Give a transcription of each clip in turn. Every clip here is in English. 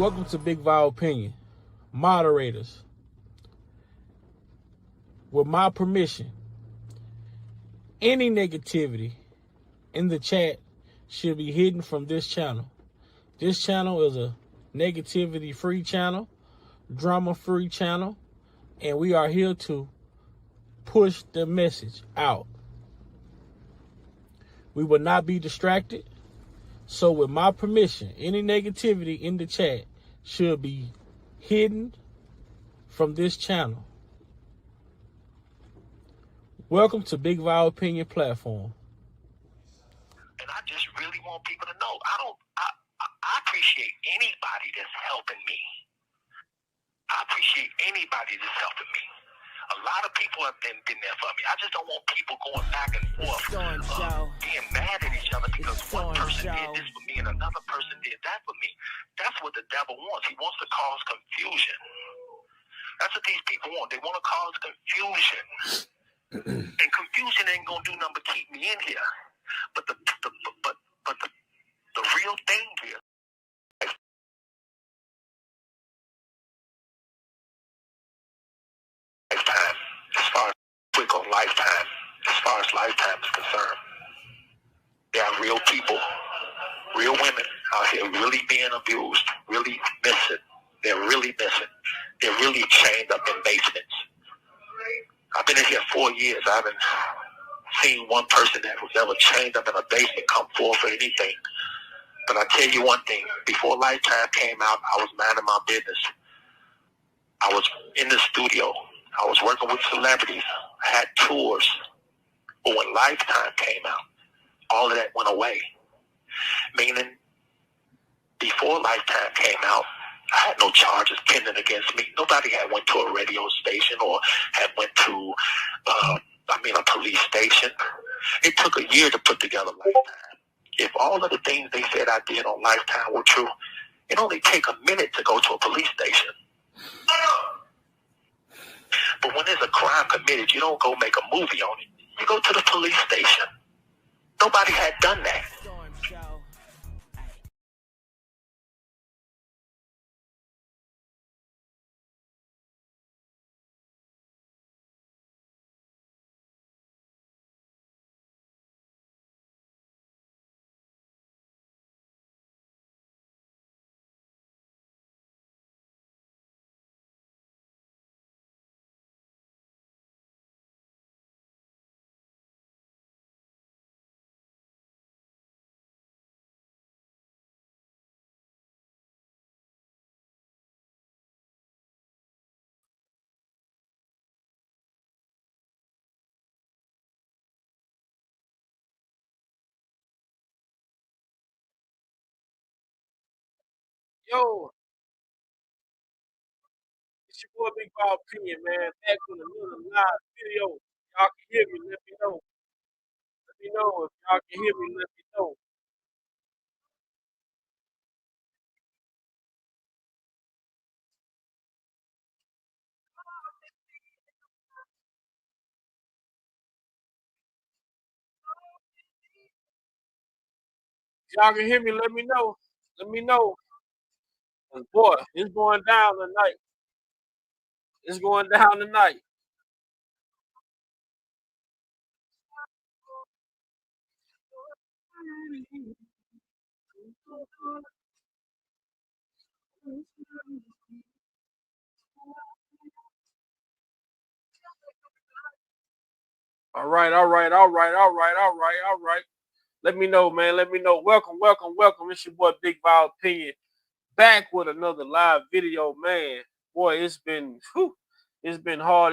Welcome to Big Vile Opinion. Moderators, with my permission, any negativity in the chat should be hidden from this channel. This channel is a negativity-free channel, drama-free channel, and we are here to push the message out. We will not be distracted. So with my permission, any negativity in the chat should be hidden from this channel. Welcome to Big Vile Opinion Platform. And I just really want people to know, I appreciate anybody that's helping me. I appreciate anybody that's helping me. A lot of people have been there for me. I just don't want people going back and forth, being mad at each other because one person did this for me and another person did that for me. That's what the devil wants. He wants to cause confusion. That's what these people want. They want to cause confusion. And confusion ain't gonna do nothing but keep me in here. But the real thing here. Lifetime, as far as quick on lifetime, as far as lifetime is concerned, there are real people, real women out here really being abused, really missing. They're really missing. They're really chained up in basements. I've been in here 4 years. I haven't seen one person that was ever chained up in a basement come forth for anything. But I tell you one thing, before Lifetime came out, I was minding my business. I was in the studio. I was working with celebrities. I had tours. But when Lifetime came out, all of that went away. Meaning, before Lifetime came out, I had no charges pending against me. Nobody had went to a radio station or had went to, a police station. It took a year to put together Lifetime. If all of the things they said I did on Lifetime were true, it only take a minute to go to a police station. But when there's a crime committed, you don't go make a movie on it. You go to the police station. Nobody had done that. Yo, it's your boy Big Vile Opinion, man. Back with another live video. Y'all can hear me, let me know. Let me know if y'all can hear me, let me know. If y'all can hear me, let me know. Let me know. 'Cause boy, it's going down tonight. It's going down tonight. All right, all right, all right, all right, all right, all right. Let me know, man. Let me know. Welcome, welcome, welcome. It's your boy Big Vile Opinion. Back with another live video, man. Boy, it's been hard.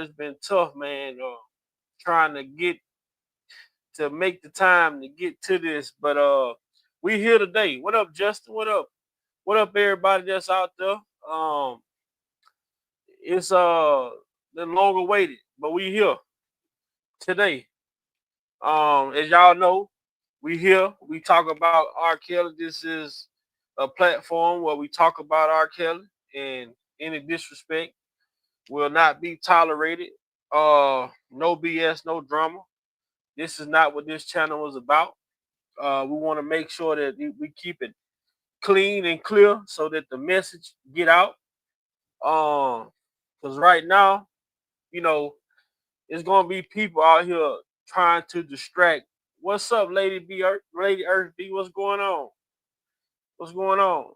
It's been tough, man. Trying to make the time to get to this, but we here today. What up, Justin? What up? What up, everybody that's out there? It's been long awaited, but we here today. As y'all know, we here. We talk about R.Kelly. This is a platform where we talk about R.Kelly, and any disrespect will not be tolerated. No BS, no drama. This is not what this channel is about. We want to make sure that we keep it clean and clear so that the message get out. Because right now, you know, it's gonna be people out here trying to distract. What's up, Lady Earth B? What's going on? What's going on?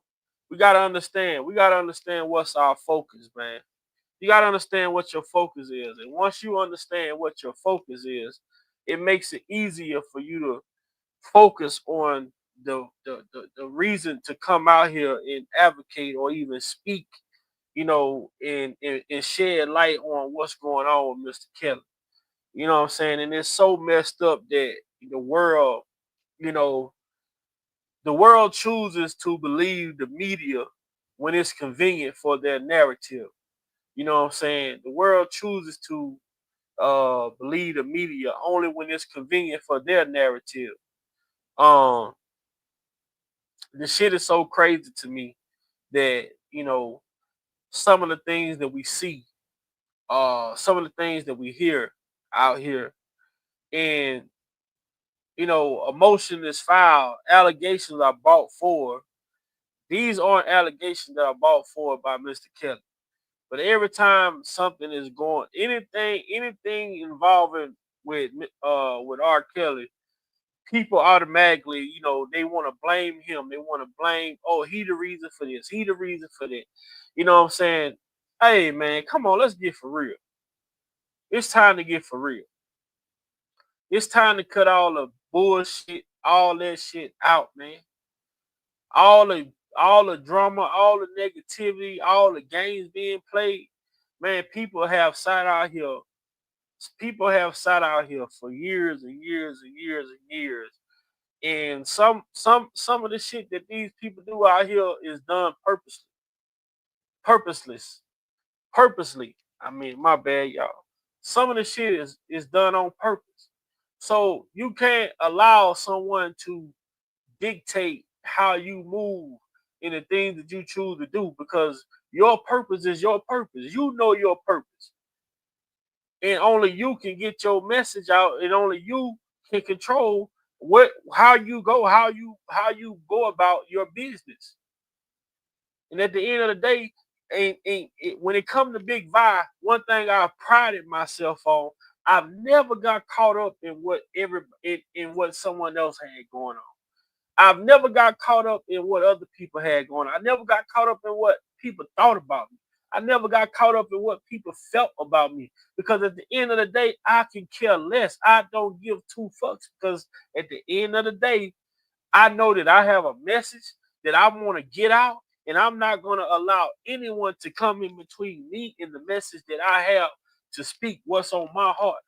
We gotta understand. We gotta understand what's our focus, man. You gotta understand what your focus is, and once you understand what your focus is, it makes it easier for you to focus on the reason to come out here and advocate or even speak, and shed light on what's going on with Mr. Kelly. You know what I'm saying? And it's so messed up that the world, you know, the world chooses to believe the media when it's convenient for their narrative. You know what I'm saying? The world chooses to believe the media only when it's convenient for their narrative. Um, the shit is so crazy to me that some of the things that we see, some of the things that we hear out here, and emotion is filed, allegations are brought forward. These aren't allegations that are brought forward by Mr. Kelly. But every time something is going, anything involving with R. Kelly, people automatically, they want to blame him. They want to blame, oh, he the reason for this. He the reason for that. You know what I'm saying? Hey man, come on, let's get for real. It's time to get for real. It's time to cut all the bullshit, all that shit out, man. All the drama, all the negativity, all the games being played. Man, people have sat out here. People have sat out here for years and years and years and years. And some of the shit that these people do out here is done purposeless, purposely. I mean, my bad, y'all. Some of the shit is done on purpose. So you can't allow someone to dictate how you move in the things that you choose to do because your purpose is your purpose. You know your purpose. And only you can get your message out, and only you can control how you go about your business. And at the end of the day, when it comes to Big Vi, one thing I've prided myself on, I've never got caught up in what someone else had going on. I've never got caught up in what other people had going on. I never got caught up in what people thought about me. I never got caught up in what people felt about me. Because at the end of the day, I can care less. I don't give two fucks because at the end of the day, I know that I have a message that I want to get out, and I'm not going to allow anyone to come in between me and the message that I have to speak what's on my heart.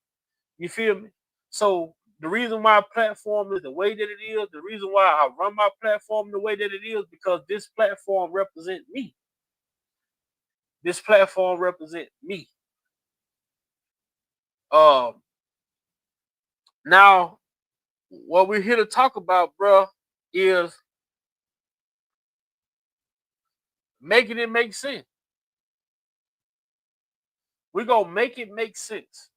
You feel me? So the reason my platform is the way that it is, the reason why I run my platform the way that it is, because this platform represents me. This platform represents me. Um, Now what we're here to talk about, bro, is making it make sense. We're gonna make it make sense.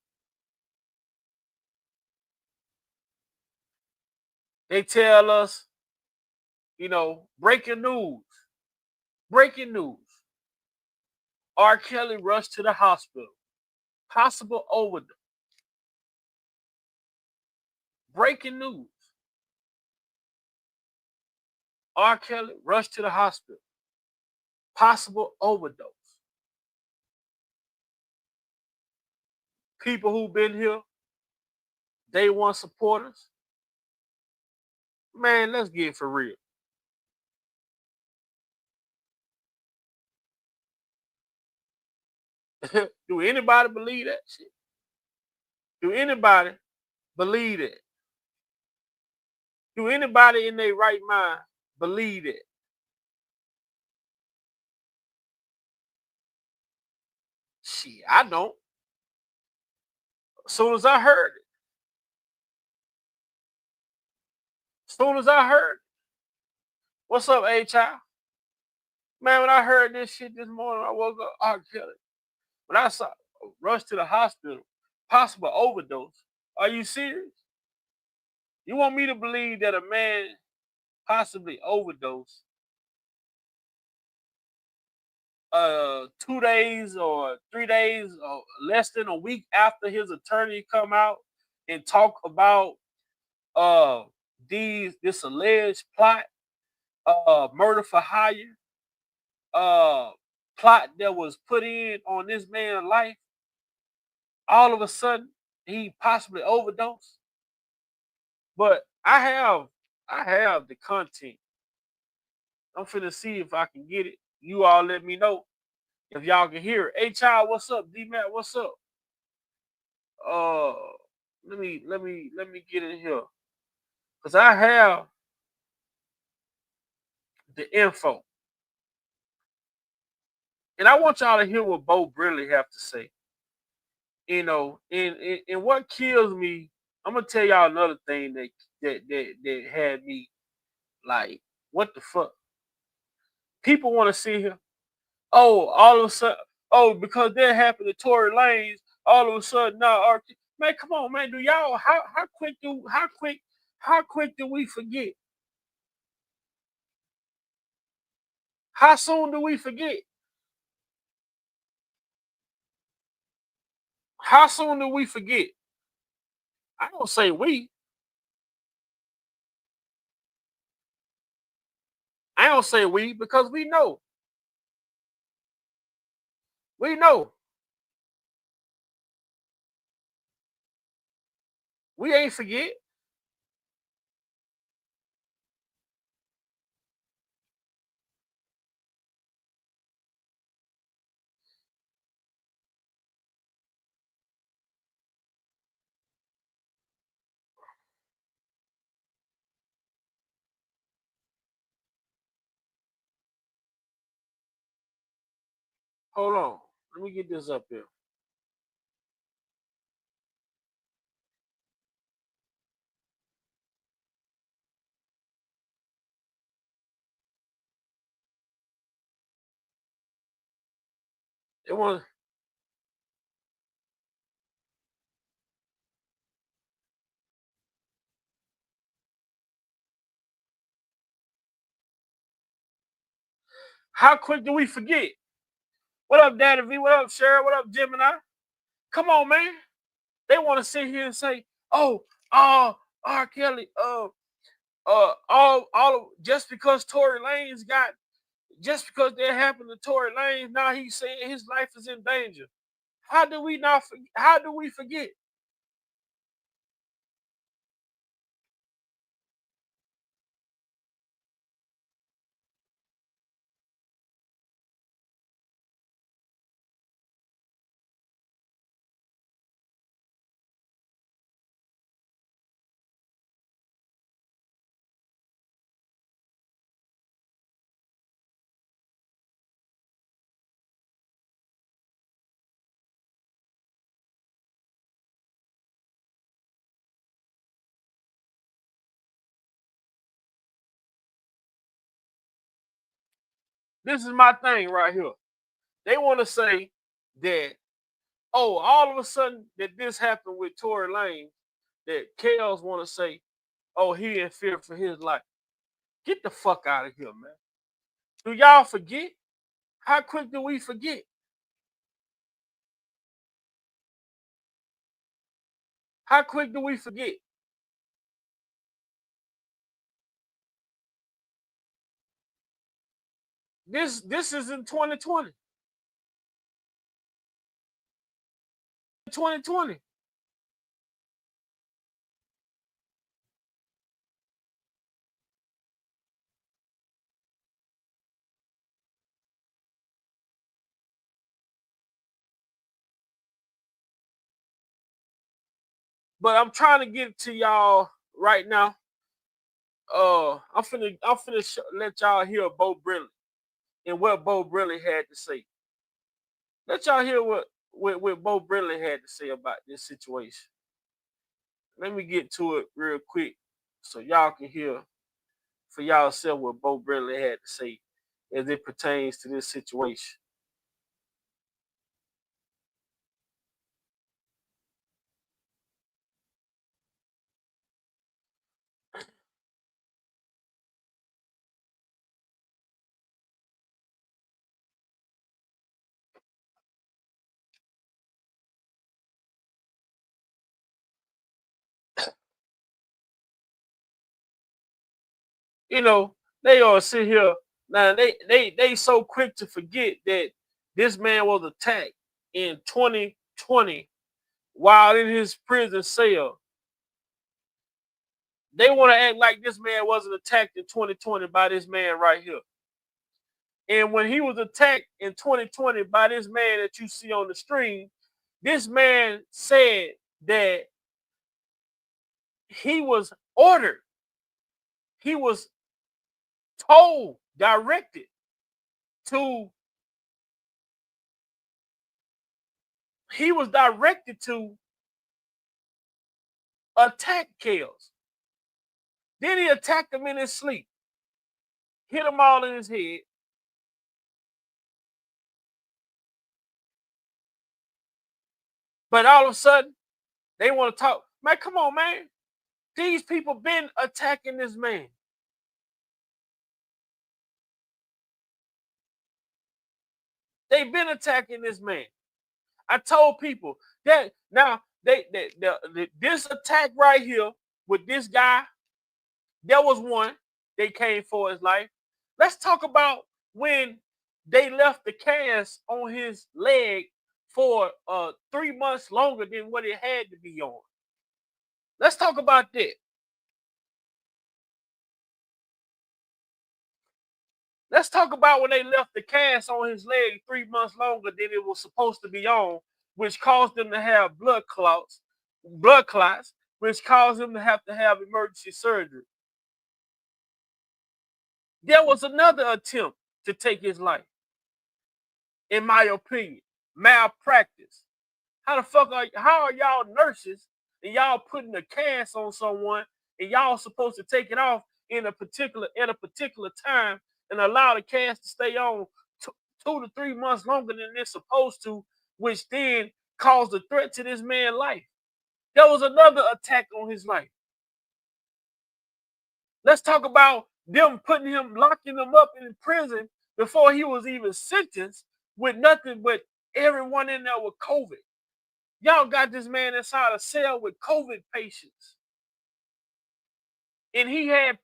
They tell us, breaking news. Breaking news. R. Kelly rushed to the hospital. Possible overdose. Breaking news. R. Kelly rushed to the hospital. Possible overdose. People who've been here, day one supporters. Man, let's get for real. Do anybody believe that shit? Do anybody believe it? Do anybody in their right mind believe it? Shit, I don't. As soon as I heard it, as soon as I heard, what's up, H.I.? Man, when I heard this shit this morning, I woke up, R. Kelly. When I saw rush to the hospital, possible overdose. Are you serious? You want me to believe that a man possibly overdosed 2 days or 3 days or less than a week after his attorney come out and talk about uh this alleged plot, murder for hire, uh plot that was put in on this man's life, all of a sudden he possibly overdosed. But I have the content. I'm finna see if I can get it. You all let me know if y'all can hear it. Hey child, what's up? D Mac, what's up? Uh let me get in here. Cause I have the info. And I want y'all to hear what Bo Brindley have to say. And what kills me, I'm gonna tell y'all another thing that had me like, what the fuck? People want to see here. Oh, all of a sudden, oh, because that happened to Tory Lanez, all of a sudden now, man, come on, man, do y'all how quick do we forget? How soon do we forget? How soon do we forget? I don't say we. I don't say we because we know. We know. We ain't forget. Hold on. Let me get this up here. It was how quick do we forget? What up, Daddy V? What up, Cheryl? What up, Gemini? Come on, man. They want to sit here and say, "Oh, R.Kelly, all just because Tory Lanez just because that happened to Tory Lanez, now he's saying his life is in danger." How do we not? How do we forget? This is my thing right here. They want to say that, oh, all of a sudden that this happened with Tory Lanez, that Kels want to say, oh, he in fear for his life. Get the fuck out of here, man. Do y'all forget? How quick do we forget? How quick do we forget? This is in 2020. 2020. But I'm trying to get it to y'all right now. I'm finna let y'all hear Bo Brindley and what Bo Brindley had to say. Let y'all hear what Bo Brindley had to say about this situation. Let me get to it real quick so y'all can hear for y'allself what Bo Brindley had to say as it pertains to this situation. You know, they all sit here now. They so quick to forget that this man was attacked in 2020 while in his prison cell. They want to act like this man wasn't attacked in 2020 by this man right here. And when he was attacked in 2020 by this man that you see on the stream, this man said that he was ordered, he was told, directed to, he was directed to attack Kels. Then he attacked him in his sleep, hit him all in his head. But all of a sudden, they want to talk. Man, come on, man. These people been attacking this man. They've been attacking this man. I told people that now this attack right here with this guy, there was one. They came for his life. Let's talk about when they left the cast on his leg for 3 months longer than what it had to be on. Let's talk about that. Let's talk about when they left the cast on his leg 3 months longer than it was supposed to be on, which caused them to have blood clots, which caused him to have emergency surgery. There was another attempt to take his life, in my opinion, malpractice. How are y'all nurses and y'all putting a cast on someone and y'all supposed to take it off at a particular time and allow the cast to stay on 2 to 3 months longer than it's supposed to, which then caused a threat to this man's life. There was another attack on his life. Let's talk about them locking him up in prison before he was even sentenced with nothing but everyone in there with COVID. Y'all got this man inside a cell with COVID patients. And he had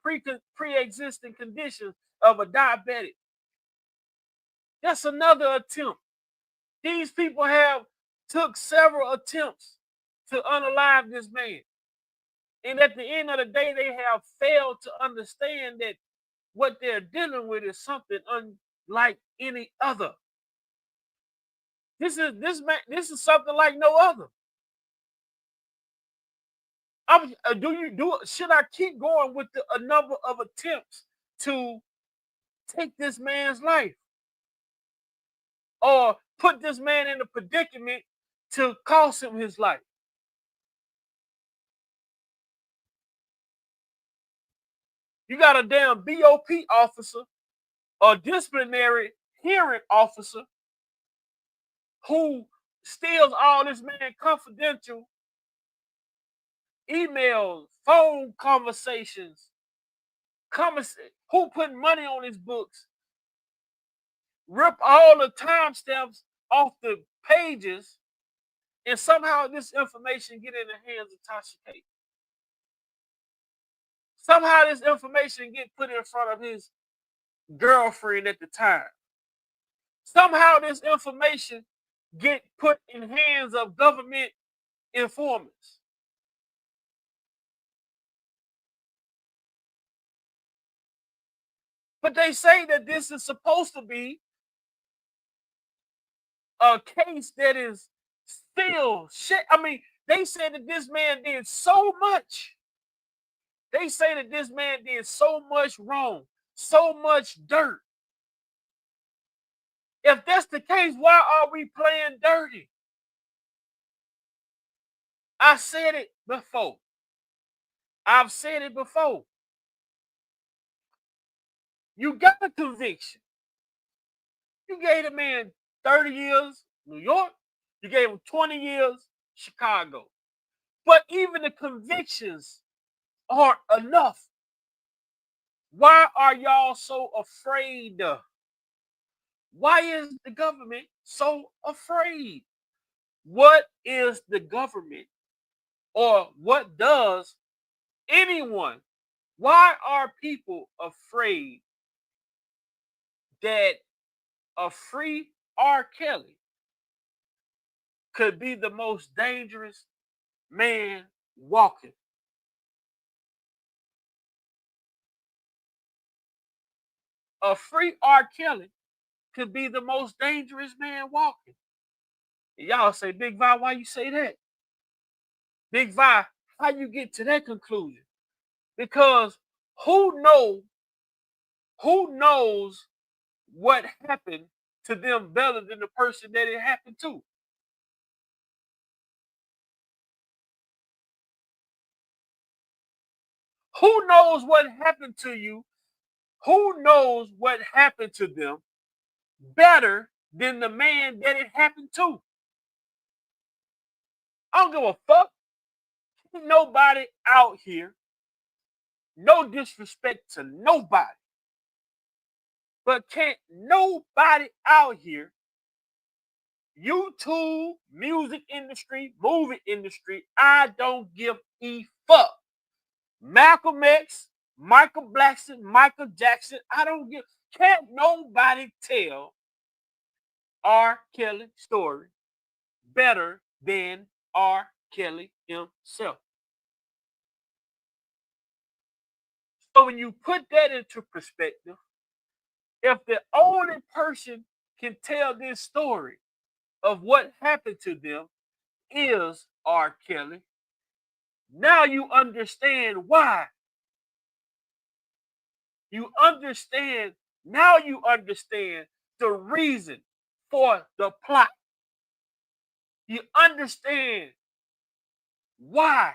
pre-existing conditions of a diabetic. That's another attempt. These people have took several attempts to unalive this man. And at the end of the day, they have failed to understand that what they're dealing with is something unlike any other. This is something like no other. Should I keep going with a number of attempts to take this man's life or put this man in a predicament to cost him his life? You got a damn BOP officer or disciplinary hearing officer who steals all this man confidential emails, phone conversations, who put money on his books, rip all the timestamps off the pages, and somehow this information get in the hands of Tasha K. Somehow this information get put in front of his girlfriend at the time. Somehow this information get put in hands of government informants. But they say that this is supposed to be a case that is still shit. I mean, they said that this man did so much. They say that this man did so much wrong, so much dirt. If that's the case, why are we playing dirty? I said it before. I've said it before. You got a conviction. You gave the man 30 years New York. You gave him 20 years Chicago. But even the convictions aren't enough. Why are y'all so afraid? Why is the government so afraid? What is the government, or what does anyone Why are people afraid that a free R.Kelly could be the most dangerous man walking? A free R.Kelly could be the most dangerous man walking. Y'all say, Big Vi, why you say that? Big Vi, how you get to that conclusion? Because who knows what happened to them better than the person that it happened to? Who knows what happened to you? Who knows what happened to them better than the man that it happened to? I don't give a fuck. Nobody out here, no disrespect to nobody, but can't nobody out here, YouTube, music industry, movie industry, I don't give a fuck. Malcolm X, Michael Blackson, Michael Jackson, I don't give, can't nobody tell R. Kelly story better than R. Kelly himself. So when you put that into perspective, if the only person can tell this story of what happened to them is R. Kelly, now you understand why. Now you understand the reason for the plot. You understand why.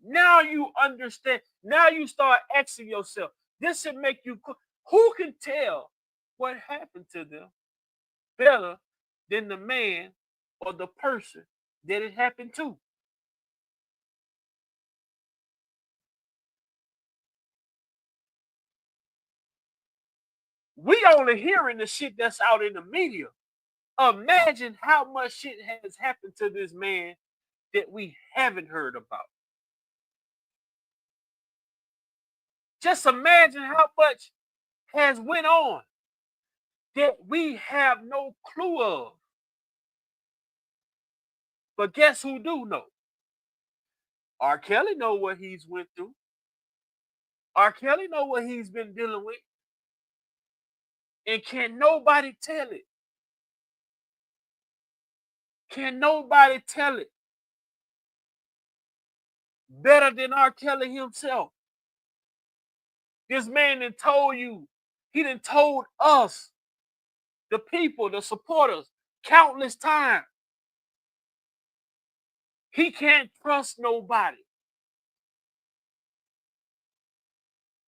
Now you understand. Now you start asking yourself, this should make you, who can tell what happened to them better than the man or the person that it happened to? We only hearing the shit that's out in the media. Imagine how much shit has happened to this man that we haven't heard about. Just imagine how much has went on that we have no clue of. But guess who do know? R. Kelly know what he's went through. R. Kelly know what he's been dealing with. And can nobody tell it? Can nobody tell it better than R. Kelly himself? This man done told you, he done told us, the people, the supporters, countless times. He can't trust nobody.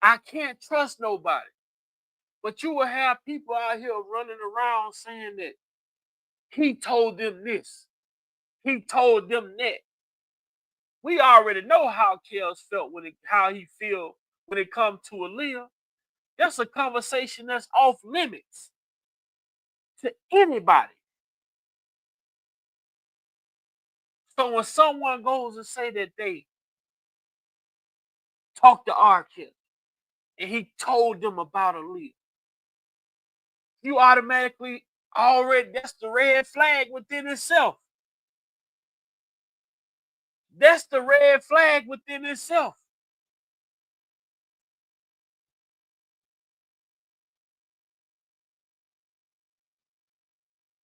I can't trust nobody. But you will have people out here running around saying that he told them this. He told them that. We already know how Kels felt how he feel when it comes to Aaliyah. That's a conversation that's off limits to anybody. So when someone goes and say that they talked to R. Kelly and he told them about Aaliyah, you automatically already, that's the red flag within itself. That's the red flag within itself.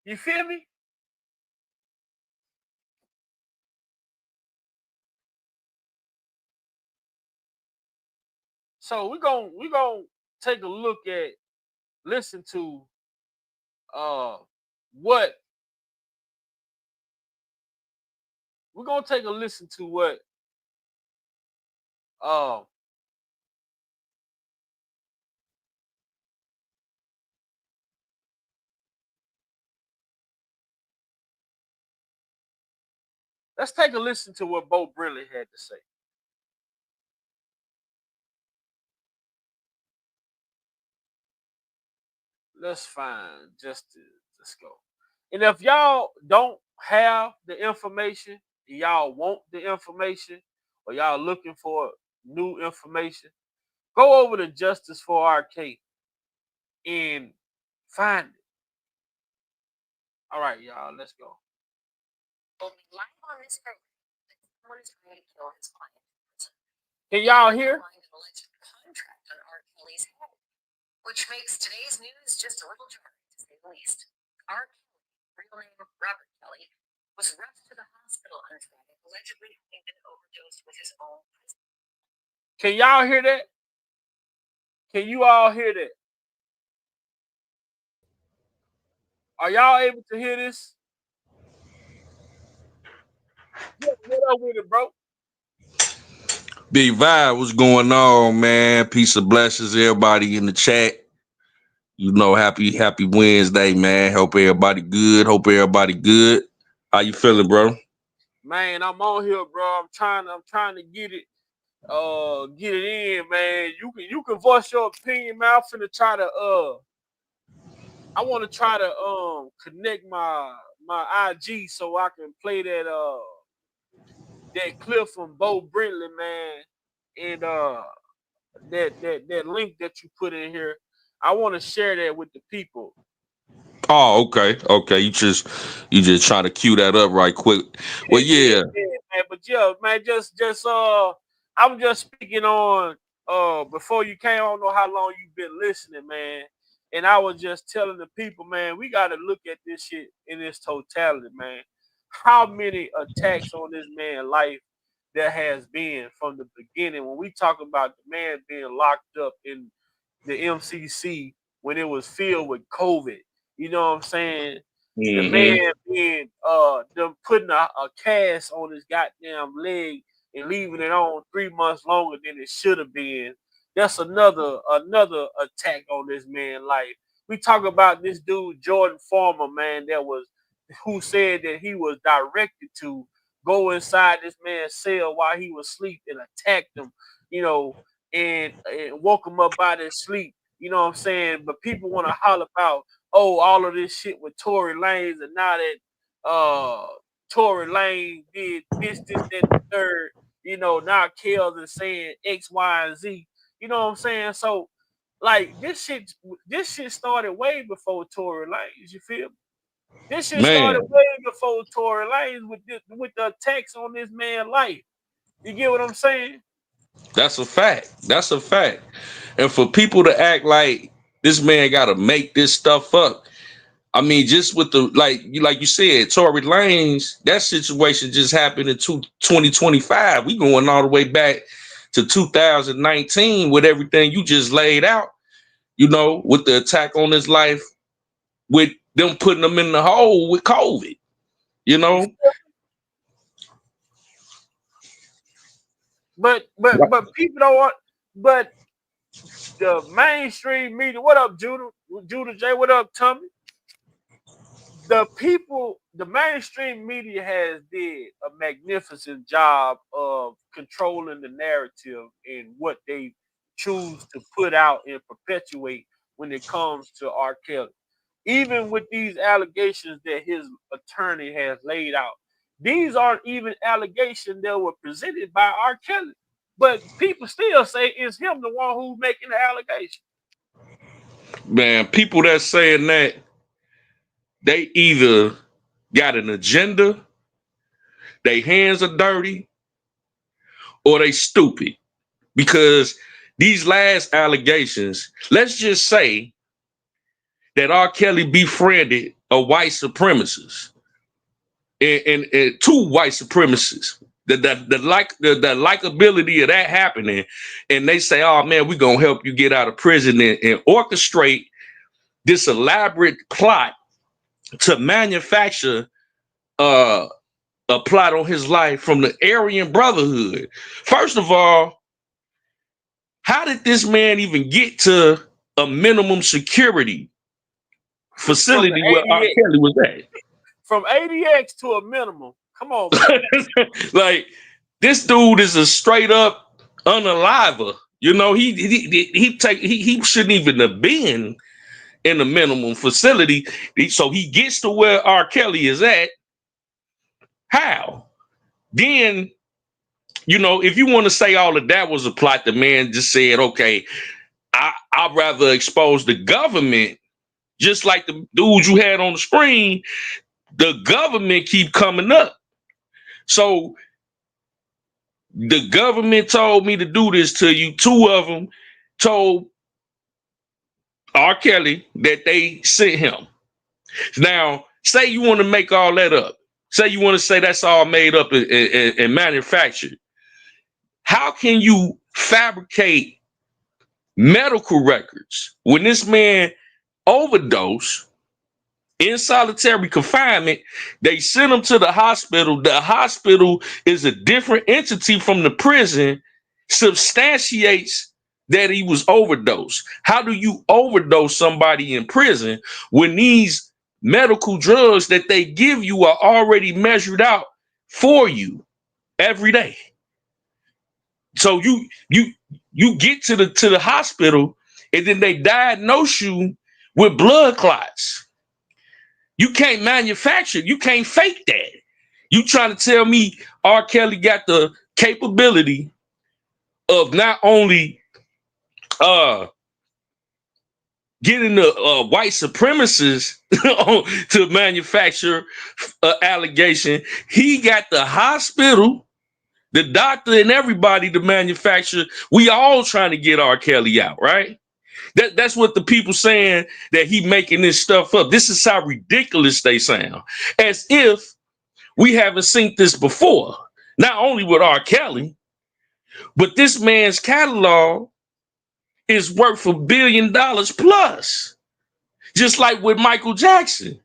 You feel me? So we're gonna take a look at, listen to what we're gonna take a listen to what uh let's take a listen to what Bo Brindley had to say. Let's find let's go. And if y'all don't have the information, y'all want the information, or y'all looking for new information, go over to Justice for R.K. and find it. All right, y'all, let's go. Live on this program, someone is trying to kill his client. Can y'all hear? Alleged contract on R.Kelly's head, which makes today's news just a little jarring, to say the least. R.Kelly, real name Robert Kelly, was rushed to the hospital on Friday, allegedly having been overdosed with his own poison. Can y'all hear that? Can you all hear that? Are y'all able to hear this? What up with it, bro? Big Vibe, what's going on, man? Peace of blessings, everybody in the chat. You know, happy Wednesday, man. Hope everybody good. How you feeling, bro? Man, I'm on here, bro. I'm trying to get it in, man. You can voice your opinion, man. I'm finna try to I want to try to connect my IG so I can play that clip from Bo Brindley, man, and that link that you put in here. I want to share that with the people. Oh, okay. You just trying to cue that up right quick. Well, yeah. Man. But yeah, man, just I'm just speaking on before you came. I don't know how long you've been listening, man. And I was just telling the people, man, we got to look at this shit in its totality, man. How many attacks on this man's life there has been from the beginning when we talk about the man being locked up in the MCC when it was filled with COVID. You know what I'm saying? The man being them putting a cast on his goddamn leg and leaving it on 3 months longer than it should have been. That's another attack on this man's life. We talk about this dude Jordan Farmer, man, who said that he was directed to go inside this man's cell while he was asleep and attack him, you know, and woke him up out of his sleep. You know what I'm saying? But people want to holler about, oh, all of this shit with Tory Lanez, and now that Tory Lanez did this, that, and the third, you know, now Kells is saying X, Y, and Z. You know what I'm saying? So, like, this shit started way before Tory Lanez. You feel me? This shit started way before Tory Lanez with the attacks on this man's life. You get what I'm saying? That's a fact. And for people to act like this man got to make this stuff up, I mean, just with the like you said, Tory Lanez, that situation just happened in 2025. We going all the way back to 2019 with everything you just laid out. You know, with the attack on his life, with them putting him in the hole with COVID. You know, but people don't want. But the mainstream media. What up, Judah J? What up, Tommy? The mainstream media has did a magnificent job of controlling the narrative and what they choose to put out and perpetuate when it comes to R. Kelly. Even with these allegations that his attorney has laid out, these aren't even allegations that were presented by R. Kelly. But people still say it's him the one who's making the allegation. Man, people that's saying that, they either got an agenda, their hands are dirty, or they stupid. Because these last allegations, let's just say that R. Kelly befriended a white supremacist and two white supremacists. The likability of that happening, and they say, "Oh man, we're gonna help you get out of prison," and orchestrate this elaborate plot to manufacture a plot on his life from the Aryan Brotherhood. First of all, how did this man even get to a minimum security facility where R. Kelly was at? From ADX to a minimum. Come on, man. Like, this dude is a straight up unaliver. You know, he shouldn't even have been in the minimum facility. So he gets to where R. Kelly is at. How? Then you know, if you want to say all of that was a plot, the man just said, okay, I'd rather expose the government, just like the dudes you had on the screen. The government keep coming up. So the government told me to do this to you. Two of them told R.Kelly that they sent him. Now, say you want to make all that up. Say you want to say that's all made up and manufactured. How can you fabricate medical records when this man overdosed in solitary confinement? They sent him to the hospital. The hospital is a different entity from the prison, substantiates that he was overdosed. How do you overdose somebody in prison when these medical drugs that they give you are already measured out for you every day? So you get to the hospital and then they diagnose you with blood clots. You can't manufacture, you can't fake that. You trying to tell me R. Kelly got the capability of not only getting the white supremacists to manufacture allegation, he got the hospital, the doctor, and everybody to manufacture. We all trying to get R. Kelly out, right? That's what the people saying, that he making this stuff up. This is how ridiculous they sound. As if we haven't seen this before. Not only with R. Kelly, but this man's catalog is worth $1 billion plus. Just like with Michael Jackson,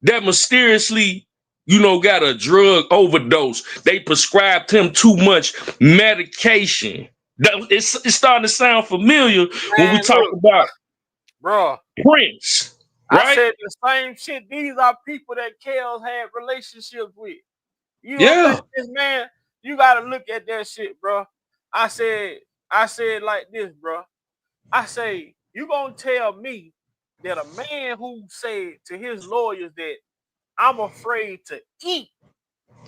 that mysteriously, got a drug overdose. They prescribed him too much medication. It's starting to sound familiar when we talk about bro, Prince, right? I said the same shit. These are people that Kels had relationships with. You Yeah. think this man, you gotta look at that shit, bro. I said like this, bro. I say, you gonna tell me that a man who said to his lawyers that I'm afraid to eat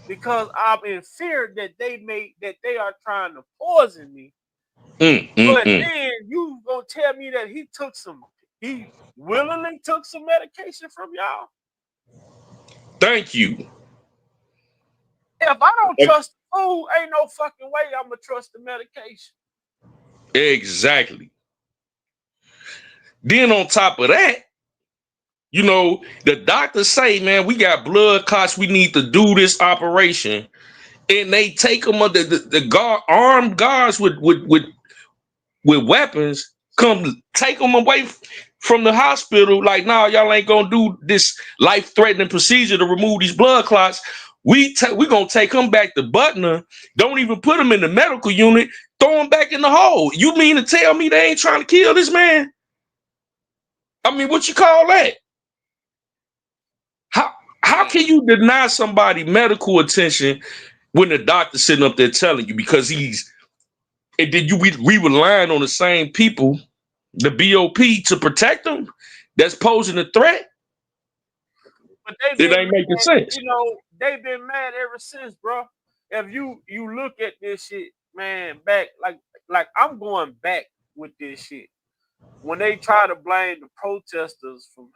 because I'm in fear that they are trying to poison me. But then you gonna tell me that he willingly took some medication from y'all? Thank you. If I don't trust the food, ain't no fucking way I'm gonna trust the medication. Exactly. Then on top of that, the doctors say, man, we got blood clots. We need to do this operation. And they take them under the armed guards with weapons, come take them away from the hospital. Like, nah, y'all ain't gonna do this life-threatening procedure to remove these blood clots. We gonna take him back to Butner. Don't even put him in the medical unit. Throw him back in the hole. You mean to tell me they ain't trying to kill this man? I mean, what you call that? How can you deny somebody medical attention when the doctor's sitting up there telling you, because and then we relying on the same people, the BOP, to protect them that's posing a threat? But it ain't making sense. They've been mad ever since, bro. If you look at this shit, man, back like I'm going back with this shit. When they try to blame the protesters when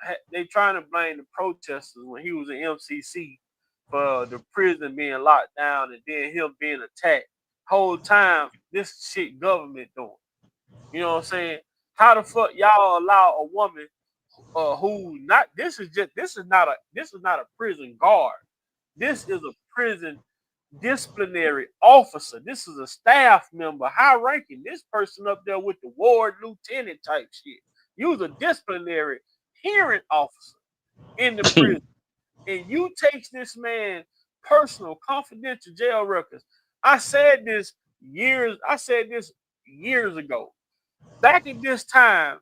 he was in MCC for the prison being locked down and then him being attacked. Whole time this shit government doing. You know what I'm saying? How the fuck y'all allow a woman who not this is not a prison guard. This is a prison disciplinary officer. This is a staff member, high ranking. This person up there with the ward lieutenant type shit. You was a disciplinary hearing officer in the prison. And you take this man personal, confidential jail records. I said this years ago. Back at this time,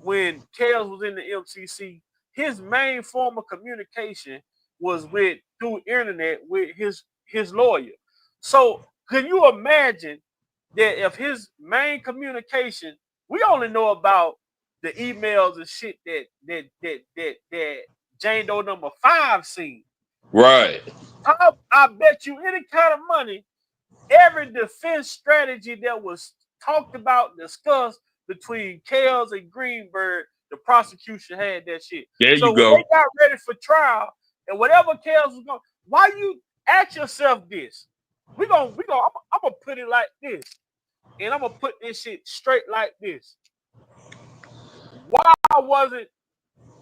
when Kels was in the MCC, his main form of communication was through internet with his lawyer. So can you imagine that if his main communication, we only know about the emails and shit that Jane Doe number 5 seen. Right. I bet you any kind of money every defense strategy that was talked about, discussed between Kales and Greenberg, the prosecution had that shit. There So you when go. they got ready for trial and whatever Kales was going, why you ask yourself this? I'm gonna put it like this, and I'm gonna put this shit straight like this. Why wasn't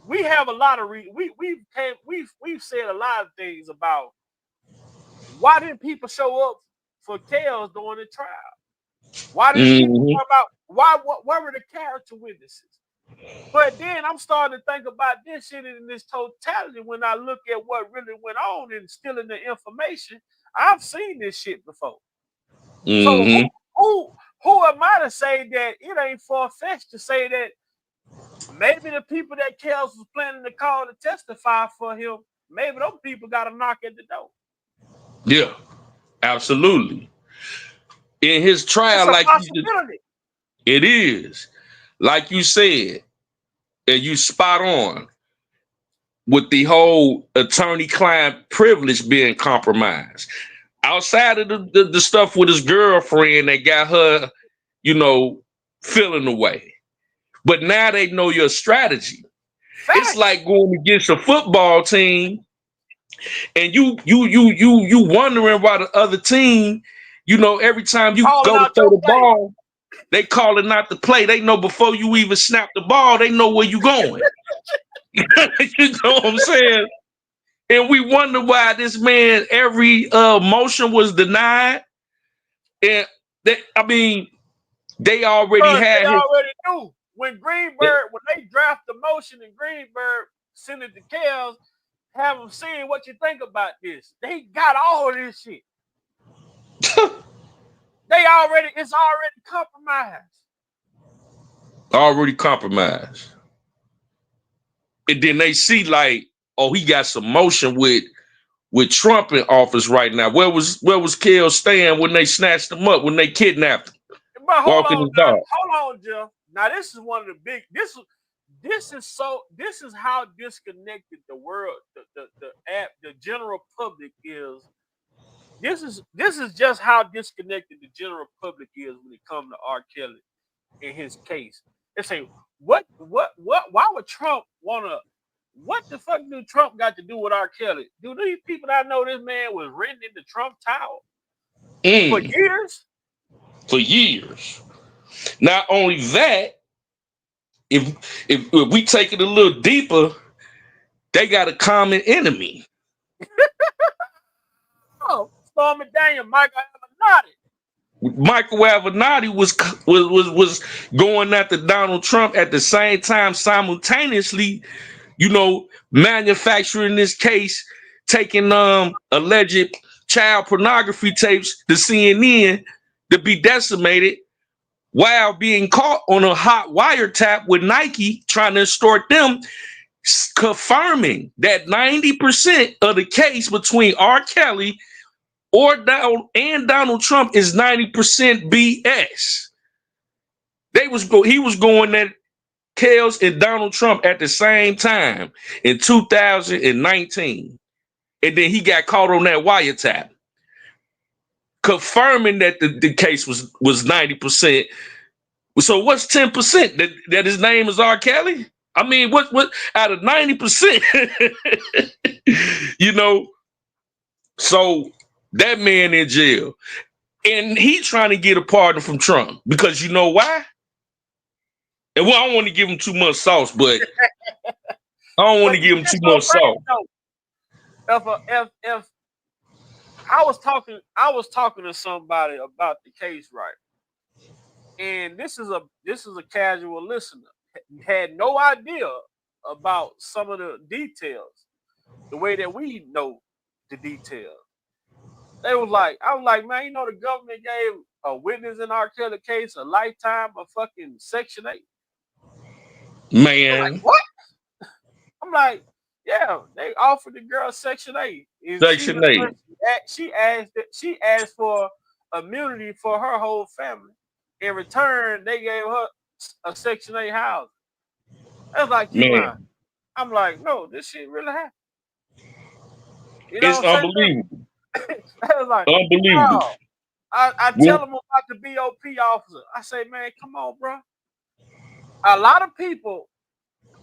we have a lot of we've said a lot of things about why didn't people show up for Kales during the trial? Why didn't people Mm-hmm. come out? Why were the character witnesses? But then I'm starting to think about this shit in this totality when I look at what really went on and stealing the information. I've seen this shit before. So Mm-hmm. who am I to say that it ain't far-fetched to say that maybe the people that Kels was planning to call to testify for him, maybe those people got a knock at the door. Yeah, absolutely. In his It's trial, a like possibility. it is, like you said, and you spot on with the whole attorney-client privilege being compromised. Outside of the stuff with his girlfriend that got her, feeling away. But now they know your strategy. It's Facts. like going against a football team and you wondering why the other team, every time you Calling go to out throw your the play. ball, they calling out the play. They know before you even snap the ball, they know where you going. You know what I'm saying? And we wonder why this man every motion was denied. And they already Because they had his. already knew when they draft the motion and Greenberg send it to Kels, have them seeing what you think about this. They got all of this shit. It's already compromised. Already compromised. And then they see like, oh, he got some motion with Trump in office right now. Where was Kel staying when they snatched him up, when they kidnapped him, But walking his dog? hold on, Jeff. Now this is one of the big. This is how disconnected the world, the general public is. This is just how disconnected the general public is when it comes to R. Kelly and his case. They say, why would Trump wanna what the fuck do Trump got to do with R. Kelly? Do these people that know this man was renting the Trump Tower for years? For years. Not only that, if we take it a little deeper, they got a common enemy. Oh, Stormy Daniel, Michael Avenatti. Michael Avenatti was going after Donald Trump at the same time, simultaneously, manufacturing this case, taking alleged child pornography tapes to CNN to be decimated while being caught on a hot wiretap with Nike trying to extort them, confirming that 90% of the case between R. Kelly and Donald Trump is 90% BS. He was going at Kels and Donald Trump at the same time in 2019. And then he got caught on that wiretap, confirming that the case was 90%. So what's 10%? That his name is R. Kelly? I mean, what out of 90%? So that man in jail. And he trying to get a pardon from Trump because you know why? And I don't want to give him too much sauce, but I don't want to give him too much sauce. If I was talking to somebody about the case, right? And this is a casual listener. Had no idea about some of the details, the way that we know the details. I was like, man, the government gave a witness in R. Kelly case a lifetime of fucking Section 8. I'm like, Man. what? I'm like, yeah, they offered the girl Section 8. And Section 8. She asked for immunity for her whole family. In return, they gave her a Section 8 house. I was like, you lying. I'm like, no, this shit really happened. It's unbelievable. I was like, unbelievable. wow. I tell them about the BOP officer. I say, man, come on, bro. A lot of people.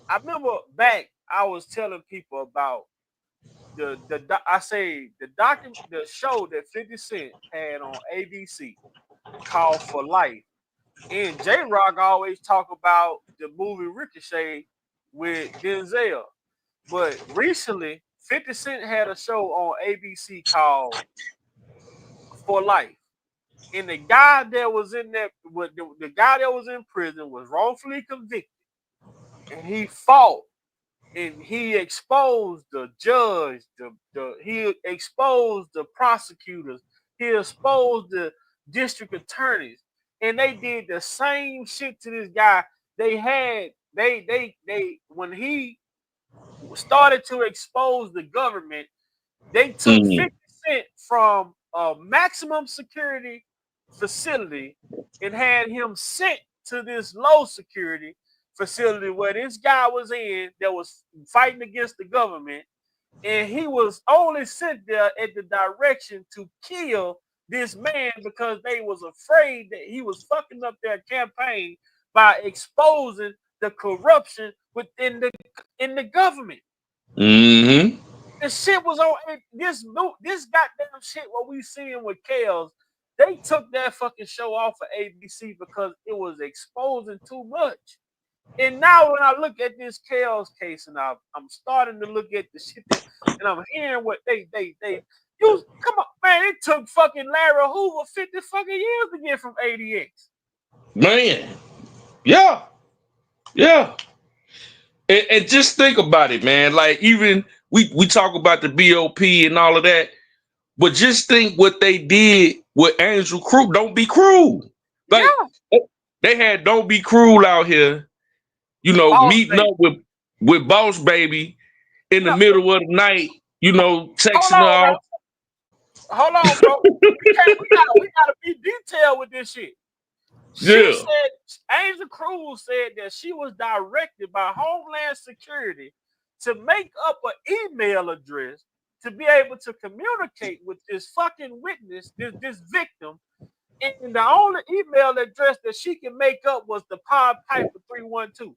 I remember back, I was telling people about the show that 50 Cent had on ABC called For Life. And J Rock always talk about the movie Ricochet with Denzel. But recently, 50 Cent had a show on ABC called For Life. And the guy that was in that, the guy that was in prison was wrongfully convicted. And he fought and he exposed the judge, he exposed the prosecutors, he exposed the district attorneys, and they did the same shit to this guy. They when he started to expose the government, they took 50 Cent from a maximum security facility and had him sent to this low security facility where this guy was in that was fighting against the government. And he was only sent there at the direction to kill this man because they was afraid that he was fucking up their campaign by exposing the corruption within the government. Mm-hmm. The shit was on this goddamn shit what we seeing with Kales. They took that fucking show off of ABC because it was exposing too much. And now when I look at this Kales case and I'm starting to look at the shit that, and I'm hearing what they come on, man, it took fucking Larry Hoover 50 fucking years to get from ADX. Man. Yeah. Yeah. And just think about it, man. Like, even we talk about the BOP and all of that, but just think what they did with Angel Crew. Don't Be Cruel. Like, yeah. They had Don't Be Cruel out here, Boss meeting Baby. up with Boss Baby in the middle of the night, texting her off. Hold on, bro. we gotta be detailed with this shit. She said, Angel Cruz said that she was directed by Homeland Security to make up an email address to be able to communicate with this fucking witness, this victim. And the only email address that she can make up was the Pied Piper 312.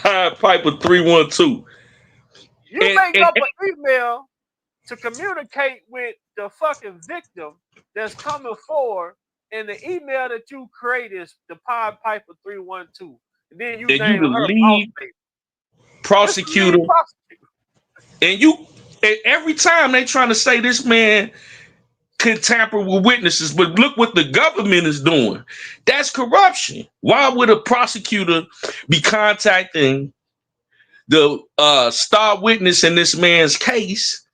Pied Piper 312. You make up an email to communicate with the fucking victim that's coming forward, and the email that you create is the Pied Piper 312. And then you name her lead prosecutor. And every time they trying to say this man could tamper with witnesses, but look what the government is doing. That's corruption. Why would a prosecutor be contacting the star witness in this man's case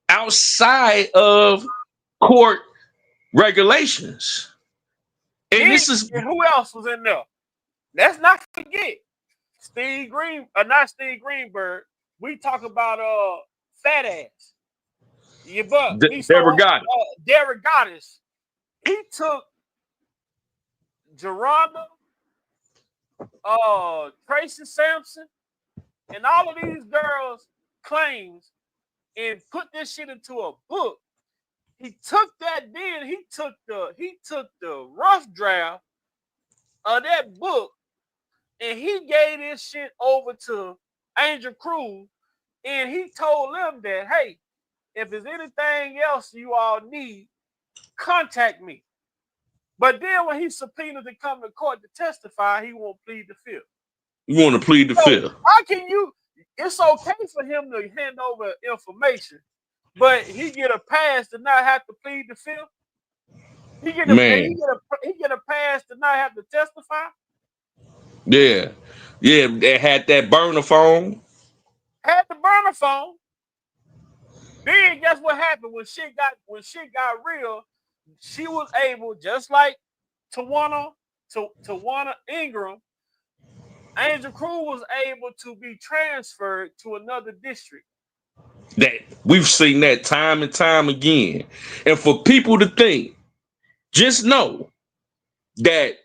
outside of court regulations? And who else was in there? Let's not forget not Steve Greenberg. We talk about fat ass. Yeah, but Derek Goddess. He took Geronda, Tracy Sampson, and all of these girls' claims and put this shit into a book. He took that, then he took the rough draft of that book, and he gave this shit over to Angel Cruz, and he told them that, hey, if there's anything else you all need, contact me. But then when he subpoenaed to come to court to testify, he won't plead the fifth. You want to plead the fifth? How can you? It's okay for him to hand over information, but he get a pass to not have to plead the fifth. He get a pass to not have to testify. Yeah. They had that burner phone. Then guess what happened when shit got real? She was able, just like Tawana Ingram, Angel Cruz was able to be transferred to another district. That we've seen that time and time again. And for people to think, just know that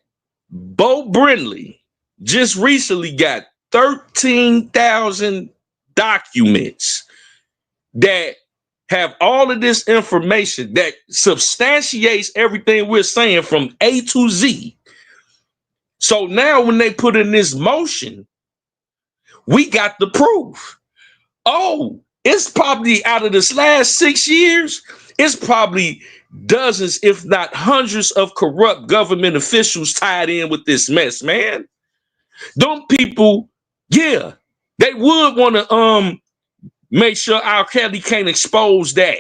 Bo Brindley just recently got 13,000 documents that have all of this information that substantiates everything we're saying from A to Z. So now when they put in this motion, we got the proof. Oh, it's probably out of this last 6 years, it's probably dozens, if not hundreds of corrupt government officials tied in with this mess, man. Them people, yeah, they would want to make sure R.Kelly can't expose that.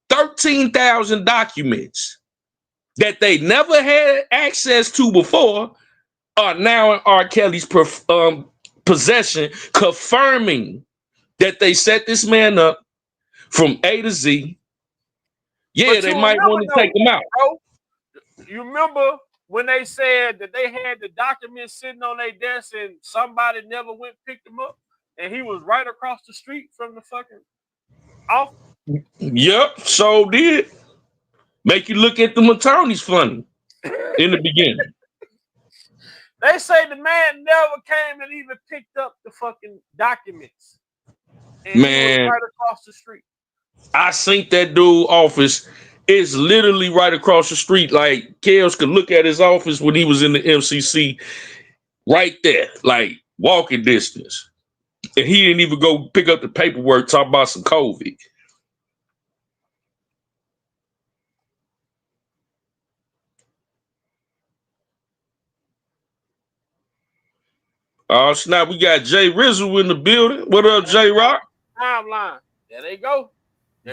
13,000 documents that they never had access to before are now in R.Kelly's possession, confirming that they set this man up from A to Z. Yeah, But they you might remember want to though, take him out. bro, you remember when they said that they had the documents sitting on their desk and somebody never went picked them up, and he was right across the street from the fucking office? Yep, so did. Make you look at the attorneys funny in the beginning. They say the man never came and even picked up the fucking documents, and he was Man, right across the street. I seen that dude office. It's literally right across the street. Like Kels could look at his office when he was in the MCC right there, like walking distance. And he didn't even go pick up the paperwork, talk about some COVID. Oh, snap. We got Jay Rizzo in the building. What up, J Rock? Timeline. There they go.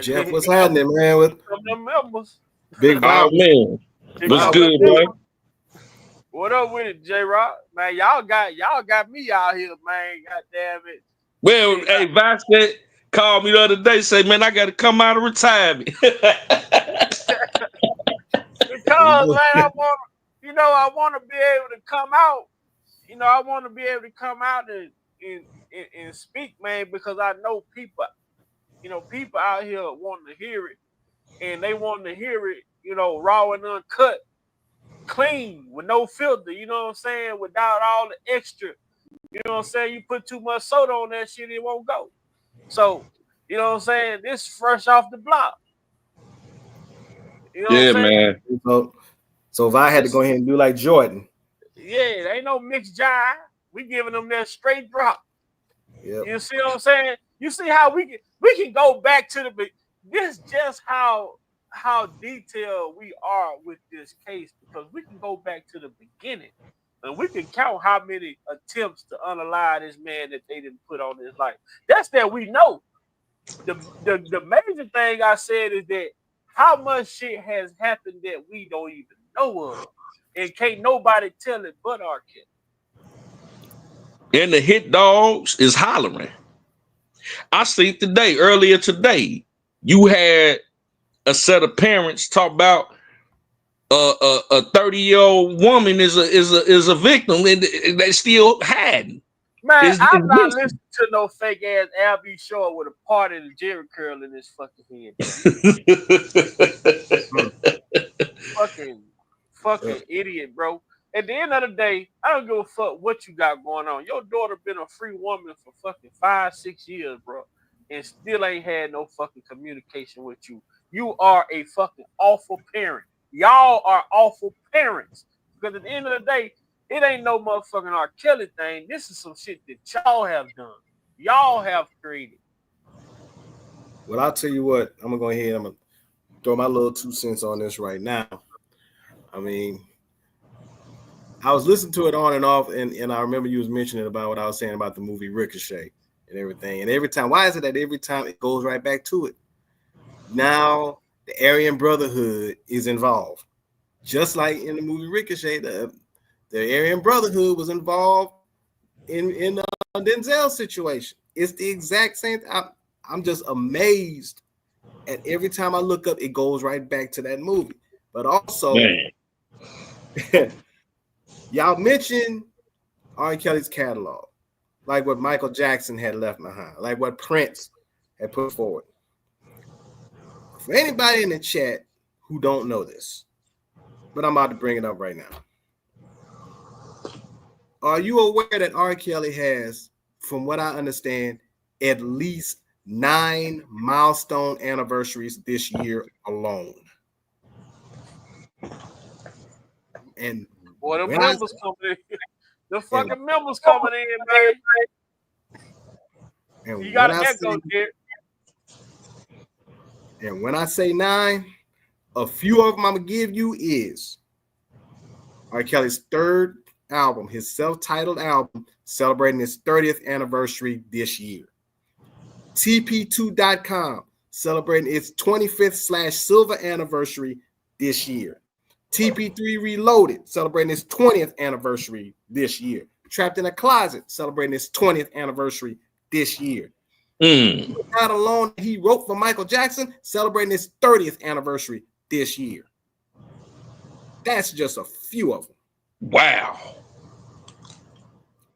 Jeff, what's happening, man? With Some of them members. Big Oh, Bob. man. What's good, man? What up with it, J Rock? Man, y'all got me out here, man. God damn it. Well, hey, Vasquez called me the other day, say, man, I got to come out of retirement. Because, man, I want to be able to come out. I want to be able to come out and speak, man, because I know people, people out here wanting to hear it, and they want to hear it, raw and uncut, clean, with no filter, you know what I'm saying, without all the extra, you know what I'm saying, you put too much soda on that shit, it won't go. So, you know what I'm saying, this fresh off the block. You know Yeah, what I'm saying? man. So if I had to go ahead and do like Jordan. Yeah, there ain't no mixed jive. We giving them that straight drop. Yep. You see what I'm saying? You see how we can go back to this just how detailed we are with this case, because we can go back to the beginning and we can count how many attempts to unalive this man that they didn't put on his life. That's that we know. The major thing I said is that how much shit has happened that we don't even know of, and can't nobody tell it but R.Kelly. And the hit dogs is hollering. I see earlier today, you had a set of parents talk about a 30-year-old woman is a victim, and they still hiding. Man, I'm not listening to no fake ass Al.B. Shore with a part of the Jerry curl in his fucking head. fucking idiot, bro. At the end of the day, I don't give a fuck what you got going on. Your daughter been a free woman for fucking 5-6 years, bro, and still ain't had no fucking communication with you. You are a fucking awful parent. Y'all are awful parents. Because at the end of the day, it ain't no motherfucking R.Kelly thing. This is some shit that y'all have done. Y'all have created. Well, I'll tell you what. I'm gonna go ahead. I'm gonna throw my little 2 cents on this right now. I mean, I was listening to it on and off, and I remember you was mentioning about what I was saying about the movie Ricochet and everything. And every time, why is it that every time it goes right back to it? Now the Aryan Brotherhood is involved, just like in the movie Ricochet. The Aryan Brotherhood was involved in Denzel's situation. It's the exact same. I'm just amazed at every time I look up, it goes right back to that movie. But also, y'all mentioned R. Kelly's catalog, like what Michael Jackson had left behind, like what Prince had put forward. For anybody in the chat who don't know this, but I'm about to bring it up right now. Are you aware that R. Kelly has, from what I understand, at least 9 milestone anniversaries this year alone. And boy, the members coming in. The fucking members coming in, man. And you got to echo, Jerry. And when I say 9, a few of them I'm going to give you is R.Kelly's third album, his self-titled album, celebrating its 30th anniversary this year. TP2.com, celebrating its 25th/silver anniversary this year. TP3 Reloaded, celebrating its 20th anniversary this year. Trapped in a Closet, celebrating its 20th anniversary this year. Not Alone, he wrote for Michael Jackson, celebrating his 30th anniversary this year. That's just a few of them. Wow.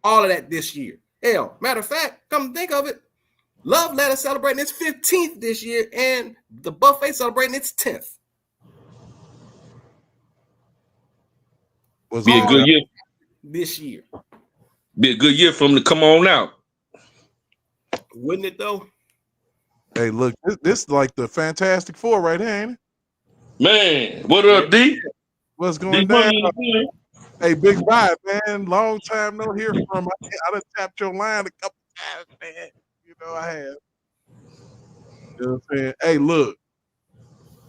All of that this year. Hell, matter of fact, come to think of it, Love Letter celebrating its 15th this year, and The Buffet celebrating its 10th. Be a good year this year. Be a good year for him to come on out. Wouldn't it though? Hey, look, this is like the Fantastic Four right here, ain't it? Man, what up, D? What's going down? Hey, Big Vibe, man. Long time no hear from. I done tapped your line a couple times, man. You know I have. You know what I'm saying? Hey, look.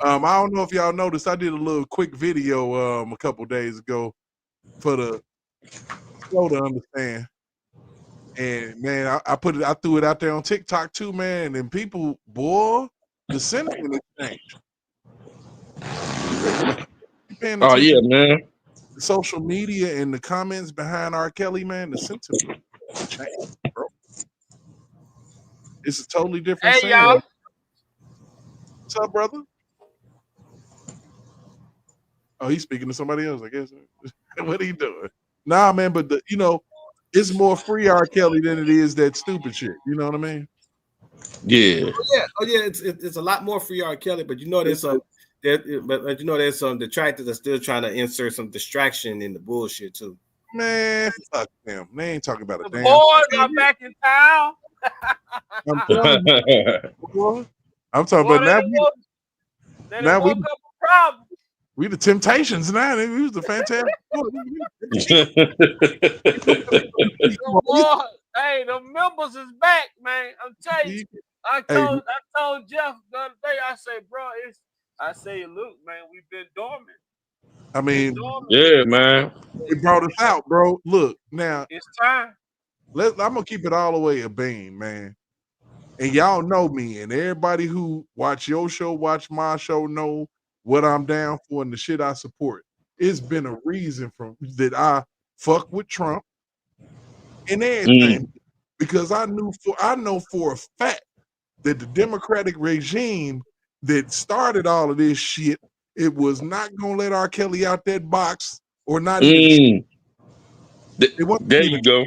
I don't know if y'all noticed, I did a little quick video a couple days ago for the Slow to Understand. And man, I threw it out there on TikTok too, man. And people, boy, the sentiment has changed. Oh yeah, man. The social media and the comments behind R.Kelly, man, the sentiment changed, bro. It's a totally different Hey, y'all. What's up, brother? Oh, he's speaking to somebody else, I guess. What are you doing? Nah, man, but it's more free R. Kelly than it is that stupid shit. You know what I mean? Yeah. Oh yeah. It's a lot more free R. Kelly, but there's some there's some detractors that are still trying to insert some distraction in the bullshit too. Man, fuck them. They ain't talking about a damn. Boys are back in town. I'm telling you, I'm talking about now. We woke up a problem. We the Temptations now. We was the Fantastic. Hey, the members is back, man. I'm telling you. I told Jeff the other day. I said, bro, look, man, we've been dormant. I mean, yeah, man. It brought us out, bro. Look, now it's time. I'm gonna keep it all the way a bean, man. And y'all know me, and everybody who watch your show, watch my show, know what I'm down for and the shit I support. It's been a reason that I fuck with Trump and everything, because I know for a fact that the Democratic regime that started all of this shit, it was not gonna let R. Kelly out that box or not even. There you go.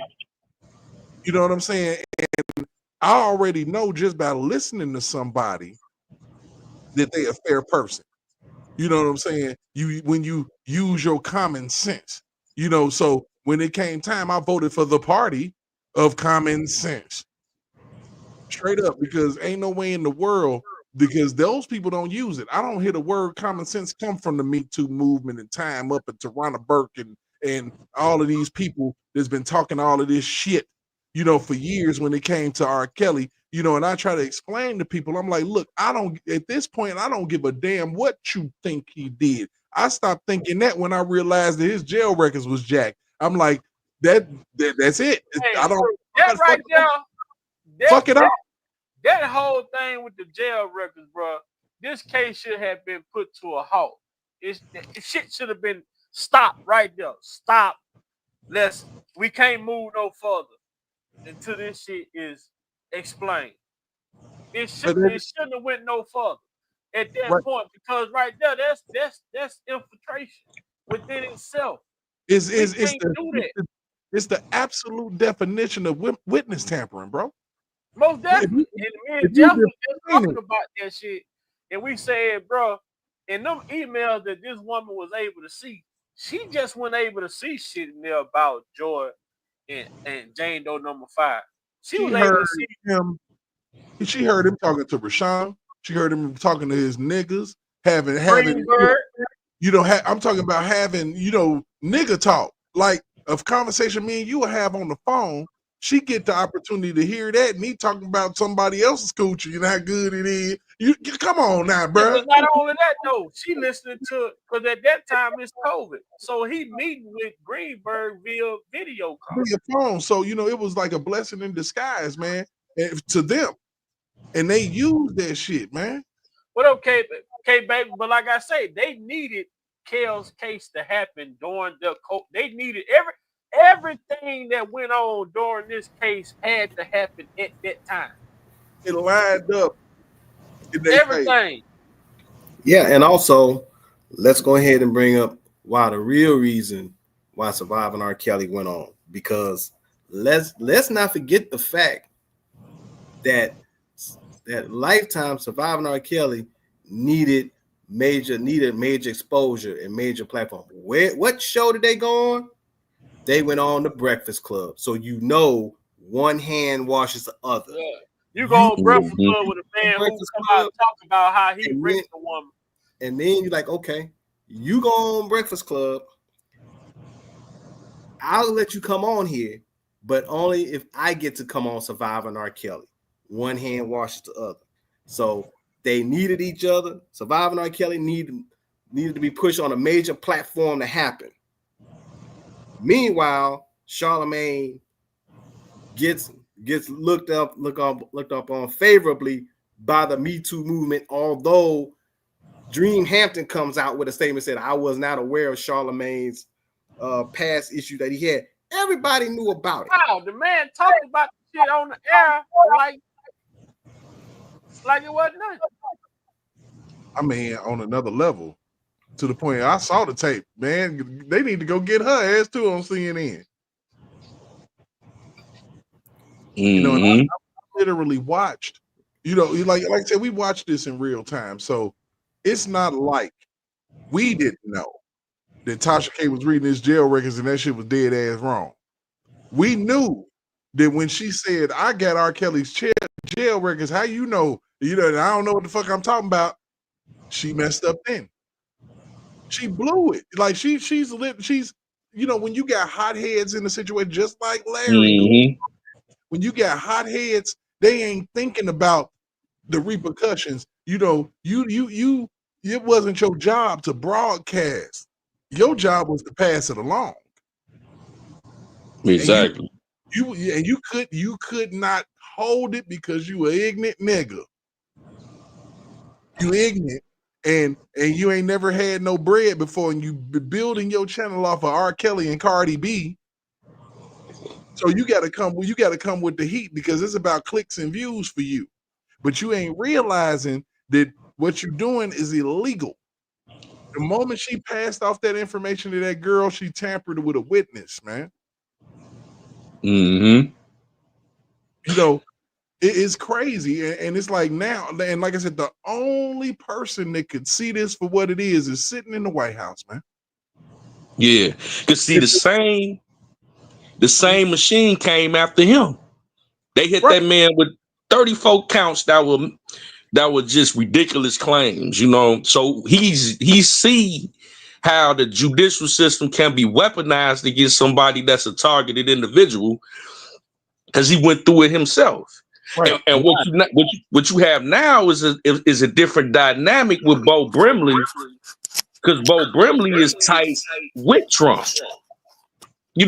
You know what I'm saying? And I already know just by listening to somebody that they a fair person. You know what I'm saying? When you use your common sense, so when it came time, I voted for the party of common sense. Straight up, because ain't no way in the world, because those people don't use it. I don't hear the word common sense come from the Me Too movement and Time Up and Tarana Burke and all of these people that's been talking all of this shit, for years when it came to R. Kelly. And I try to explain to people, I'm like, look, at this point, I don't give a damn what you think he did. I stopped thinking that when I realized that his jail records was jacked. I'm like, that's it. Hey, I don't. That right there. Fuck it up. That whole thing with the jail records, bro. This case should have been put to a halt. Shit should have been stopped right there. Stop. We can't move no further until this shit is explained. It shouldn't have went no further at that point, because right there, that's infiltration within itself. It's the absolute definition of witness tampering, bro. Most definitely. And me and Jeff was just talking about that shit, and we said, bro, in them emails that this woman was able to see, she just wasn't able to see shit in there about Joy and Jane Doe number 5. She was able to see him She heard him talking to Rashawn. She heard him talking to his niggas, having Greenberg. I'm talking about having, nigga talk, like a conversation me and you will have on the phone. She get the opportunity to hear that, and he talking about somebody else's coochie and how good it is. You come on now, bro. Yeah, not only that though, she listening to, because at that time it's COVID, so he meeting with Greenberg via video call. Via phone. So it was like a blessing in disguise, man, to them, and they used that shit, man. But okay, baby, but like I say, they needed Kel's case to happen during the they needed everything that went on during this case had to happen at that time. It lined up in their Everything. face. Yeah, and also let's go ahead and bring up why the real reason why Surviving R. Kelly went on, because let's not forget the fact that Lifetime Surviving R. Kelly needed major exposure and major platform. What show did they go on? They went on The Breakfast Club. So one hand washes the other. Yeah. You go on Breakfast Club with a man who talk about how he raped a woman. And then you're like, okay, you go on Breakfast Club. I'll let you come on here, but only if I get to come on Surviving R. Kelly. One hand washes the other. So they needed each other. Surviving R. Kelly needed to be pushed on a major platform to happen. Meanwhile, Charlemagne gets looked up on favorably by the Me Too movement, although Dream Hampton comes out with a statement said, I was not aware of Charlemagne's past issue that he had. Everybody knew about it. Wow, the man talked about the shit on the air like it wasn't nothing. I mean, on another level, to the point I saw the tape, man. They need to go get her ass too on CNN. Mm-hmm. I literally watched. Like I said, we watched this in real time, so it's not like we didn't know that Tasha K was reading his jail records and that shit was dead ass wrong. We knew that when she said, I got R. Kelly's jail records, how you know? I don't know what the fuck I'm talking about. She messed up then. She blew it. Like she's when you got hotheads in the situation, just like Larry, when you got hotheads, they ain't thinking about the repercussions. It wasn't your job to broadcast. Your job was to pass it along. Exactly. And you could not hold it because you were ignorant nigga. You ignorant and you ain't never had no bread before, and you building your channel off of R. Kelly and Cardi B. So you gotta come with the heat because it's about clicks and views for you. But you ain't realizing that what you're doing is illegal. The moment she passed off that information to that girl, she tampered with a witness, man. Mm-hmm. It is crazy. And it's like now, and like I said, the only person that could see this for what it is sitting in the White House, man. Yeah. Because see, the same machine came after him. They hit that man with 34 counts that were just ridiculous claims, So he see how the judicial system can be weaponized against somebody that's a targeted individual because he went through it himself. Right. And what you have now is a different dynamic with Bo Brindley, because Bo Brindley is tight with Trump.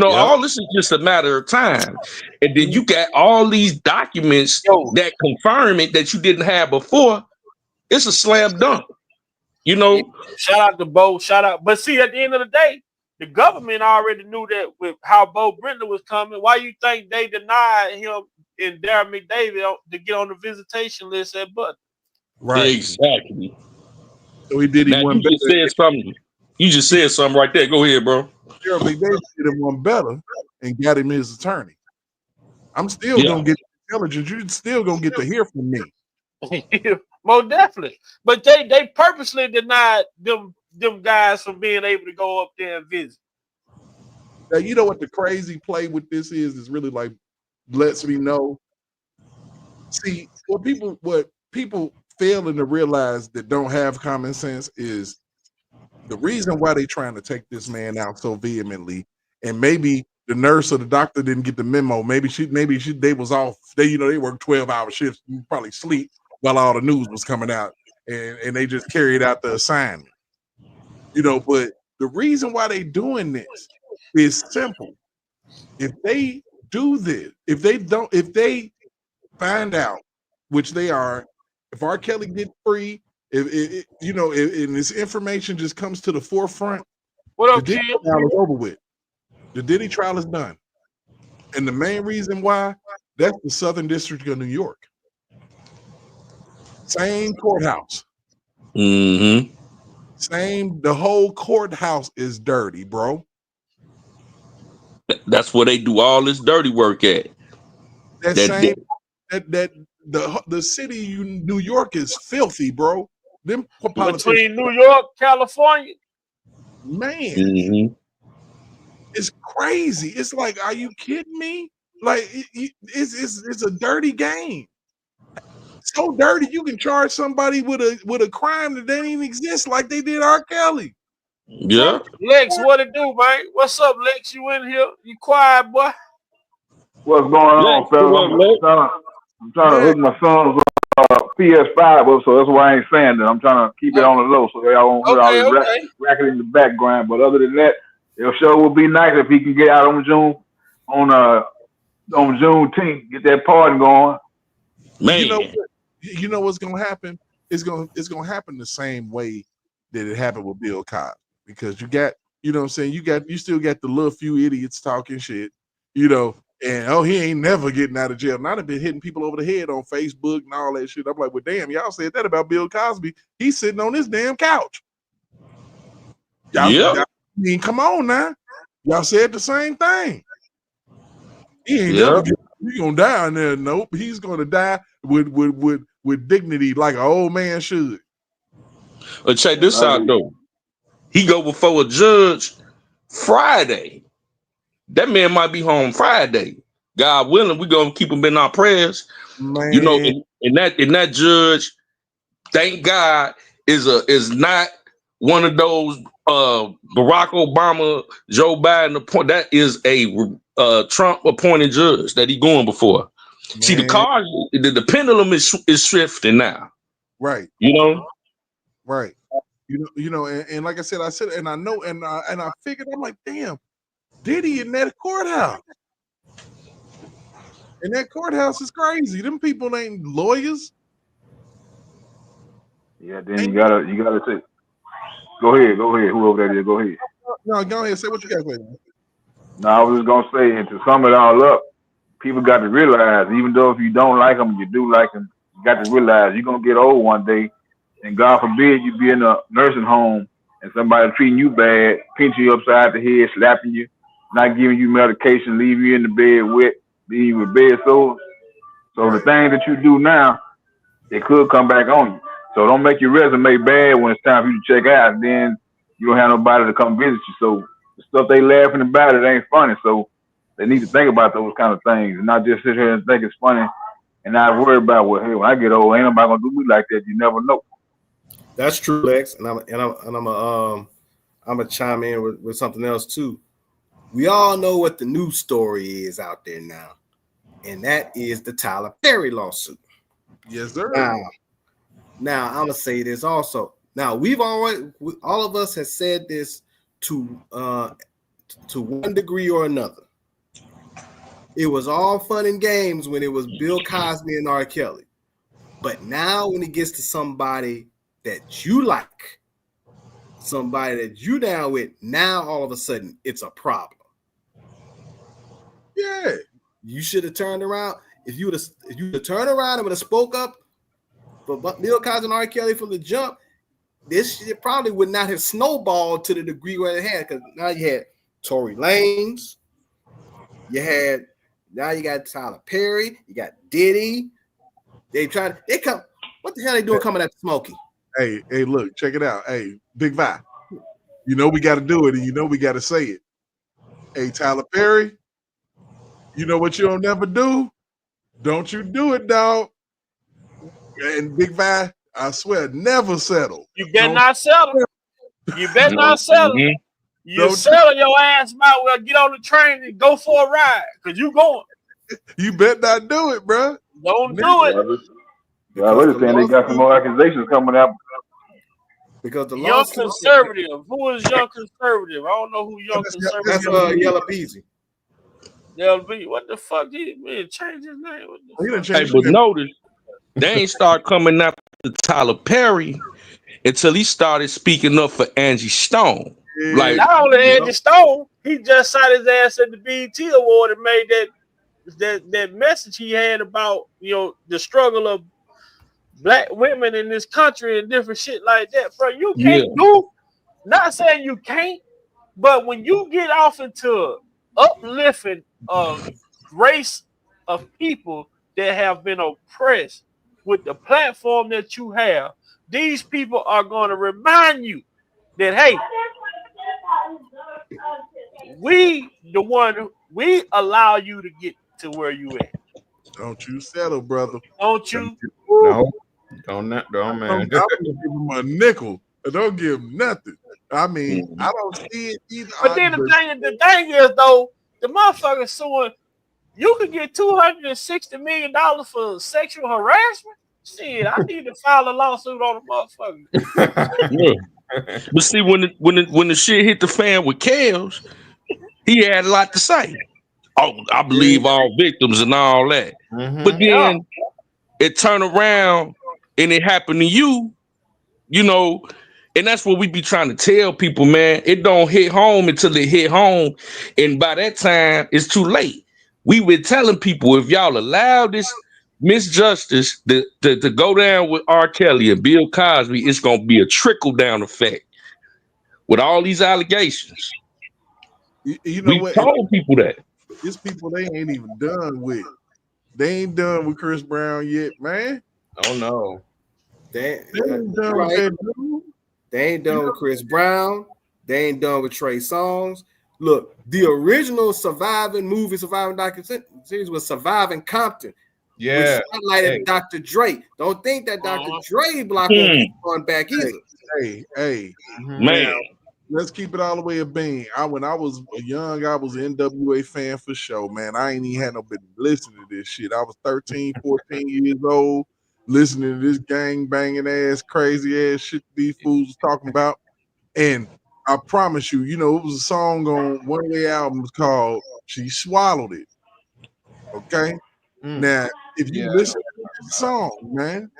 All this is just a matter of time. And then you got all these documents that confirm it that you didn't have before. It's a slam dunk. Shout out to Bo. Shout out. But see, at the end of the day, the government already knew that with how Bo Brindley was coming. Why you think they denied him and Darren McDavid to get on the visitation list at Butler? Right. Exactly. So he did. You just said something. You just said something right there. Go ahead, bro. Darren McDavid did him one better and got him his attorney. I'm still gonna get the intelligence. You're still gonna get to hear from me. Most definitely. But they purposely denied them guys from being able to go up there and visit. Now, you know what the crazy play with this is really like lets me know See, what people failing to realize that don't have common sense is the reason why they trying to take this man out so vehemently, and maybe the nurse or the doctor didn't get the memo. Maybe they was off. They they worked 12-hour shifts, probably sleep while all the news was coming out, and they just carried out the assignment. But the reason why they doing this is simple. If they do this, if they find out, which they are, if R.Kelly get free, if and this information just comes to the forefront, What the up, Diddy kid? trial is over with. The Diddy trial is done. And the main reason why, that's the Southern District of New York. Same courthouse. Mm-hmm. The whole courthouse is dirty, bro. That's where they do all this dirty work at. The city of New York is filthy, bro. Them politicians, Between New York, California. man, Mm-hmm. it's crazy. It's like, are you kidding me? Like, it's a dirty game. So dirty, you can charge somebody with a crime that didn't even exist, like they did R.Kelly. Yeah. Lex, what it do, man? What's up, Lex? You in here? You quiet, boy? What's going on, fellas? I'm trying to hook my son's PS5 up, so that's why I ain't saying that. I'm trying to keep it on the low so they all won't hear all this racket in the background. But other than that, it sure would be nice if he can get out on Juneteenth, get that party going. Man. You know what's gonna happen? It's gonna happen the same way that it happened with Bill Cosby, because you got, what I'm saying, you still got the little few idiots talking shit, and he ain't never getting out of jail. Now they've been hitting people over the head on Facebook and all that shit. I'm like, well, damn, y'all said that about Bill Cosby. He's sitting on this damn couch. Y'all, I mean, come on now. Y'all said the same thing. He ain't never gonna die in there. Nope, he's gonna die with dignity, like an old man should. But check this out though. He go before a judge Friday. That man might be home Friday. God willing, we gonna keep him in our prayers. Man. And that judge, thank God, is not one of those Barack Obama, Joe Biden appointed. That is a Trump appointed judge that he going before. Man. See, the pendulum is shifting now. Right. Right. And like I said, and I know, and I figured, I'm like, damn, Diddy in that courthouse. And that courthouse is crazy. Them people ain't lawyers. Yeah, then you gotta say. Go ahead. Whoever that is, go ahead. No, go ahead. Say what you got to say. No, I was just gonna say, and to sum it all up, people got to realize, even though if you don't like them, you do like them. You got to realize you're gonna get old one day, and God forbid you be in a nursing home and somebody treating you bad, pinching you upside the head, slapping you, not giving you medication, leaving you in the bed wet, leaving you with bed sores. So the thing that you do now, it could come back on you. So don't make your resume bad when it's time for you to check out, and then you don't have nobody to come visit you. So the stuff they laughing about, it ain't funny. So they need to think about those kind of things and not just sit here and think it's funny and not worry about, well, hey, when I get old, ain't nobody gonna do me like that. You never know. That's true, Lex, and I'm gonna chime in with something else too. We all know what the news story is out there now, and that is the Tyler Perry lawsuit. Yes, sir. Now I'm gonna say this also. Now all of us have said this to one degree or another. It was all fun and games when it was Bill Cosby and R. Kelly, but now when it gets to somebody that you like, somebody that you down with, now all of a sudden it's a problem. Yeah, you should have turned around. If you would have turned around and would have spoke up for Bill Cosby and R. Kelly from the jump, this shit probably would not have snowballed to the degree where it had. Because now you had Tory Lanez, now you got Tyler Perry, you got Diddy. What the hell they doing coming after Smokey? Hey, look, check it out. Hey, Big Vi, you know we got to do it, and you know we got to say it. Hey, Tyler Perry, you know what you'll never do? Don't you do it, dog. And Big Vi, I swear, never settle. You better Don't- not settle. You better not settle. Mhm. You Don't- settle your ass out. Well, get on the train and go for a ride, cause you going. You better not do it, bro. Don't do it. I was saying they got some more accusations coming out. Because the Young lawsuit, conservative. Who is young conservative? I don't know who young conservative that's is. Yellow Beezy. LB. What the fuck? He change his name. What the He done fuck? Hey, changed but it. notice they ain't start coming after Tyler Perry until he started speaking up for Angie Stone. Like, Not only Angie Stone, he just shot his ass at the BET Award and made that message he had about the struggle of black women in this country and different shit like that, bro. You can't do. Not saying you can't, but when you get off into uplifting race of people that have been oppressed with the platform that you have, these people are going to remind you that, hey, we allow you to get to where you at. Don't you settle, brother. Don't you? No, don't, man. I'm gonna give him a nickel. Don't give him nothing. I mean, I don't see it either. But then the thing is though, the motherfucker suing, you could get $260 million for sexual harassment. Shit, I need to file a lawsuit on the motherfucker. yeah. But see, when the shit hit the fan with Kels, he had a lot to say. Oh, I believe all victims and all that. Mm-hmm. But then it turned around and it happened to you, and that's what we be trying to tell people, man. It don't hit home until it hit home. And by that time, it's too late. We were telling people, if y'all allow this misjustice to go down with R.Kelly and Bill Cosby, it's going to be a trickle-down effect with all these allegations. You know we what? told people that. These people they ain't even done with. They ain't done with Chris Brown yet, man. Oh no. They ain't done with that dude. They ain't done with Chris Brown. They ain't done with Trey Songz. Look, the original Surviving docuseries was Surviving Compton. Yeah. Which highlighted Dr. Dre. Don't think that Dr. Dre block won't keep going back either. Hey, man. Let's keep it all the way a bean. When I was young, I was an NWA fan for sure, man. I ain't even had no business listening to this shit. I was 13, 14 years old, listening to this gang banging ass, crazy ass shit these fools was talking about. And I promise you, it was a song on one of their albums called She Swallowed It. Okay? Now, if you listen to this song, man,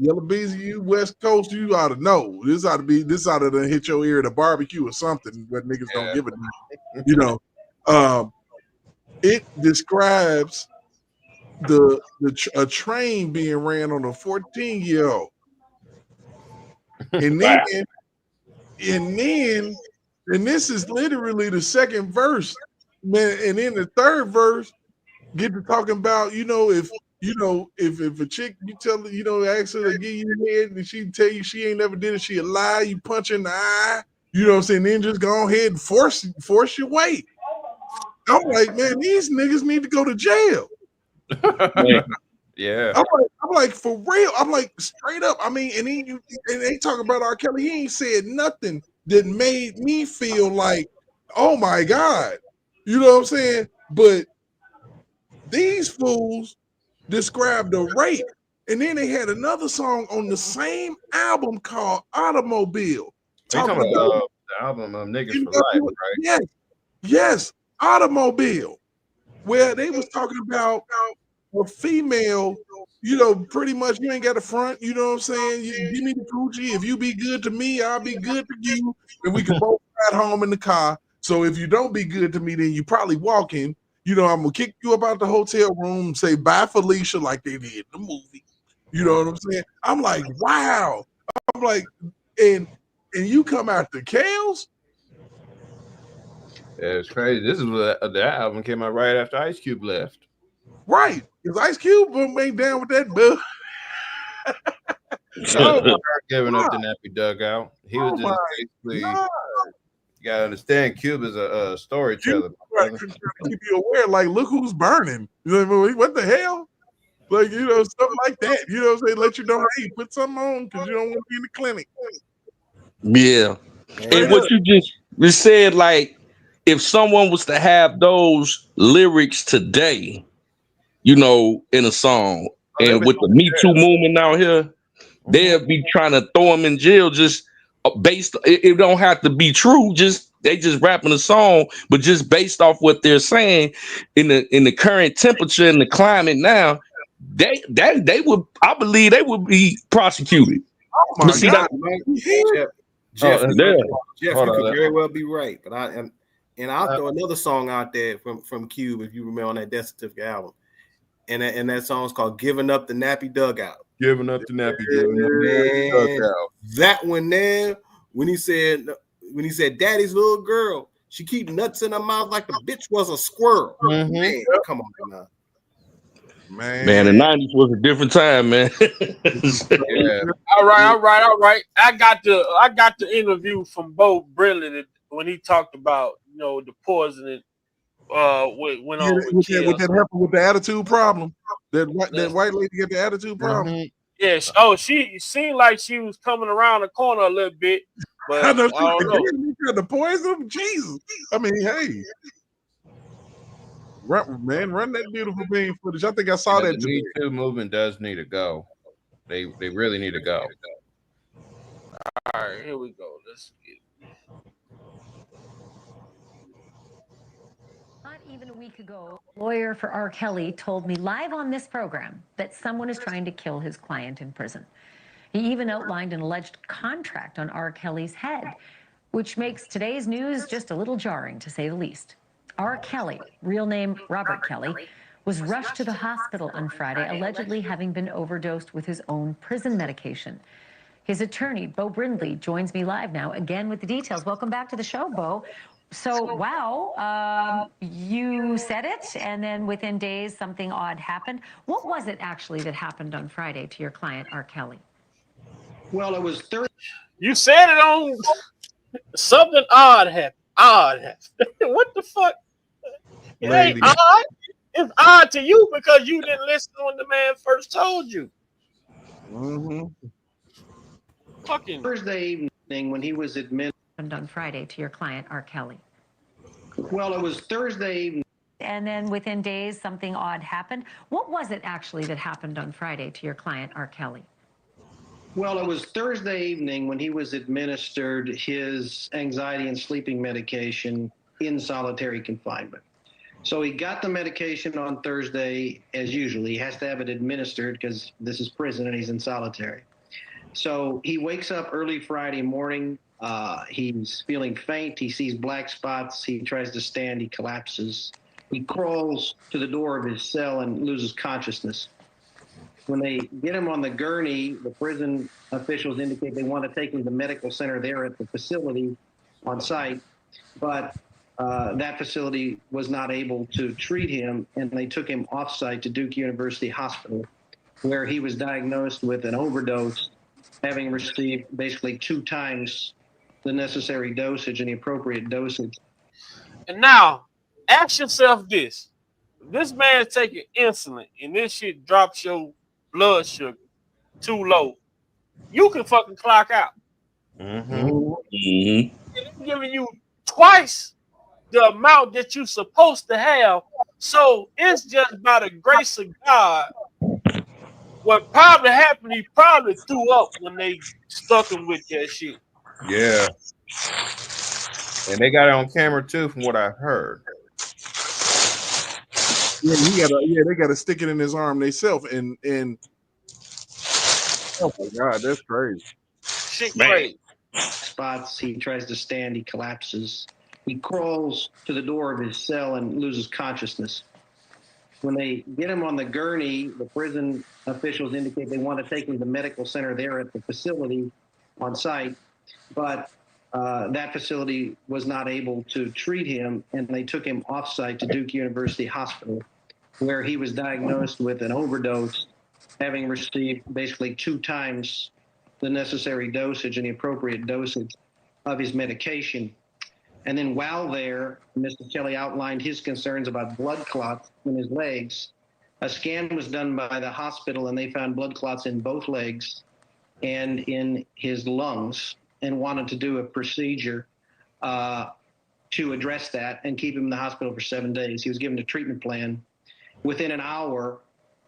Yellow Beezy, you West Coast, you ought to know. This ought to hit your ear at a barbecue or something, but niggas don't give a damn. It describes a train being ran on a 14-year-old. And this is literally the second verse, man. And then the third verse get to talking about, if a chick you tell her, ask her to give you head and she tell you she ain't never did it, she a lie, you punch her in the eye, you know what I'm saying? Then just go ahead and force your way. I'm like, man, these niggas need to go to jail. Yeah. I'm like, for real. I'm like, straight up. I mean, and they talk about R. Kelly. He ain't said nothing that made me feel like, oh my God. You know what I'm saying? But these fools described a rape. And then they had another song on the same album called Automobile. Talking about the album Niggas for Life, right? Yes, Automobile. Where they was talking about a female, pretty much you ain't got a front, you know what I'm saying? You give me the coochie. If you be good to me, I'll be good to you. And we can both ride home in the car. So if you don't be good to me, then you probably walking. I'm gonna kick you up out the hotel room, say bye Felicia, like they did in the movie. You know what I'm saying? I'm like, wow. I'm like, and you come out the Kels? Yeah, it's crazy. This is what that album came out right after Ice Cube left. Right. Because Ice Cube ain't down with that, boo. Giving up the nappy dugout. He was just basically. You gotta understand, Cube is a storyteller. Keep you aware, like, look who's burning. You know what I mean? What the hell? Like, stuff like that. You know what I'm saying? Let you know, hey, put something on because you don't want to be in the clinic. Yeah. Straight And what up. you just said, like, if someone was to have those lyrics today, in a song, they'll and be with the going Me to Too jail. movement out here, they'll be trying to throw them in jail just based. It don't have to be true. They just rapping a song, but just based off what they're saying in the current temperature and the climate now, they would. I believe they would be prosecuted. Oh But my see God. Jeff, Oh, yeah. Jeff, hold you could on. very well be right, but I'll throw another song out there from Cube if you remember on that Death Certificate album, and that song's called "Giving Up the Nappy Dugout." Giving up the nappy, giving up the Man, dugout. that one there when he said "Daddy's little girl," she keep nuts in her mouth like the bitch was a squirrel. Mhm. Man, come on now. Man, the Man. '90s was a different time, man. Yeah. All right. I got the interview from Bo Brindley when he talked about the poisoning went Yeah, on with with kids. that heifer with the attitude problem. That white lady got the attitude problem. Mhm. Yeah. She seemed like she was coming around the corner a little bit, I but know I she don't know. you got the poison. Jesus. I mean, hey. Run that beautiful bean footage. I think I saw that The Me today. Too movement does need to go. They really need to go. All right, here we go. Let's get it. Not even a week ago, a lawyer for R.Kelly told me live on this program that someone is trying to kill his client in prison. He even outlined an alleged contract on R.Kelly's head, which makes today's news just a little jarring, to say the least. R.Kelly, real name Robert Kelly, was rushed to the hospital on Friday, allegedly having been overdosed with his own prison medication. His attorney, Bo Brindley, joins me live now, again with the details. Welcome back to the show, Bo. So, wow, you said it, and then within days, something odd happened. What was it actually that happened on Friday to your client, R. Kelly? Well, it was Thursday. You said it on something odd happened. Odd happened. What the fuck? It ain't Lady. odd. It's odd to you because you didn't listen when the man first told you. Fucking Thursday evening when he was admitted. On Friday to your client, R. Kelly. Well, it was Thursday evening. And then within days, something odd happened. What was it actually that happened on Friday to your client, R. Kelly? Well, it was Thursday evening when he was administered his anxiety and sleeping medication in solitary confinement. So he got the medication on Thursday as usual. He has to have it administered because this is prison and he's in solitary. So he wakes up early Friday morning. He's feeling faint. He sees black spots. He tries to stand. He collapses. He crawls to the door of his cell and loses consciousness. When they get him on the gurney, the prison officials indicate they want to take him to the medical center there at the facility on site, but that facility was not able to treat him, and they took him off-site to Duke University Hospital, where he was diagnosed with an overdose, having received basically 2 times the necessary dosage and the appropriate dosage. And now, ask yourself this. This man taking insulin and this shit drops your blood sugar too low. You can fucking clock out. Mhm. Mhm. They're giving you twice the amount that you're supposed to have. So it's just by the grace of God. What probably happened, he probably threw up when they stuck him with that shit. Yeah. And they got it on camera too, from what I heard. Yeah, they gotta stick it in his arm themselves, and oh my God, that's crazy. Shit Man. crazy. Spots, he tries to stand, he collapses. He crawls to the door of his cell and loses consciousness. When they get him on the gurney, the prison officials indicate they want to take him to the medical center there at the facility on site, but that facility was not able to treat him, and they took him off-site to Duke University Hospital, where he was diagnosed with an overdose, having received basically 2 times the necessary dosage and the appropriate dosage of his medication. And then while there, Mr. Kelly outlined his concerns about blood clots in his legs A scan was done by the hospital, and they found blood clots in both legs and in his lungs, and wanted to do a procedure to address that and keep him in the hospital for 7 days. He was given a treatment plan. Within an hour,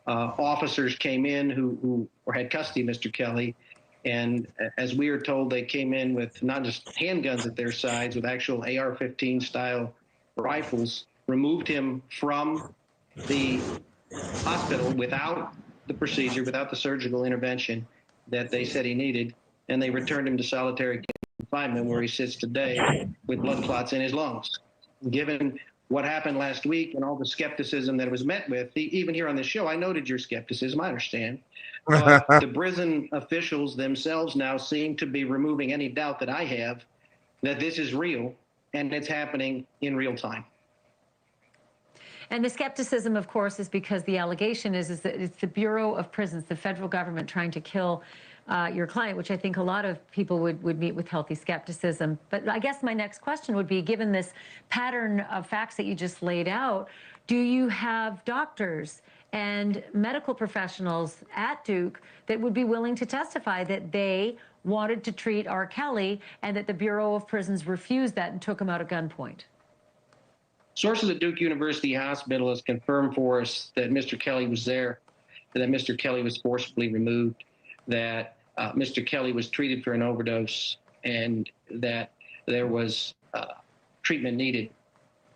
officers came in who had custody of Mr. Kelly. And as we are told, they came in with not just handguns at their sides, with actual AR-15 style rifles, removed him from the hospital without the procedure, without the surgical intervention that they said he needed. And they returned him to solitary confinement, where he sits today with blood clots in his lungs. Given what happened last week and all the skepticism that it was met with, even here on this show, I noted your skepticism, I understand. But the prison officials themselves now seem to be removing any doubt that I have that this is real and it's happening in real time. And the skepticism, of course, is because the allegation is that it's the Bureau of Prisons, the federal government, trying to kill your client, which I think a lot of people would meet with healthy skepticism. But I guess my next question would be, given this pattern of facts that you just laid out, do you have doctors and medical professionals at Duke that would be willing to testify that they wanted to treat R. Kelly and that the Bureau of Prisons refused that and took him out at gunpoint? Sources at Duke University Hospital has confirmed for us that Mr. Kelly was there, that Mr. Kelly was forcibly removed, that Mr. Kelly was treated for an overdose, and that there was treatment needed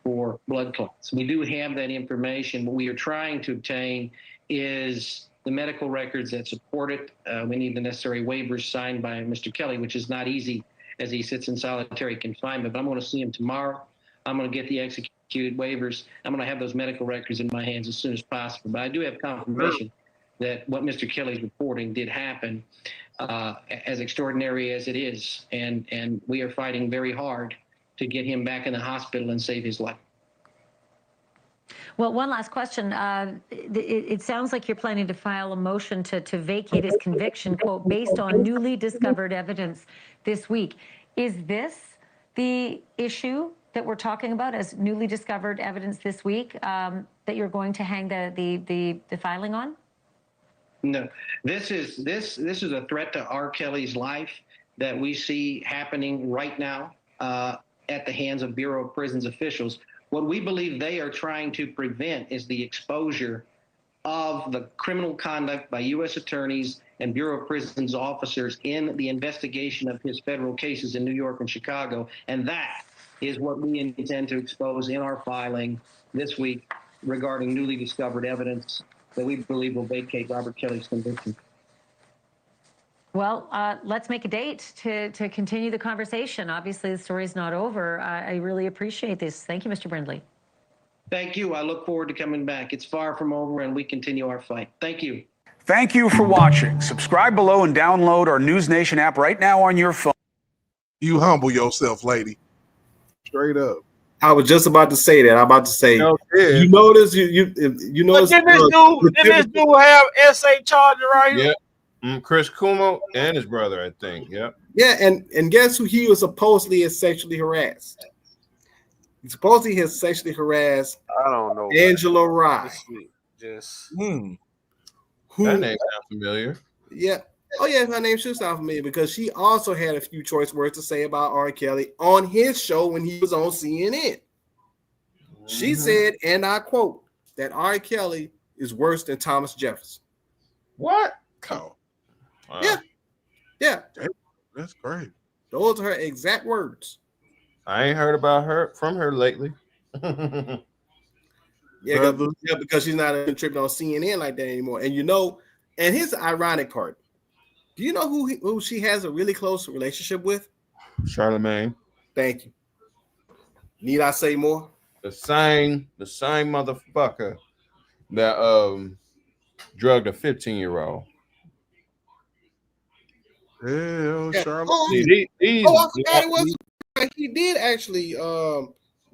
for blood clots. We do have that information. What we are trying to obtain is the medical records that support it. We need the necessary waivers signed by Mr. Kelly, which is not easy as he sits in solitary confinement. But I'm going to see him tomorrow. I'm going to get the executed waivers. I'm going to have those medical records in my hands as soon as possible. But I do have confirmation that what Mr. Kelly's reporting did happen, as extraordinary as it is. And we are fighting very hard to get him back in the hospital and save his life. Well, one last question. It sounds like you're planning to file a motion to vacate his conviction, quote, based on newly discovered evidence this week. Is this the issue that we're talking about as newly discovered evidence this week that you're going to hang the filing on? No, this is a threat to R. Kelly's life that we see happening right now at the hands of Bureau of Prisons officials. What we believe they are trying to prevent is the exposure of the criminal conduct by U.S. attorneys and Bureau of Prisons officers in the investigation of his federal cases in New York and Chicago. And that is what we intend to expose in our filing this week regarding newly discovered evidence that we believe will vacate Robert Kelly's conviction. Well, let's make a date to continue the conversation. Obviously, the story's not over. I really appreciate this. Thank you, Mr. Brindley. Thank you. I look forward to coming back. It's far from over, and we continue our fight. Thank you. Thank you for watching. Subscribe below and download our News Nation app right now on your phone. You humble yourself, lady. Straight up. I was just about to say that. I'm about to say, you notice you notice. Did this dude have SA charger right here? Yeah. Chris Cuomo and his brother, I think. Yep. Yeah, and guess who he was supposedly has sexually harassed? He supposedly has sexually harassed. I don't know. Angela Rye. Just who? That name sounds familiar. Yeah. Oh yeah, her name should sound familiar because she also had a few choice words to say about R. Kelly on his show when he was on CNN. She said, and I quote, that R. Kelly is worse than Thomas Jefferson. What? Oh. Wow. Yeah. Yeah. That's great. Those are her exact words. I ain't heard about her from her lately. Yeah, because she's not tripping on CNN like that anymore. And and here's the ironic part. Do you know who she has a really close relationship with? Charlemagne. Thank you. Need I say more? The same motherfucker that drugged a 15-year-old. Yeah. Charlotte. I forgot it was. He did actually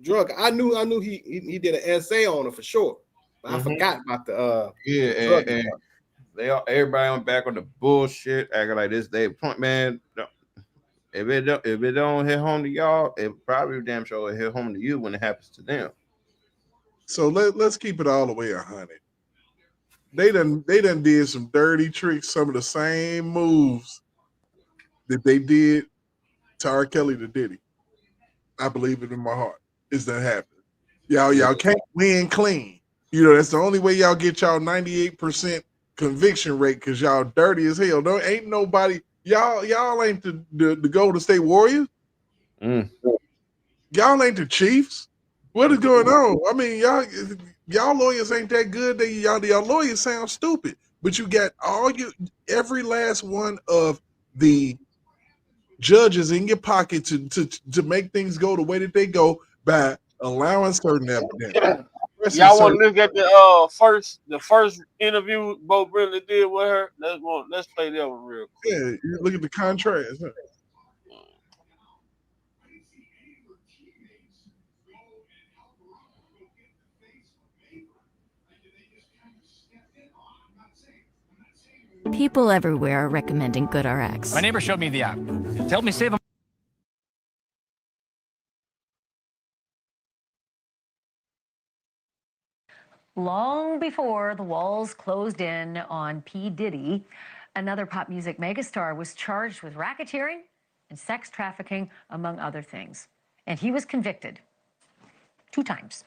drug. I knew he did an essay on it for sure. But I forgot about the and everybody on back on the bullshit, acting like this. They point, man. If it don't hit home to y'all, it probably damn sure will hit home to you when it happens to them. So let's keep it all the way 100. they done did some dirty tricks, some of the same moves that they did to R.Kelly to Diddy. I believe it in my heart. Is that happening? Y'all can't win clean. You know, that's the only way y'all get y'all 98% conviction rate because y'all dirty as hell. No, ain't nobody, y'all ain't the Golden State Warriors. Y'all ain't the Chiefs. What is going on? I mean, y'all lawyers ain't that good. Y'all lawyers sound stupid. But you got every last one of the judges in your pocket to make things go the way that they go by allowing certain evidence. Y'all want to look at the first interview Bo Brindley did with her? Let's play that one real quick. Yeah, you look at the contrast. Huh? People everywhere are recommending GoodRx. My neighbor showed me the app. It helped me save a Long before the walls closed in on P. Diddy, another pop music megastar was charged with racketeering and sex trafficking, among other things. And he was convicted 2 times.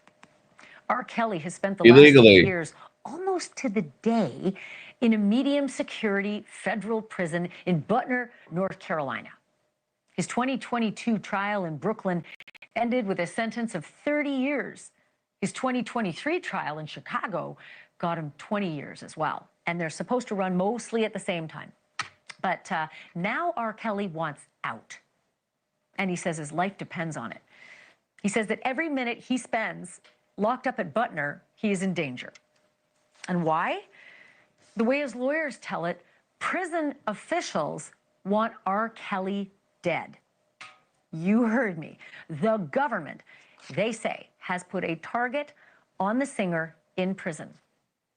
R. Kelly has spent the last 2 years, almost to the day, in a medium security federal prison in Butner, North Carolina. His 2022 trial in Brooklyn ended with a sentence of 30 years. His 2023 trial in Chicago got him 20 years as well. And they're supposed to run mostly at the same time. But now R. Kelly wants out. And he says his life depends on it. He says that every minute he spends locked up at Butner, he is in danger. And why? The way his lawyers tell it, prison officials want R. Kelly dead. You heard me. The government, they say, has put a target on the singer in prison.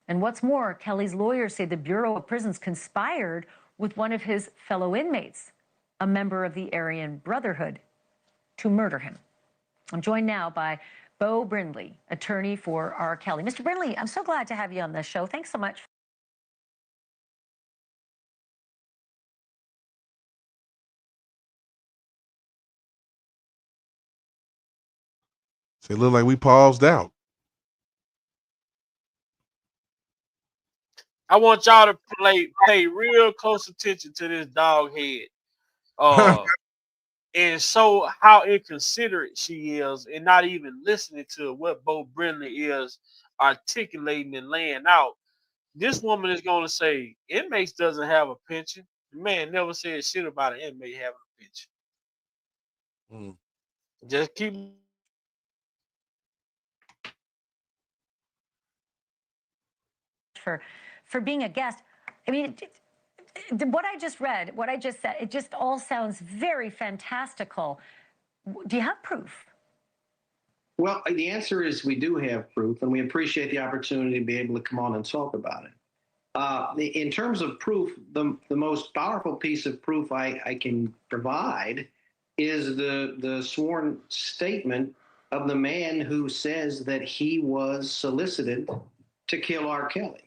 And what's more, Kelly's lawyers say the Bureau of Prisons conspired with one of his fellow inmates, a member of the Aryan Brotherhood, to murder him. I'm joined now by Bo Brindley, attorney for R. Kelly. Mr. Brindley, I'm so glad to have you on this show. Thanks so much. So it looked like we paused out. I want y'all to pay real close attention to this dog head. And so how inconsiderate she is and not even listening to what Bo Brindley is articulating and laying out. This woman is going to say inmates doesn't have a pension. The man never said shit about an inmate having a pension. Just keep for being a guest. I mean, what I just read, what I just said, it just all sounds very fantastical. Do you have proof? Well, the answer is we do have proof, and we appreciate the opportunity to be able to come on and talk about it. In terms of proof, the most powerful piece of proof I can provide is the sworn statement of the man who says that he was solicited to kill R. Kelly.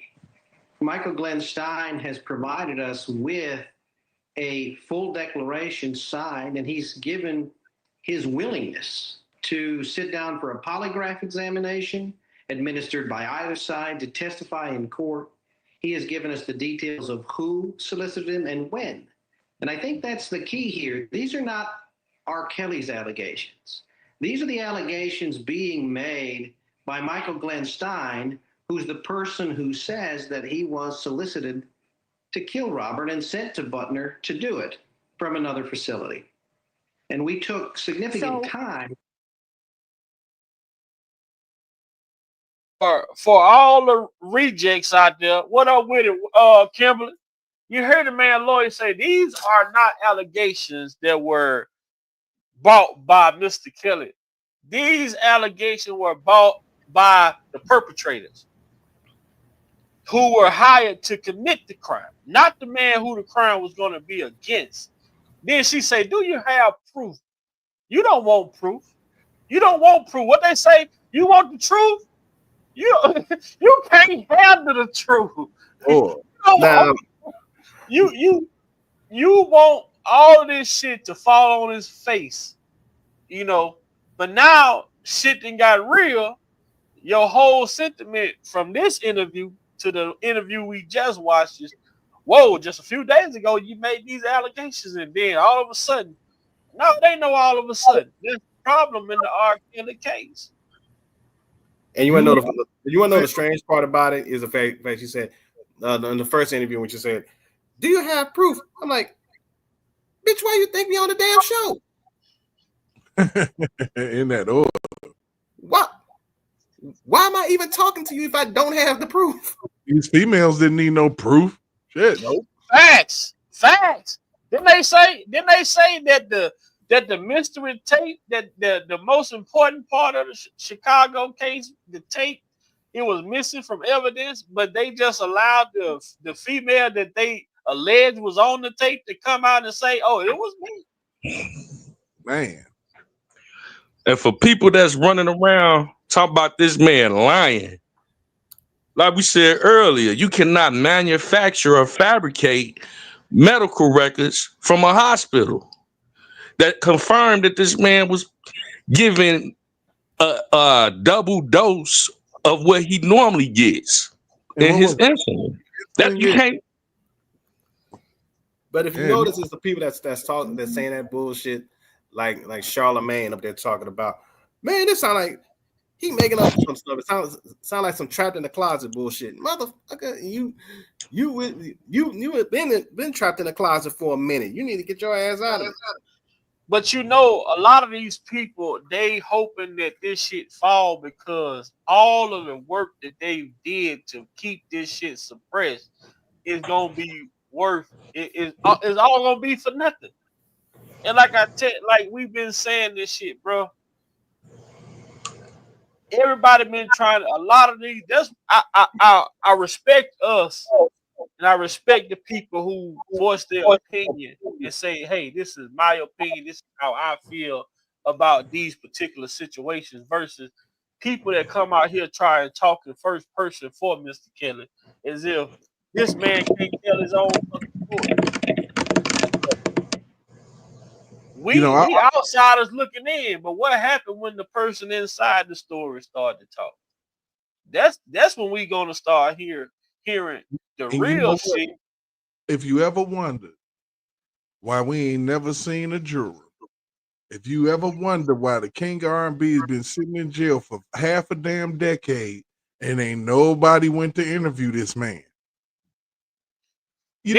Michael Glenn Stein has provided us with a full declaration signed, and he's given his willingness to sit down for a polygraph examination administered by either side to testify in court. He has given us the details of who solicited him and when. And I think that's the key here. These are not R. Kelly's allegations. These are the allegations being made by Michael Glenn Stein, who's the person who says that he was solicited to kill Robert and sent to Butner to do it from another facility. And we took significant time. For all the rejects out there, what up with it, Kimberly? You heard the man lawyer say these are not allegations that were brought by Mr. Kelly. These allegations were brought by the perpetrators who were hired to commit the crime, not the man who the crime was going to be against. Then she say, do you have proof? You don't want proof. You don't want proof. What they say, you want the truth? You can't handle the truth. Oh, Now, You want all this shit to fall on his face, But now shit done got real. Your whole sentiment from this interview to the interview we just watched is, whoa, just a few days ago you made these allegations, and then all of a sudden, no, they know all of a sudden. There's a problem in the R.Kelly case. and you want to know the strange part about it is the fact she said in the first interview when she said, "Do you have proof?" I'm like, "Bitch, why you think me on the damn show?" In that order. What? Why am I even talking to you if I don't have the proof? These females didn't need no proof. Shit. Nope. Facts. Didn't they say that the mystery tape, that the most important part of the Chicago case, the tape, it was missing from evidence, but they just allowed the female that they alleged was on the tape to come out and say, "Oh, it was me." Man. And for people that's running around talking about this man lying, like we said earlier, you cannot manufacture or fabricate medical records from a hospital that confirmed that this man was given a double dose of what he normally gets in his insulin. That you can't. But if you notice, it's the people that's talking, that's saying that bullshit, like Charlemagne up there talking about, man, this sound like he making up some stuff. It sound like some trapped in the closet bullshit. Motherfucker, you have been trapped in the closet for a minute. You need to get your ass out of it. But a lot of these people, they hoping that this shit fall because all of the work that they did to keep this shit suppressed is gonna be worth it's all gonna be for nothing. And like we've been saying this shit, bro. Everybody been trying a lot of these. I respect us, and I respect the people who voice their opinion and say, "Hey, this is my opinion. This is how I feel about these particular situations." Versus people that come out here try and talk in first person for Mr. Kelly, as if this man can't tell his own fucking story. We outsiders looking in, but what happened when the person inside the story started to talk? That's when we gonna start hearing the real shit. If you ever wondered why we ain't never seen a juror, if you ever wonder why the King of R&B has been sitting in jail for half a damn decade and ain't nobody went to interview this man, you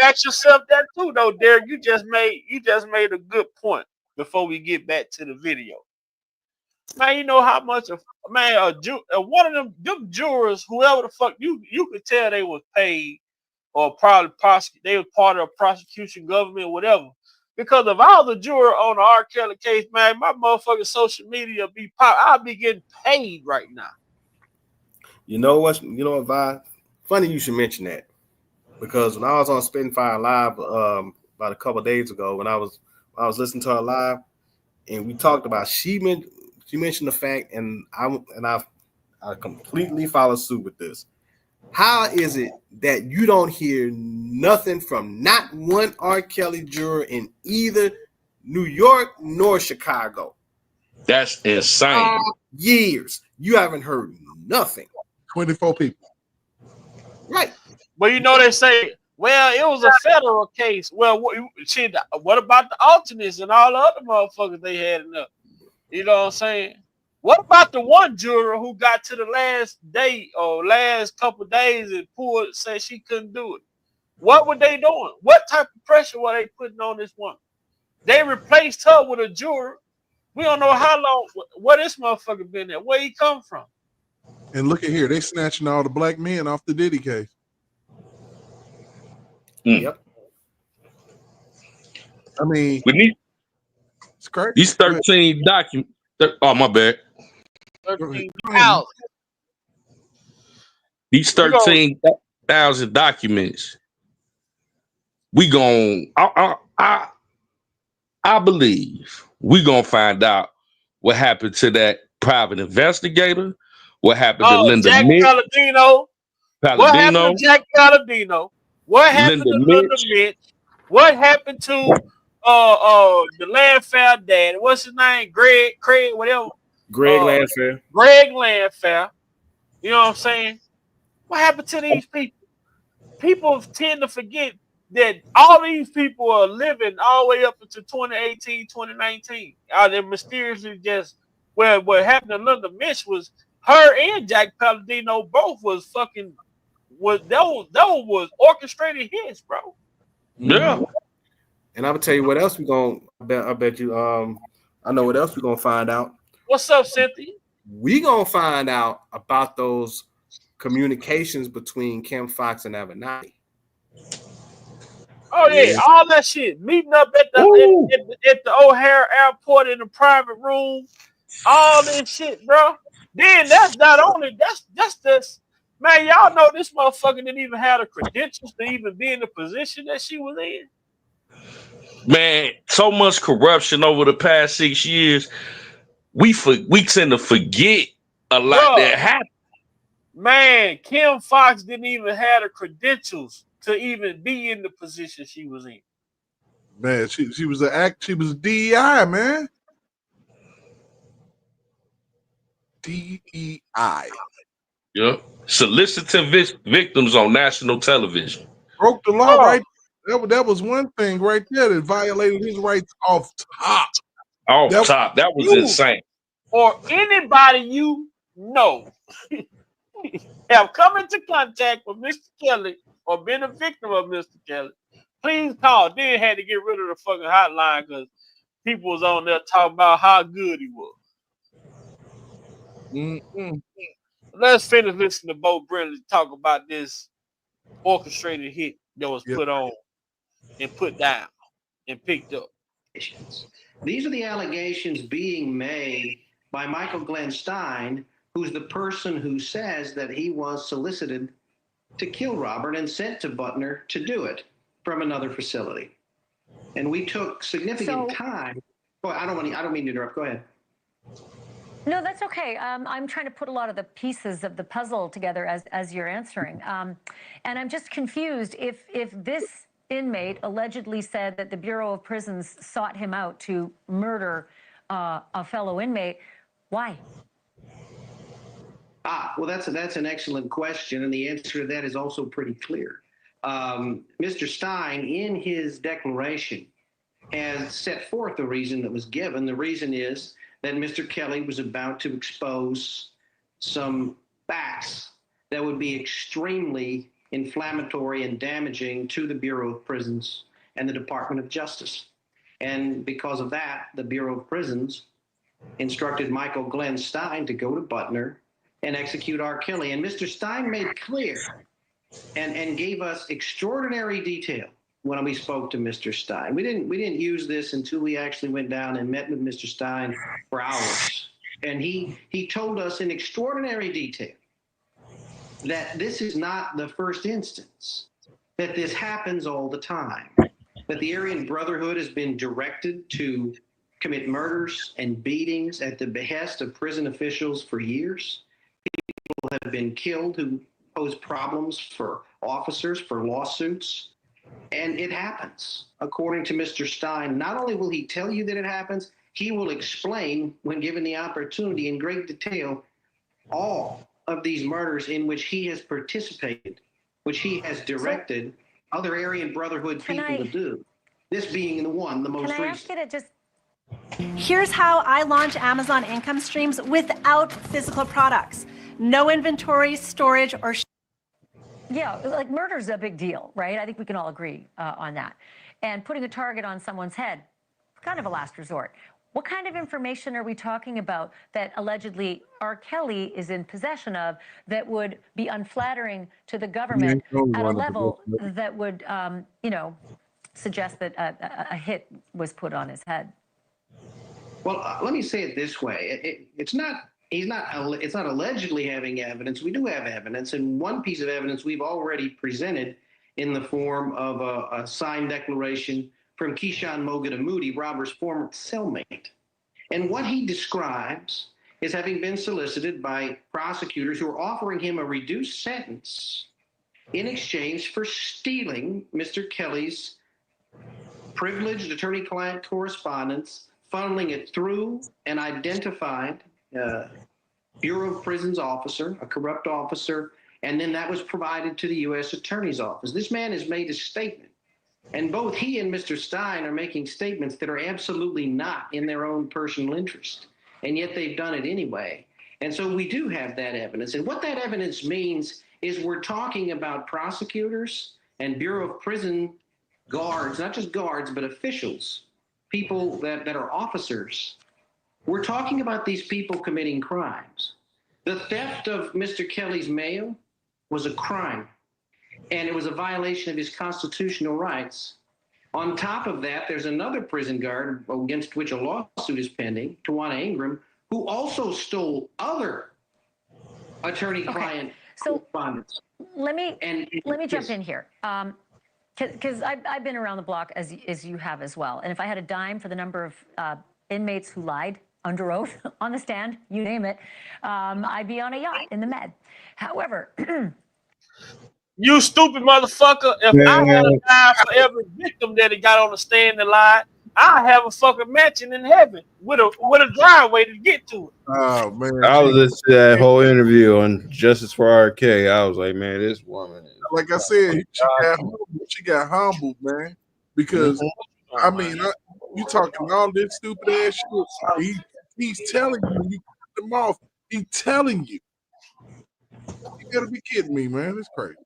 ask yourself that too, though, Derek. You just made a good point before we get back to the video. Man, you know how much one of them jurors, whoever the fuck, you could tell they was paid or probably they was part of a prosecution government or whatever. Because of all the juror on the R.Kelly case, man, my motherfucking social media I'll be getting paid right now. You know what, Vi? Funny you should mention that. Because when I was on Spitfire Live about a couple of days ago, when I was listening to her live, and we talked about, she mentioned the fact, and I completely follow suit with this. How is it that you don't hear nothing from not one R. Kelly juror in either New York nor Chicago? That's insane. Years. You haven't heard nothing. 24 people. Right. But they say, well, it was a federal case. Well, what about the alternates and all the other motherfuckers they had in there? You know what I'm saying? What about the one juror who got to the last day or last couple of days and said she couldn't do it? What were they doing? What type of pressure were they putting on this woman? They replaced her with a juror. We don't know how long, where this motherfucker been at, where he come from. And look at here, they snatching all the black men off the Diddy case. Yep. I mean, it's crazy. These 13 documents. Oh, my bad. 13,000. These 13,000 documents. We gon' I believe we gonna find out what happened to that private investigator, What happened to Linda Jack Mitch? Palladino. What happened to Jack Palladino? What happened to Linda Mitch? What happened to the Landfair dad? What's his name? Craig, whatever. Greg Landfair. Greg Landfair. You know what I'm saying? What happened to these people? People tend to forget that all these people are living all the way up until 2018, 2019. They mysteriously just what happened to Linda Mitch was her and Jack Palladino both was fucking those was orchestrated hits, bro. Yeah. And I'm gonna tell you what else I bet you I know what else we're gonna find out. What's up, Cynthia? We gonna find out about those communications between Kim Fox and Avenatti. Oh yeah, all that shit. Meeting up at the O'Hare Airport in a private room. All this shit, bro. Then that's not only that's this man. Y'all know this motherfucker didn't even have the credentials to even be in the position that she was in. Man, so much corruption over the past 6 years. We tend to forget a lot that happened. Man, Kim Fox didn't even have the credentials to even be in the position she was in. Man, she was a DEI, man. DEI. Yeah. Soliciting victims on national television. Broke the law, right? That was one thing right there that violated his rights off top. That was insane. Or anybody you know have come into contact with Mr. Kelly or been a victim of Mr. Kelly, please call. Then had to get rid of the fucking hotline because people was on there talking about how good he was. Let's finish listening to Bo Brindley talk about this orchestrated hit that was put on and put down and picked up. These are the allegations being made by Michael Glenn Stein, who's the person who says that he was solicited to kill Robert and sent to Butner to do it from another facility. And we took significant time. Boy, I don't mean to interrupt. Go ahead. No, that's okay. I'm trying to put a lot of the pieces of the puzzle together as you're answering. And I'm just confused if this inmate allegedly said that the Bureau of Prisons sought him out to murder a fellow inmate. Why? Well, that's an excellent question, and the answer to that is also pretty clear. Mr. Stein, in his declaration, has set forth the reason that was given. The reason is that Mr. Kelly was about to expose some facts that would be extremely inflammatory and damaging to the Bureau of Prisons and the Department of Justice. And because of that, the Bureau of Prisons instructed Michael Glenn Stein to go to Butner and execute R.Kelly. And Mr. Stein made clear and gave us extraordinary detail when we spoke to Mr. Stein. We didn't use this until we actually went down and met with Mr. Stein for hours. And he told us in extraordinary detail that this is not the first instance, that this happens all the time, that the Aryan Brotherhood has been directed to commit murders and beatings at the behest of prison officials for years. People have been killed who pose problems for officers, for lawsuits. And it happens, according to Mr. Stein. Not only will he tell you that it happens, he will explain, when given the opportunity in great detail, all of these murders in which he has participated, which he has directed other Aryan Brotherhood people to do. This being the most recent. Can I ask you to just... Here's how I launch Amazon income streams without physical products. No inventory, storage, or... Yeah, like murder's a big deal, right? I think we can all agree on that. And putting a target on someone's head, kind of a last resort. What kind of information are we talking about that allegedly R.Kelly is in possession of that would be unflattering to the government at a level that would, suggest that a hit was put on his head? Well, let me say it this way. It's not allegedly having evidence. We do have evidence, and one piece of evidence we've already presented in the form of a signed declaration from Keyshawn Mogadamudi, Robert's former cellmate. And what he describes is having been solicited by prosecutors who are offering him a reduced sentence in exchange for stealing Mr. Kelly's privileged attorney-client correspondence, funneling it through an identified Bureau of Prisons officer, a corrupt officer, and then that was provided to the U.S. Attorney's Office. This man has made a statement, and both he and Mr. Stein are making statements that are absolutely not in their own personal interest, and yet they've done it anyway. And so we do have that evidence, and what that evidence means is we're talking about prosecutors and Bureau of Prison guards, not just guards, but officials, people that are officers. We're talking about these people committing crimes. The theft of Mr. Kelly's mail was a crime, and it was a violation of his constitutional rights. On top of that, there's another prison guard against which a lawsuit is pending, Tawana Ingram, who also stole other attorney-client correspondence. Let me jump in here. Because I've been around the block as you have as well. And if I had a dime for the number of inmates who lied under oath on the stand, you name it, I'd be on a yacht in the Med. However, you stupid motherfucker, if I had a dime for every victim that he got on the stand and lied, I have a fucking mansion in heaven with a driveway to get to it. Oh man, I was listening to that whole interview on Justice for R.Kelly. I was like, man, this woman. Like I said, she got humbled, man. Because I mean, you talking all this stupid ass shit. He's telling you when you cut them off. He's telling you. You gotta be kidding me, man. It's crazy.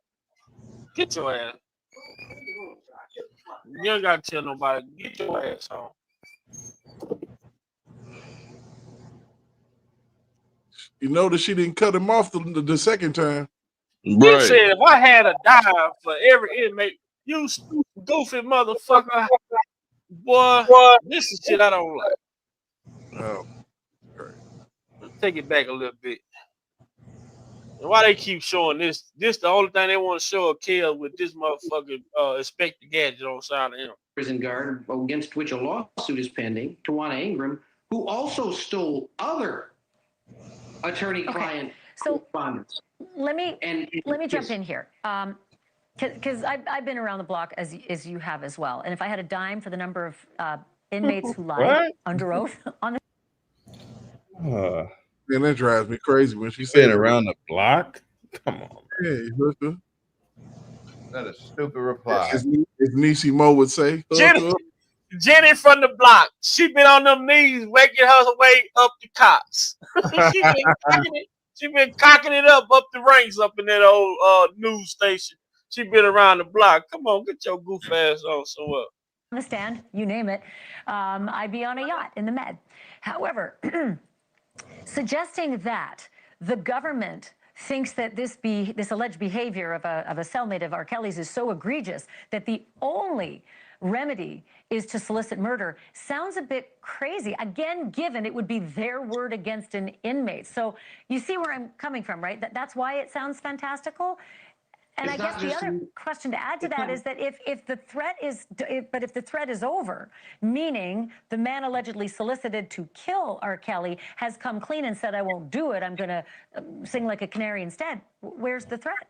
Get your ass. You don't gotta tell nobody. Get your ass home. You notice she didn't cut him off the second time. You said if I had a dime for every inmate, you stupid goofy motherfucker. Boy, this is shit I don't like. Oh. Take it back a little bit. And why they keep showing this? This the only thing they want to show a kill with this motherfucking Inspector Gadget on side of him. Prison guard against which a lawsuit is pending, Tawana Ingram, who also stole other attorney-client correspondence. Let me jump in here. Because I've been around the block as you have as well. And if I had a dime for the number of inmates who lied under oath on the Man, that drives me crazy when she said said around the block. Come on, man. Yeah, that is a stupid reply. As Niecy Mo would say. Jenny from the block. She been on them knees, waking her way up the cops. She been cocking it up the ranks up in that old news station. She been around the block. Come on, get your goof ass on somewhere. On the stand, you name it, I'd be on a yacht in the Med. However, suggesting that the government thinks that this alleged behavior of a cellmate of R.Kelly's is so egregious that the only remedy is to solicit murder sounds a bit crazy. Again, given it would be their word against an inmate. So you see where I'm coming from, right? That's why it sounds fantastical. And I guess the other question to add to that is that if the threat is over, meaning the man allegedly solicited to kill R. Kelly has come clean and said, I won't do it, I'm going to sing like a canary instead, where's the threat?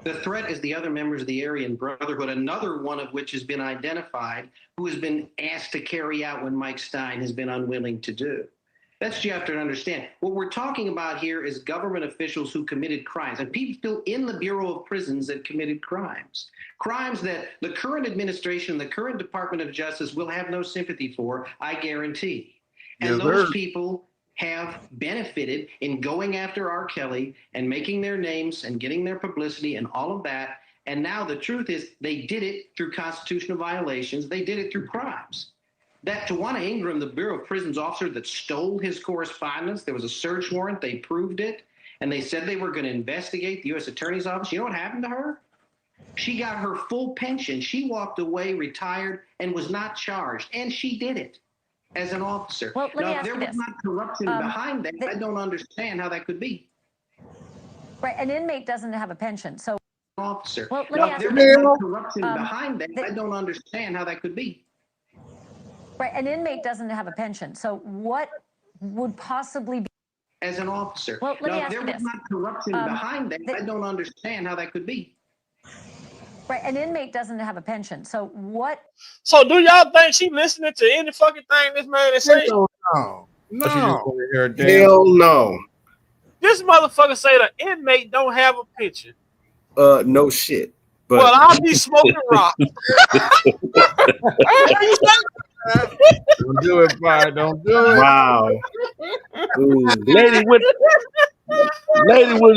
The threat is the other members of the Aryan Brotherhood, another one of which has been identified, who has been asked to carry out what Mike Stein has been unwilling to do. That's what you have to understand. What we're talking about here is government officials who committed crimes, and people in the Bureau of Prisons that committed crimes. Crimes that the current administration, the current Department of Justice will have no sympathy for, I guarantee. And those people have benefited in going after R. Kelly and making their names and getting their publicity and all of that. And now the truth is they did it through constitutional violations. They did it through crimes. That Tawana Ingram, the Bureau of Prisons officer that stole his correspondence, there was a search warrant, they proved it, and they said they were going to investigate the U.S. Attorney's Office. You know what happened to her? She got her full pension. She walked away, retired, and was not charged, and she did it as an officer. Well, now, if there was not corruption behind that, I don't understand how that could be. Right, an inmate doesn't have a pension, so... Officer. Well, let now, me if ask there you was not corruption behind that, I don't understand how that could be. Right, an inmate doesn't have a pension. So what would possibly be as an officer? Well, let me Now, if ask there you was this. not corruption behind that, I don't understand how that could be. Right, an inmate doesn't have a pension. So what? So do y'all think she listening to any fucking thing this man is saying? No. She just want to hear a damn. Hell no. This motherfucker say the inmate don't have a pension. No shit. But well, I'll be smoking rock. Don't do it, Vi. Don't do it. wow. Ooh. Lady, what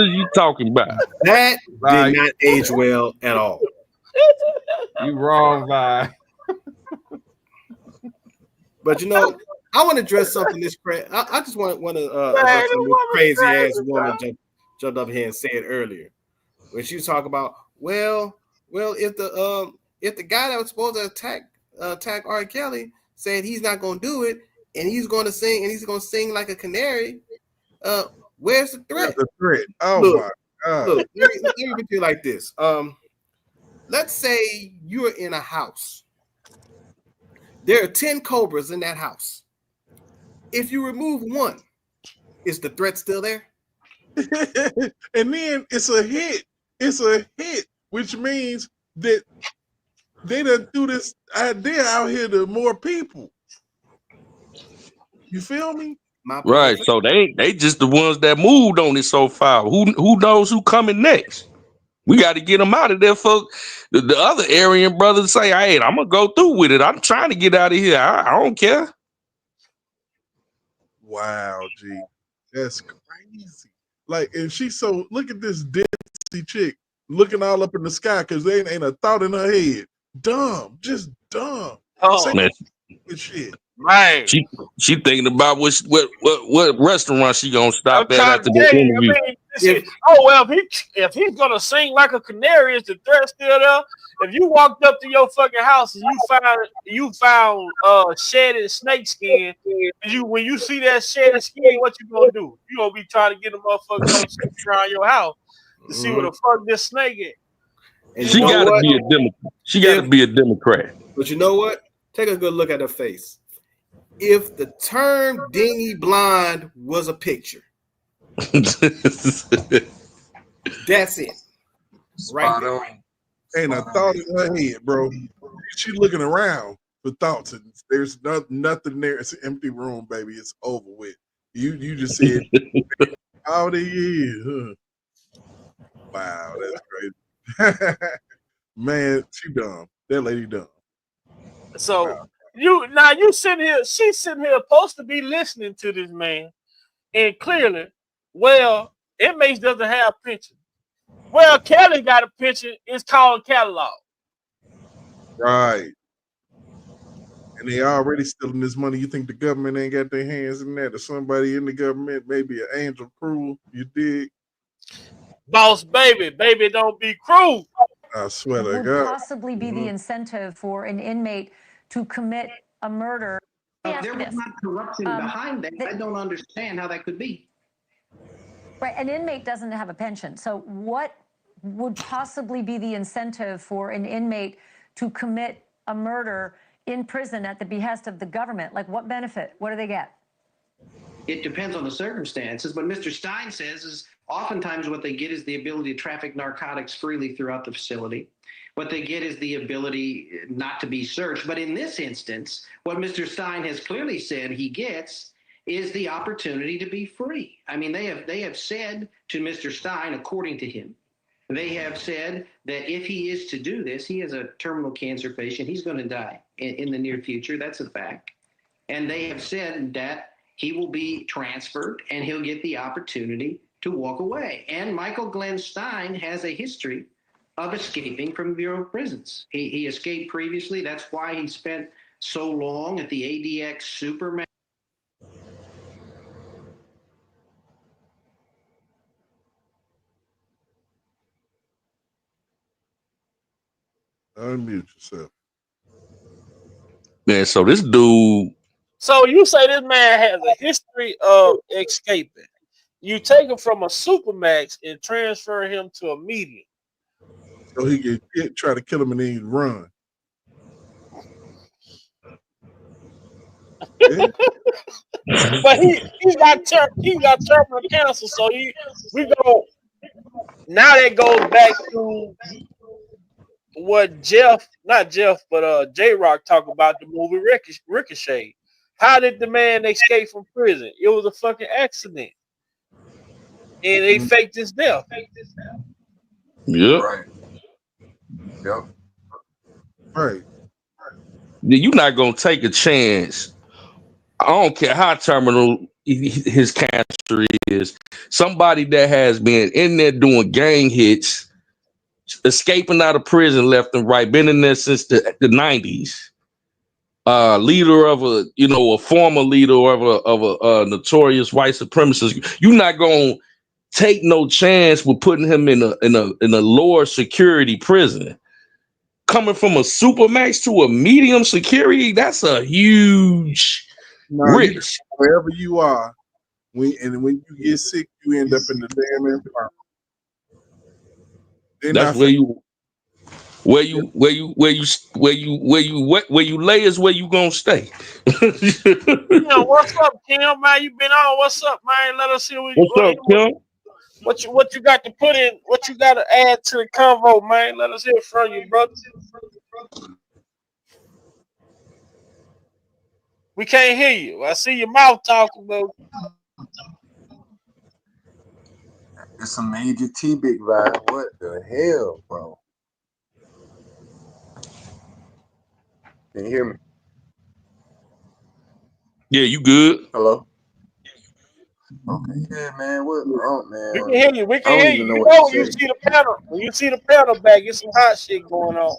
are you talking about? That Vi, did not age well at all. you wrong, Vi. But you know, I want to address something this crazy. I just want to address something this crazy ass woman jumped up here and said earlier when she was talking about well, if the guy that was supposed to attack R.Kelly said he's not going to do it and he's going to sing like a canary, where's the threat? The threat. Oh look, my God. Look, let me put it like this. Let's say you're in a house. There are 10 cobras in that house. If you remove one, is the threat still there? And then it's a hit. It's a hit, which means that they done threw this idea out here to more people. You feel me? Right. So they just the ones that moved on it so far. Who knows who coming next? We got to get them out of there for the other Aryan brothers say, hey, I'm going to go through with it. I'm trying to get out of here. I don't care. Wow, G. That's crazy. Like, and she's so, look at this ditzy chick looking all up in the sky because there ain't a thought in her head. Dumb. Just dumb. Oh, Man, shit. Man. She thinking about what restaurant she gonna stop I'm at trying after to the tell you, interview. If he's gonna sing like a canary, is the threat still there? If you walked up to your fucking house and you found shedded snake skin, when you see that shedded skin, what you gonna do? You gonna be trying to get the motherfucker to sneak around your house to see where the fuck this snake is. And She gotta be a Democrat. She gotta be a Democrat. But you know what? Take a good look at her face. If the term dingy blonde was a picture, that's it. Right there. Ain't a thought in her head, bro. She looking around for thoughts, and there's nothing there. It's an empty room, baby. It's over with. You just said all the years. Wow, that's crazy. Man, she dumb. That lady dumb. So wow. you sitting here, she's sitting here supposed to be listening to this man, and clearly, inmates doesn't have pension. Well, Kelly got a pension. It's called catalog. Right. And they already stealing this money. You think the government ain't got their hands in that? Or somebody in the government, maybe an angel cruel, you dig? Boss baby, don't be cruel. I swear to would God. possibly be the incentive for an inmate to commit a murder? If there was not corruption behind that, I don't understand how that could be. Right, an inmate doesn't have a pension. So what would possibly be the incentive for an inmate to commit a murder in prison at the behest of the government? Like, what benefit? What do they get? It depends on the circumstances. What Mr. Stein says is oftentimes what they get is the ability to traffic narcotics freely throughout the facility. What they get is the ability not to be searched. But in this instance, what Mr. Stein has clearly said he gets is the opportunity to be free. I mean, they have said to Mr. Stein, according to him, they have said that if he is to do this, he is a terminal cancer patient. He's going to die in the near future. That's a fact. And they have said that he will be transferred and he'll get the opportunity to walk away. And Michael Glenn Stein has a history of escaping from the Bureau of Prisons. He escaped previously. That's why he spent so long at the ADX Superman. Unmute yourself. Man, so this dude. So you say this man has a history of escaping. You take him from a supermax and transfer him to a medium. So he could try to kill him and then he'd run. Yeah. But he got terminal cancer, so we go now. That goes back to what not Jeff, but J Rock talked about the movie Ricochet. How did the man escape from prison? It was a fucking accident, and they faked his death. Yep. Right. Yep. Right. You're not gonna take a chance. I don't care how terminal his cancer is. Somebody that has been in there doing gang hits, escaping out of prison left and right, been in there since the 90s. Leader of a former leader of a notorious white supremacist. You're not gonna take no chance with putting him in a lower security prison. Coming from a supermax to a medium security, that's a huge No, you risk. wherever you are, when you get sick, you end up in the damn infirmary. That's where you lay is where you gonna stay. What's up, Kim? Man, you been on? What's up, man? Let us hear What's up, Kim? what you got to put in. What you got to add to the convo, man? Let us hear from you, brother. We can't hear you. I see your mouth talking, though. It's a major T-Big vibe. What the hell, bro? Can you hear me? Yeah, you good? Hello? Okay, yeah, man. What wrong, We can man? hear you. We I can don't hear even you. know You what know to when you say. see the panel. When you see the panel back, it's some hot shit going on.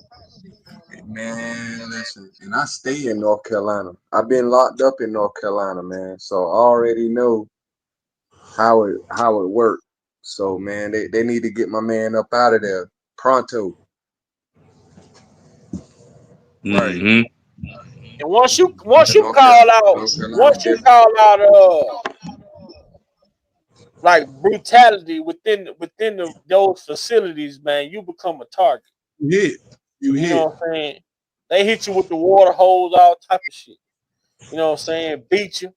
Man, listen, and I stay in North Carolina. I've been locked up in North Carolina, man. So I already know how it works. So man, they need to get my man up out of there pronto. Right. And once you North Carolina, call out like brutality within those facilities, man, you become a target. You You hit. know what I'm saying? They hit you with the water hose, all type of shit. You know what I'm saying? Beat you.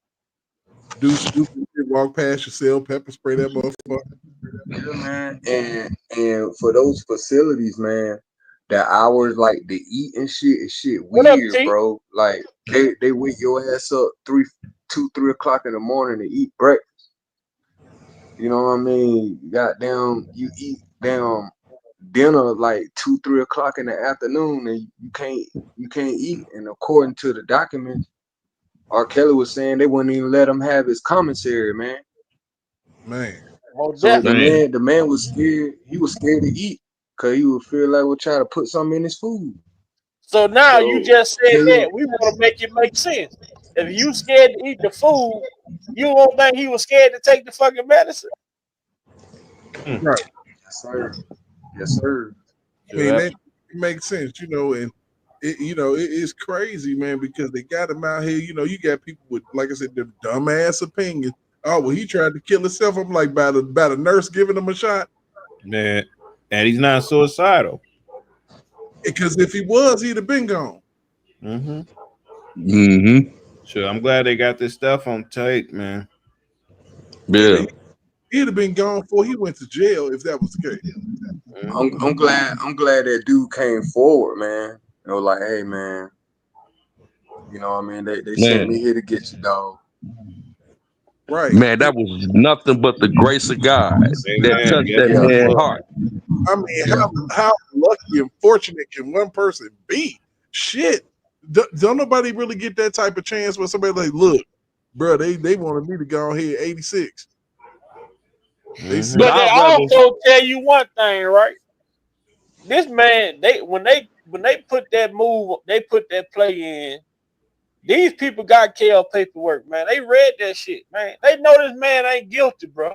Do stupid shit, walk past yourself, pepper spray that motherfucker. Yeah, man. And for those facilities, man, the hours like to eat and shit is shit What up, weird, T? bro. Like they wake your ass up 3 o'clock in the morning to eat breakfast. You know what I mean? Goddamn, you eat damn dinner like 2, 3 o'clock in the afternoon, and you can't eat. And according to the documents, R.Kelly was saying they wouldn't even let him have his commissary, man. Man. So the man was scared. He was scared to eat because he would feel like we'll try to put something in his food. So now you just said Kelly, that. We want to make it make sense. If you scared to eat the food, you don't think he was scared to take the fucking medicine? Right. Yes, sir. Yes, sir. I mean, that makes sense, and it's crazy, man, because they got him out here. You got people with, like I said, the dumbass opinion. Oh, well, he tried to kill himself. I'm like, by the nurse giving him a shot. Man, and he's not suicidal. Because if he was, he'd have been gone. Sure, I'm glad they got this stuff on tape, man. Yeah. He'd have been gone before he went to jail if that was the case. I'm glad that dude came forward, man. Like, hey, man. You know what I mean? They sent me here to get you, dog. Right. Man, that was nothing but the grace of God that touched that man's heart. I mean, how lucky and fortunate can one person be? Shit. Don't nobody really get that type of chance where somebody like, look, bro, they wanted me to go ahead 86. But they also tell you one thing, right? This man, when they put that move, they put that play in. These people got KL paperwork, man. They read that shit, man. They know this man ain't guilty, bro.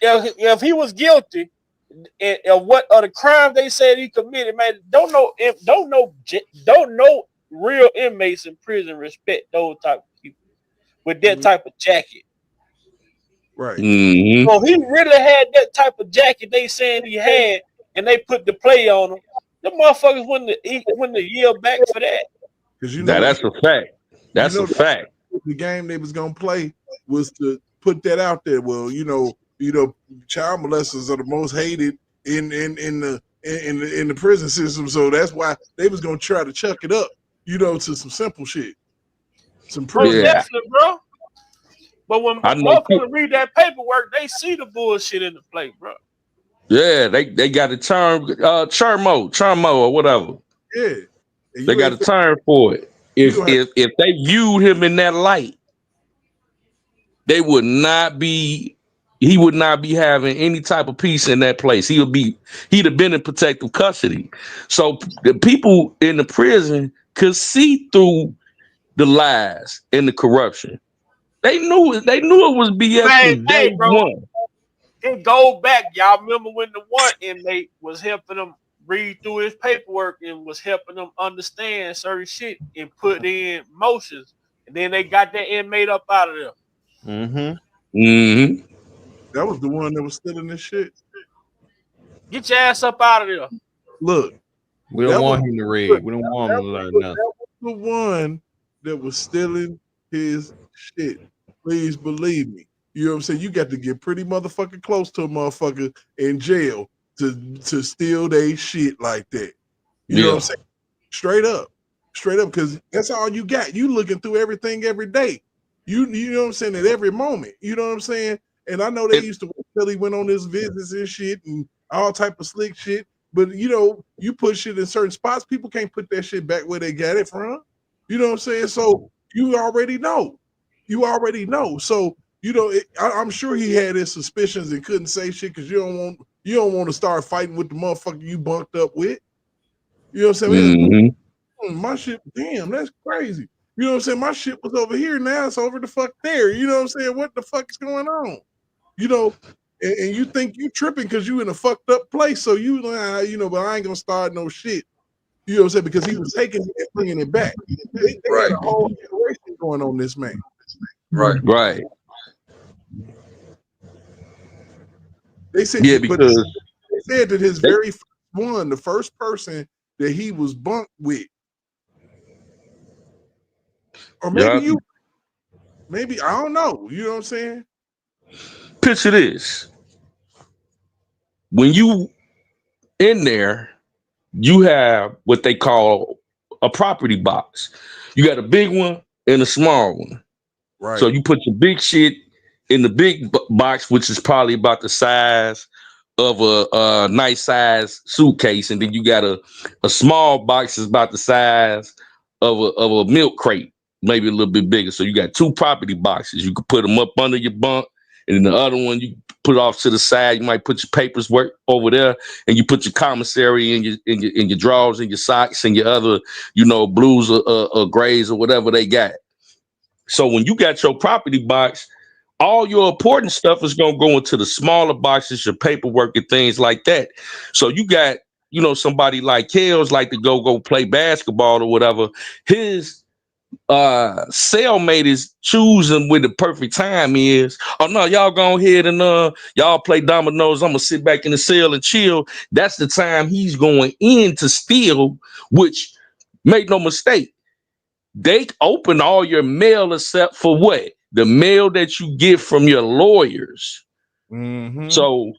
If he was guilty of what of the crimes they said he committed, man, don't know real inmates in prison respect those type of people with that type of jacket. Right. So he really had that type of jacket they saying he had, and they put the play on him. The motherfuckers wouldn't yield back for that. Because that's a fact. That's a fact. The game they was gonna play was to put that out there. Well, child molesters are the most hated in the prison system, so that's why they was gonna try to chuck it up, to some simple shit, some prison. Definitely, bro. But when I know motherfuckers read that paperwork, they see the bullshit in the plate, bro. Yeah, they got a term, Charmo or whatever. Yeah, they got a term for it. If they viewed him in that light, he would not be having any type of peace in that place. He'd have been in protective custody. So the people in the prison could see through the lies and the corruption. They knew it was BS from day one. It go back, y'all remember when the one inmate was helping them read through his paperwork and was helping them understand certain shit and put in motions, and then they got that inmate up out of there. That was the one that was stealing this shit. Get your ass up out of there. Look, we don't want him to read. We don't want him to learn nothing. That was the one that was stealing his shit. Please believe me. You know what I'm saying? You got to get pretty motherfucking close to a motherfucker in jail to steal their shit like that. You know what I'm saying? Straight up, because that's all you got. You looking through everything every day. You know what I'm saying? At every moment. You know what I'm saying? And I know they used to until he went on his visits and shit and all type of slick shit. But you put shit in certain spots, people can't put that shit back where they got it from. You know what I'm saying? So you already know. So I'm sure he had his suspicions and couldn't say shit because you don't want to start fighting with the motherfucker you bunked up with. You know what I'm saying? My shit, damn, that's crazy. You know what I'm saying? My shit was over here, now it's over the fuck there. You know what I'm saying? What the fuck is going on? And you think you tripping because you in a fucked up place. So but I ain't gonna start no shit. You know what I'm saying? Because he was taking it and bringing it back. They had a whole situation going on this man. Right. They said, because they said that his very first one, the first person that he was bunked with, or maybe maybe I don't know. You know what I'm saying? Picture this: when you in there, you have what they call a property box. You got a big one and a small one. Right. So you put your big shit in the big box, which is probably about the size of a nice size suitcase, and then you got a small box is about the size of a milk crate, maybe a little bit bigger. So you got two property boxes. You could put them up under your bunk, and then the other one you put off to the side. You might put your papers work over there, and you put your commissary in your drawers and your socks and your other blues or grays or whatever they got. So when you got your property box, all your important stuff is going to go into the smaller boxes, your paperwork and things like that. So you got, somebody like Kels like to go play basketball or whatever. His cellmate is choosing when the perfect time is. Oh no, y'all go ahead and y'all play dominoes. I'm gonna sit back in the cell and chill. That's the time he's going in to steal, which make no mistake. They open all your mail except for what? The mail that you get from your lawyers. So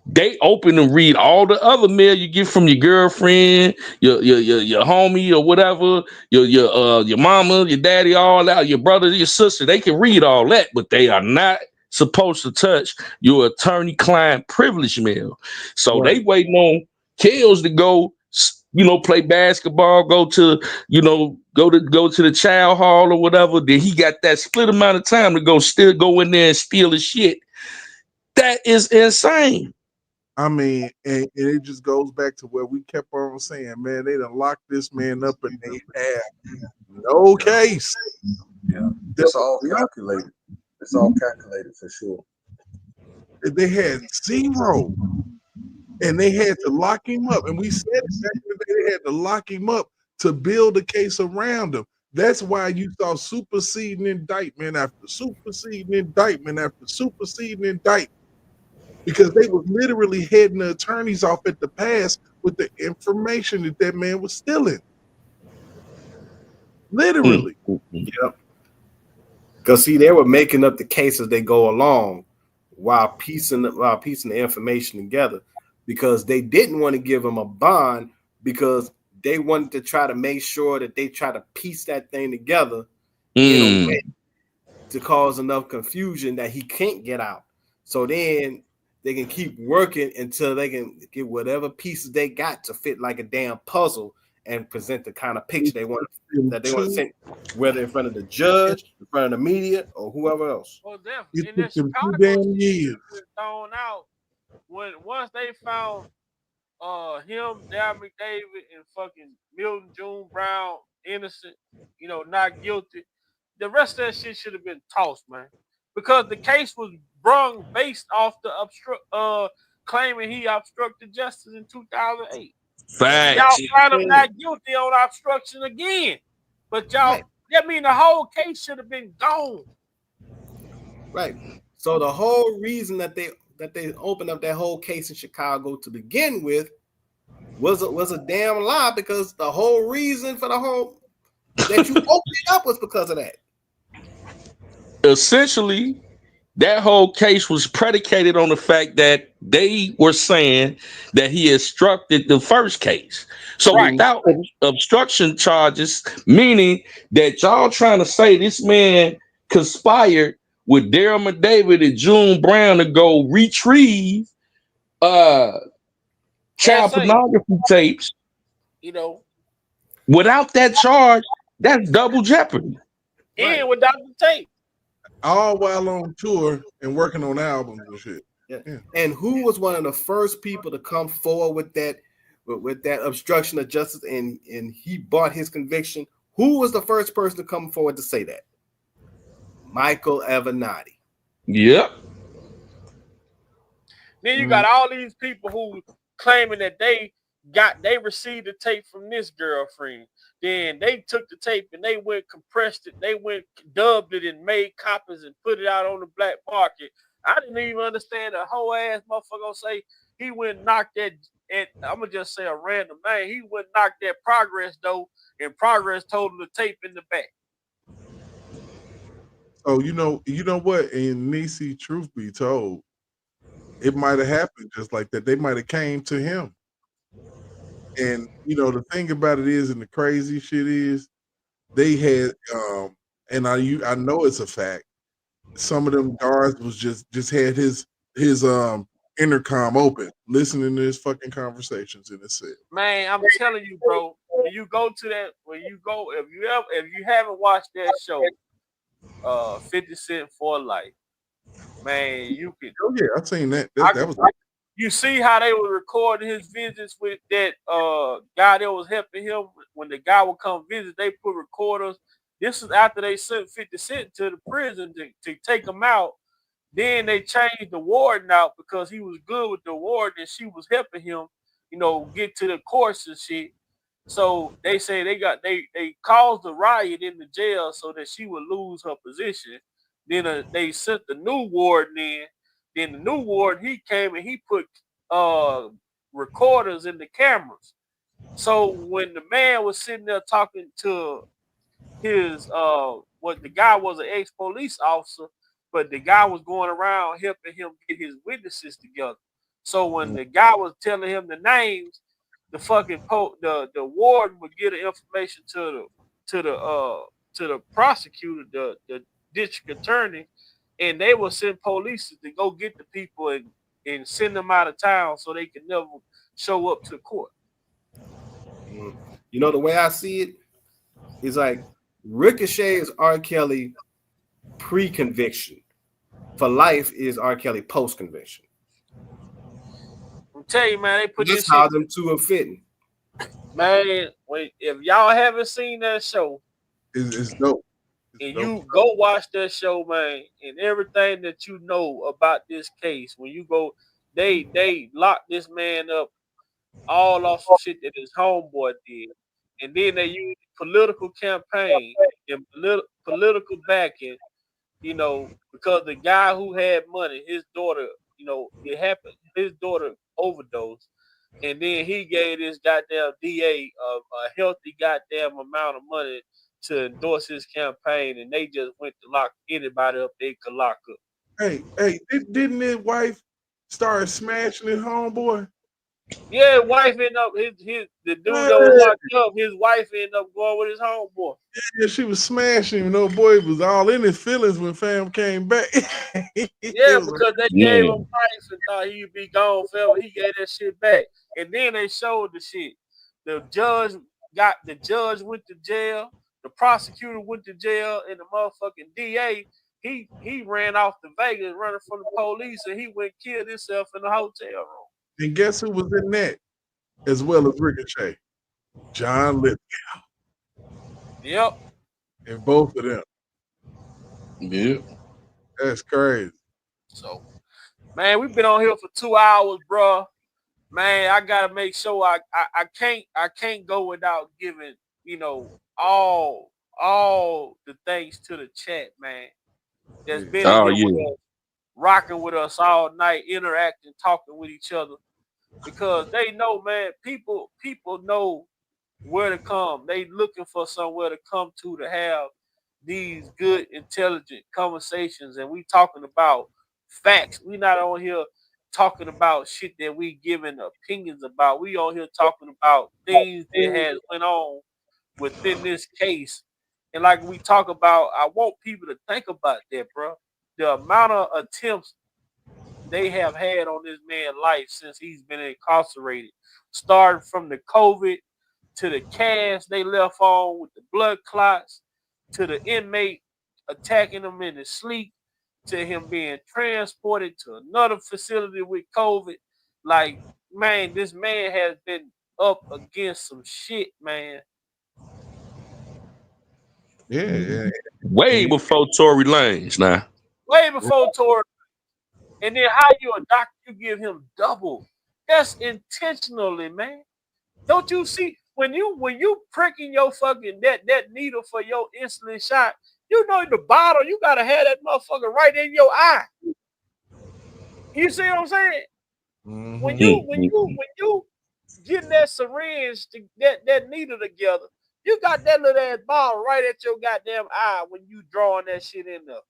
they open and read all the other mail you get from your girlfriend, your homie or whatever, your mama, your daddy, all that, your brother, your sister. They can read all that, but they are not supposed to touch your attorney-client privilege mail. So they waiting on Kels to go, play basketball, go to the child hall or whatever. Then he got that split amount of time to still go in there and steal his shit. That is insane. I mean, and it just goes back to where we kept on saying, man, they done locked this man up and they have no case. Yeah, it's all calculated. It's all calculated for sure. They had zero. And they had to lock him up. And we said they had to lock him up to build a case around him. That's why you saw superseding indictment after superseding indictment after superseding indictment. Because they was literally heading the attorneys off at the pass with the information that man was stealing. Literally. Yep. Because see, they were making up the case as they go along while piecing the information together, because they didn't want to give him a bond because they wanted to try to make sure that they try to piece that thing together in a way to cause enough confusion that he can't get out. So then they can keep working until they can get whatever pieces they got to fit like a damn puzzle and present the kind of picture they want to send, whether in front of the judge, in front of the media, or whoever else. Well, It in took that them 2 Chicago damn years. thrown out once they found him, Darren McDavid, and fucking Milton June Brown innocent, not guilty. The rest of that shit should have been tossed, man, because the case was brung based off the claiming he obstructed justice in 2008. Facts. Y'all find him not guilty on obstruction again, but y'all that mean the whole case should have been gone. Right. So the whole reason that they opened up that whole case in Chicago to begin with was a damn lie, because the whole reason for the whole that you opened it up was because of that. Essentially, that whole case was predicated on the fact that they were saying that he obstructed the first case. So without obstruction charges, meaning that y'all trying to say this man conspired with Darren McDavid and June Brown to go retrieve child pornography tapes. Without that charge, that's double jeopardy. And without the tape. All while on tour and working on albums and shit. Yeah. And who was one of the first people to come forward with that obstruction of justice, and he bought his conviction? Who was the first person to come forward to say that? Michael Avenatti. Yep. Then you got all these people who claiming that they received the tape from this girlfriend. Then they took the tape and they went compressed it. They went dubbed it and made copies and put it out on the black market. I didn't even understand the whole ass motherfucker say he went and knocked that. And I'm gonna just say a random name. He went and knocked that Progress though, and Progress told him the tape in the back. Oh, you know what? And Nisi, truth be told, it might have happened just like that. They might have came to him. And the thing about it is, and the crazy shit is, they had and I know it's a fact, some of them guards was just had his intercom open, listening to his fucking conversations in his cell. Man, I'm telling you, bro, if you haven't watched that show, 50 Cent for Life, man, you could. Oh yeah, I've seen that. You see how they were recording his visits with that guy that was helping him. When the guy would come visit, they put recorders. This is after they sent 50 Cent to the prison to take him out. Then they changed the warden out because he was good with the warden and she was helping him, get to the course and shit. So they say they caused a riot in the jail so that she would lose her position. Then they sent the new warden in. Then the new warden, he came and he put recorders in the cameras. So when the man was sitting there talking to his the guy was an ex-police officer, but the guy was going around helping him get his witnesses together. So when the guy was telling him the names, the fucking the warden would give the information to the prosecutor, the district attorney, and they will send police to go get the people and send them out of town so they can never show up to court. The way I see it is like Ricochet is R. Kelly pre-conviction. For Life is R. Kelly post-conviction. I'm telling you, man, they put this how them two are fitting. Man, if y'all haven't seen that show, it's dope. And you go watch that show, man, and everything that you know about this case, when you go, they locked this man up all off of shit that his homeboy did. And then they used political campaign and political backing, because the guy who had money, his daughter, it happened, his daughter overdosed. And then he gave this goddamn DA a healthy goddamn amount of money to endorse his campaign, and they just went to lock anybody up they could lock up. Hey, didn't his wife start smashing his homeboy? Yeah, wife ended up the dude that was locked up. His wife ended up going with his homeboy. Yeah, she was smashing him. No boy was all in his feelings when fam came back. Yeah, because they gave him price and thought he'd be gone forever. He gave that shit back, and then they showed the shit. The judge went to jail. The prosecutor went to jail, and the motherfucking DA he ran off to Vegas running from the police, and he went and killed himself in the hotel room. And guess who was in that as well as Ricochet? John Lithgow. Yep. And both of them. Yep. That's crazy. So, man, we've been on here for 2 hours, bro. Man, I gotta make sure I can't go without giving, all the thanks to the chat, man. That's been in here with us, rocking with us all night, interacting, talking with each other. Because they know, man, people know where to come. They looking for somewhere to come to have these good, intelligent conversations. And we talking about facts. We not on here talking about shit that we giving opinions about. We on here talking about things that has went on within this case. And like we talk about, I want people to think about that, bro. The amount of attempts they have had on this man's life since he's been incarcerated, starting from the COVID to the cast they left on with the blood clots, to the inmate attacking him in his sleep, to him being transported to another facility with COVID. Like, man, this man has been up against some shit, man. Yeah. Way before Tory Lanez now. Way before Tory. And then how you a doctor, you give him double. That's intentionally, man. Don't you see when you pricking your fucking that needle for your insulin shot, you know the bottle, you gotta have that motherfucker right in your eye. You see what I'm saying? Mm-hmm. When you getting that syringe to that needle together, you got that little ass bottle right at your goddamn eye when you drawing that shit in there.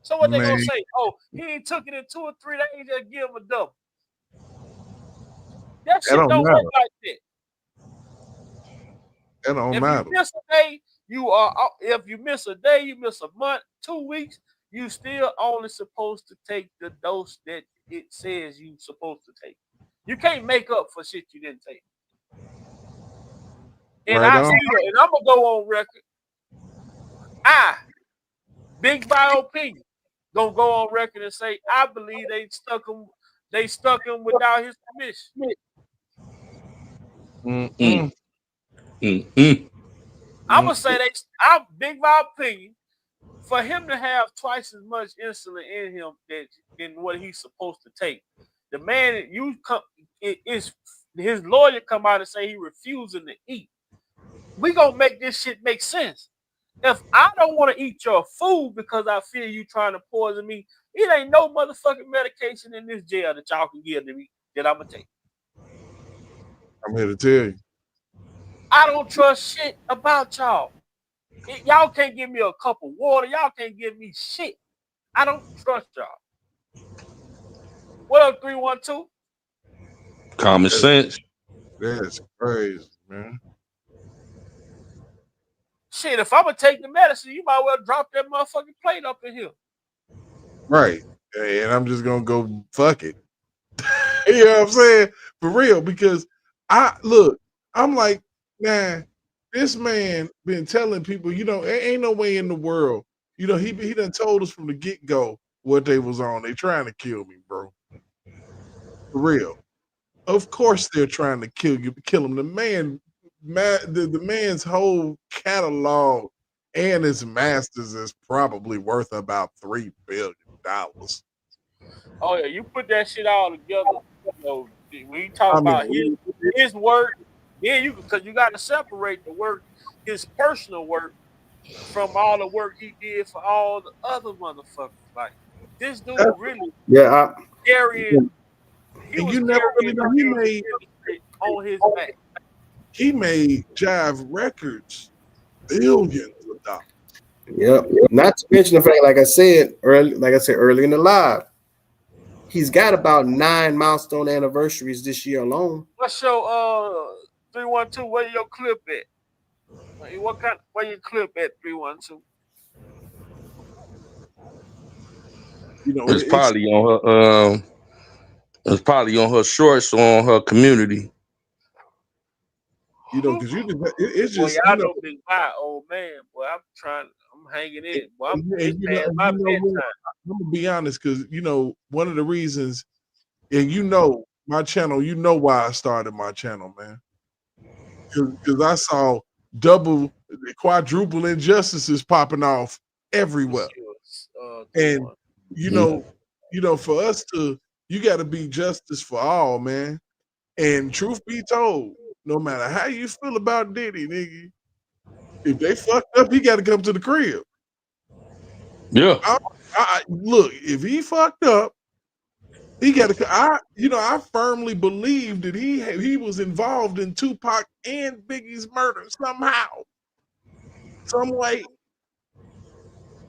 So what they gonna say? Oh, he ain't took it in 2 or 3 days, just give him a double. That shit don't work like that. That don't if matter. you miss a day, if you miss a day, you miss a month, 2 weeks, you still only supposed to take the dose that it says you supposed to take. You can't make up for shit you didn't take. And right I'm gonna go on record. Big Bio opinion, gonna go on record and say I believe they stuck him without his permission. I'm gonna say I'm Big Bio opinion, for him to have twice as much insulin in him than what he's supposed to take. The man his lawyer come out and say he refusing to eat. We gonna make this shit make sense. If I don't want to eat your food because I fear you trying to poison me, it ain't no motherfucking medication in this jail that y'all can give to me that I'm gonna take. I'm here to tell you. I don't trust shit about y'all. Y'all can't give me a cup of water. Y'all can't give me shit. I don't trust y'all. What up, 312? Common sense. That's crazy, man. Shit, if I'm gonna take the medicine, you might well drop that motherfucking plate up in here. Right. And I'm just gonna go fuck it. You know what I'm saying? For real, because I'm like, man, this man been telling people, ain't no way in the world. He done told us from the get-go what they was on. They trying to kill me, bro. For real. Of course they're trying to kill him. The man's whole catalog and his masters is probably worth about $3 billion. Oh yeah, you put that shit all together. When you talk about his work, then because you got to separate the work, his personal work, from all the work he did for all the other motherfuckers. Like this dude really, carrying. He was carrying the industry on his back. he made Jive Records billions of dollars. Yep. Not to mention the fact, like I said early in the live, he's got about 9 milestone anniversaries this year alone. What's your 312? Where your clip at? Where your clip at 312? You know, It's probably on her. It's probably on her shorts or on her community. You know, because it's just, boy, y'all know Big Boy, old man. Boy, I'm hanging in. Boy, it's past my bedtime. I'm gonna be honest, because you know, one of the reasons, and you know, my channel, you know why I started my channel, man. Because I saw quadruple injustices popping off everywhere. And you know, for us to, you got to be justice for all, man. And truth be told, no matter how you feel about Diddy, nigga, if they fucked up, he got to come to the crib. Yeah. Look, if he fucked up, he got to. I firmly believe that he was involved in Tupac and Biggie's murder somehow, some way.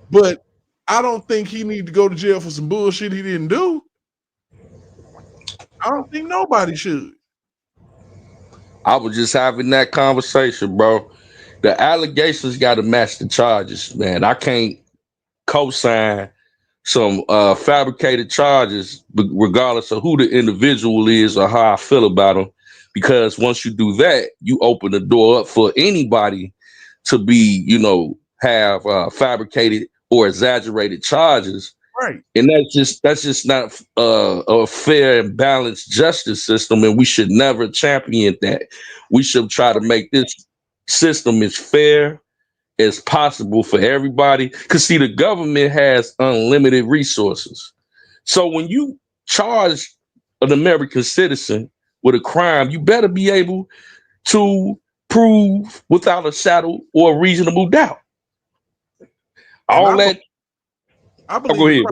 But I don't think he need to go to jail for some bullshit he didn't do. I don't think nobody should. I was just having that conversation, bro. The allegations got to match the charges, man. I can't co-sign some fabricated charges, regardless of who the individual is or how I feel about them. Because once you do that, you open the door up for anybody to be, have fabricated or exaggerated charges. Right. And that's just not a fair and balanced justice system, and we should never champion that. We should try to make this system as fair as possible for everybody. Because see, the government has unlimited resources. So when you charge an American citizen with a crime, you better be able to prove without a shadow or a reasonable doubt. I believe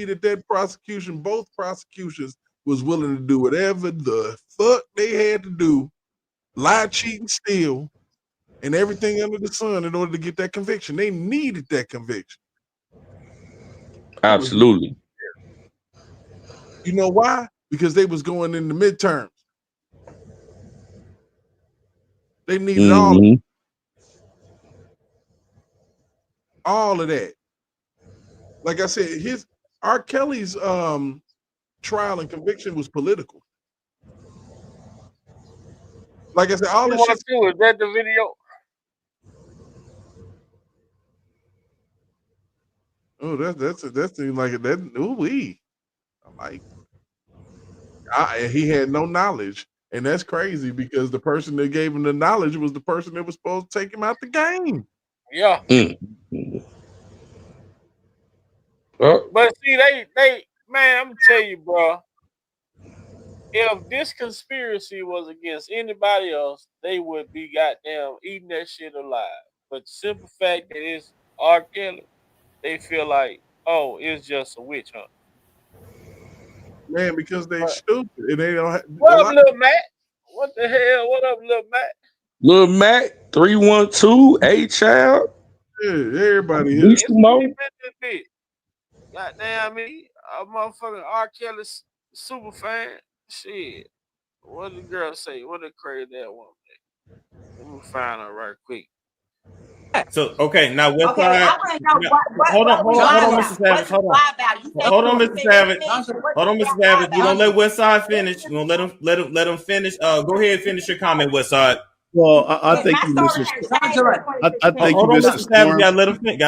that prosecution, both prosecutions, was willing to do whatever the fuck they had to do, lie, cheat, and steal, and everything under the sun in order to get that conviction. They needed that conviction. Absolutely. You know why? Because they was going in the midterms. They needed all of that. Like I said, R.Kelly's trial and conviction was political. Like I said, all this shit. Is that the video? Oh, that seems like it. That I'm like, he had no knowledge, and that's crazy because the person that gave him the knowledge was the person that was supposed to take him out the game. Yeah. But see, they man, I'm gonna tell you, bro. If this conspiracy was against anybody else, they would be goddamn eating that shit alive. But the simple fact that it's R. Kelly, they feel like, oh, it's just a witch hunt. Man, because they stupid and they don't have. What up, Lil Matt? What the hell? What up, Lil Matt? Lil Matt, 312, A-Child. Yeah, everybody here. Goddamn me, a motherfucking R. Kelly super fan. Shit. What did the girl say? What did crazy that woman? Let me find her right quick. So okay, now what side? Hold on, Mr. Savage. Hold on, Mr. Savage. You don't let Westside finish. You gonna let him finish. Go ahead and finish your comment, Westside. Well, I think you, Mr. I thank you, Mr. Storm. Gotta let him finish.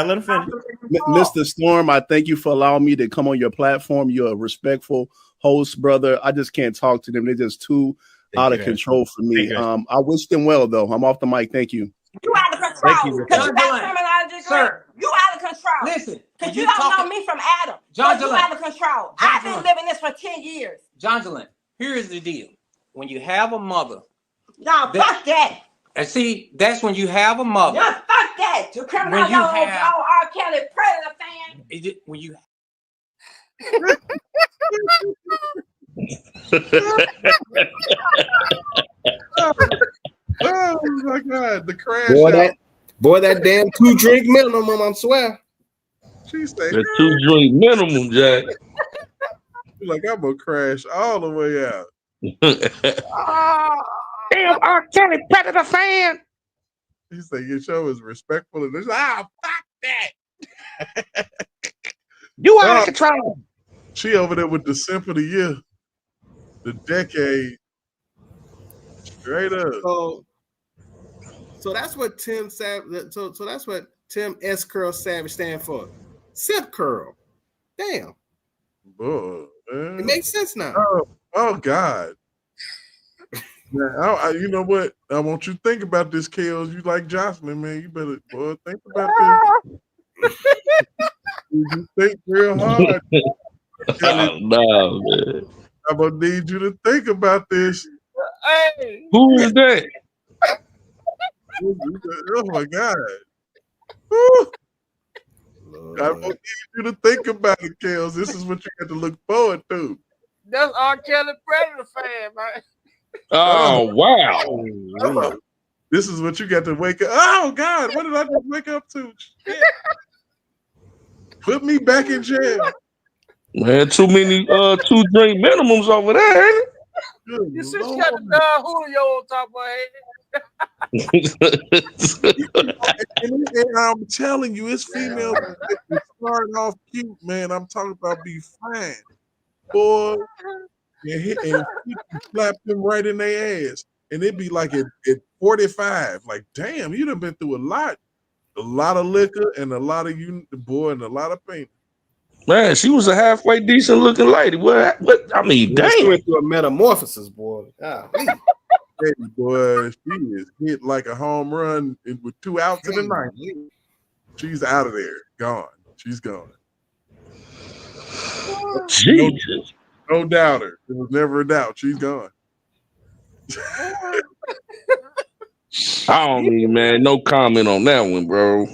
Mr. Storm, I thank you for allowing me to come on your platform. You're a respectful host, brother. I just can't talk to them. They're just too out of control for me. I wish them well, though. I'm off the mic. Thank you. You out of control because you got terminology. Sir, you out of control. Listen, because you don't know me from Adam. John you out of control. I've been living this for 10 years. Jonathan, here is the deal. When you have a mother. No, fuck that. And see, that's when you have a mother. No, fuck that. You criminal R. Kelly predator fan. When you Oh my God, the crash out. Boy, that damn 2-drink minimum, I swear. She said, the 2-drink minimum, Jack. Like, I'm gonna crash all the way out. Damn, R.Kelly Predator fan. He said, your show is respectful. And this, fuck that. You out of control. She over there with the simp of the year, the decade. Straight up. So that's what Tim Savage. So that's what Tim S. Curl Savage stand for. Simp curl. Damn. Boy, it makes sense now. Oh God. Now, you know what? I want you to think about this, Kels. You like Jocelyn, man. You better think about this. You think real hard. Oh, no, man. I'm gonna need you to think about this. Hey. Who is that? Oh my God. Woo. I'm gonna need you to think about it, Kels. This is what you got to look forward to. That's R.Kelly Predator fan, man. Oh, wow. This is what you got to wake up. Oh God, what did I just wake up to? Shit. Put me back in jail. Man, too many 2-drink minimums over there, ain't it? You see, she got the Julio on top of her head. And I'm telling you, it's female. Starting off cute, man. I'm talking about be fine, boy. And she slap them right in their ass, and it'd be like at 45. Like, damn, you done been through a lot of liquor, and a lot of and a lot of pain. Man, she was a halfway decent looking lady. What? I mean, damn. She went through a metamorphosis, boy. Hey, boy, she is hit like a home run with 2 outs in the ninth. She's out of there, gone. She's gone. Jesus. No doubter. There was never a doubt. She's gone. I don't mean, man, no comment on that one, bro.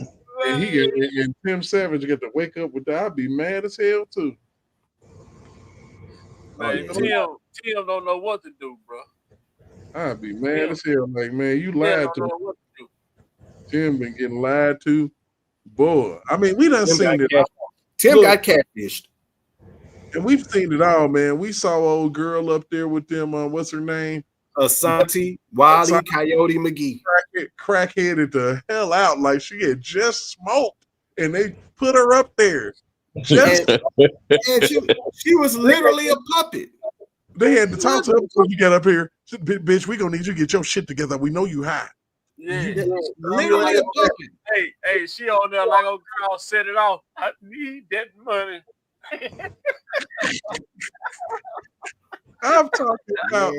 And Tim Savage get to wake up with that. I'd be mad as hell too. Man, Tim don't know what to do, bro. I'd be mad as hell. Like, man, you lied to me. Tim been getting lied to. Boy, I mean, we done seen it. Tim got catfished. And we've seen it all, man. We saw old girl up there with them, what's her name? Asante, Wally, Coyote McGee. Crackheaded the hell out like she had just smoked, and they put her up there. And she was literally a puppet. They had to talk to her before you get up here. Bitch, we gonna need you to get your shit together. We know you high. Yeah. Literally a puppet. Hey, she on there like old girl set it off. I need that money. I'm talking about.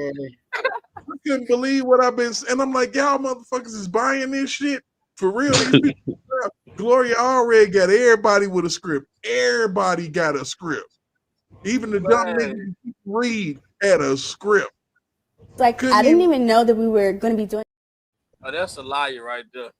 I couldn't believe what I've been, and I'm like, y'all motherfuckers is buying this shit for real. Gloria already got everybody with a script. Everybody got a script. Even the dumb niggas who read had a script. Like, I didn't even know that we were going to be doing. Oh, that's a liar right there.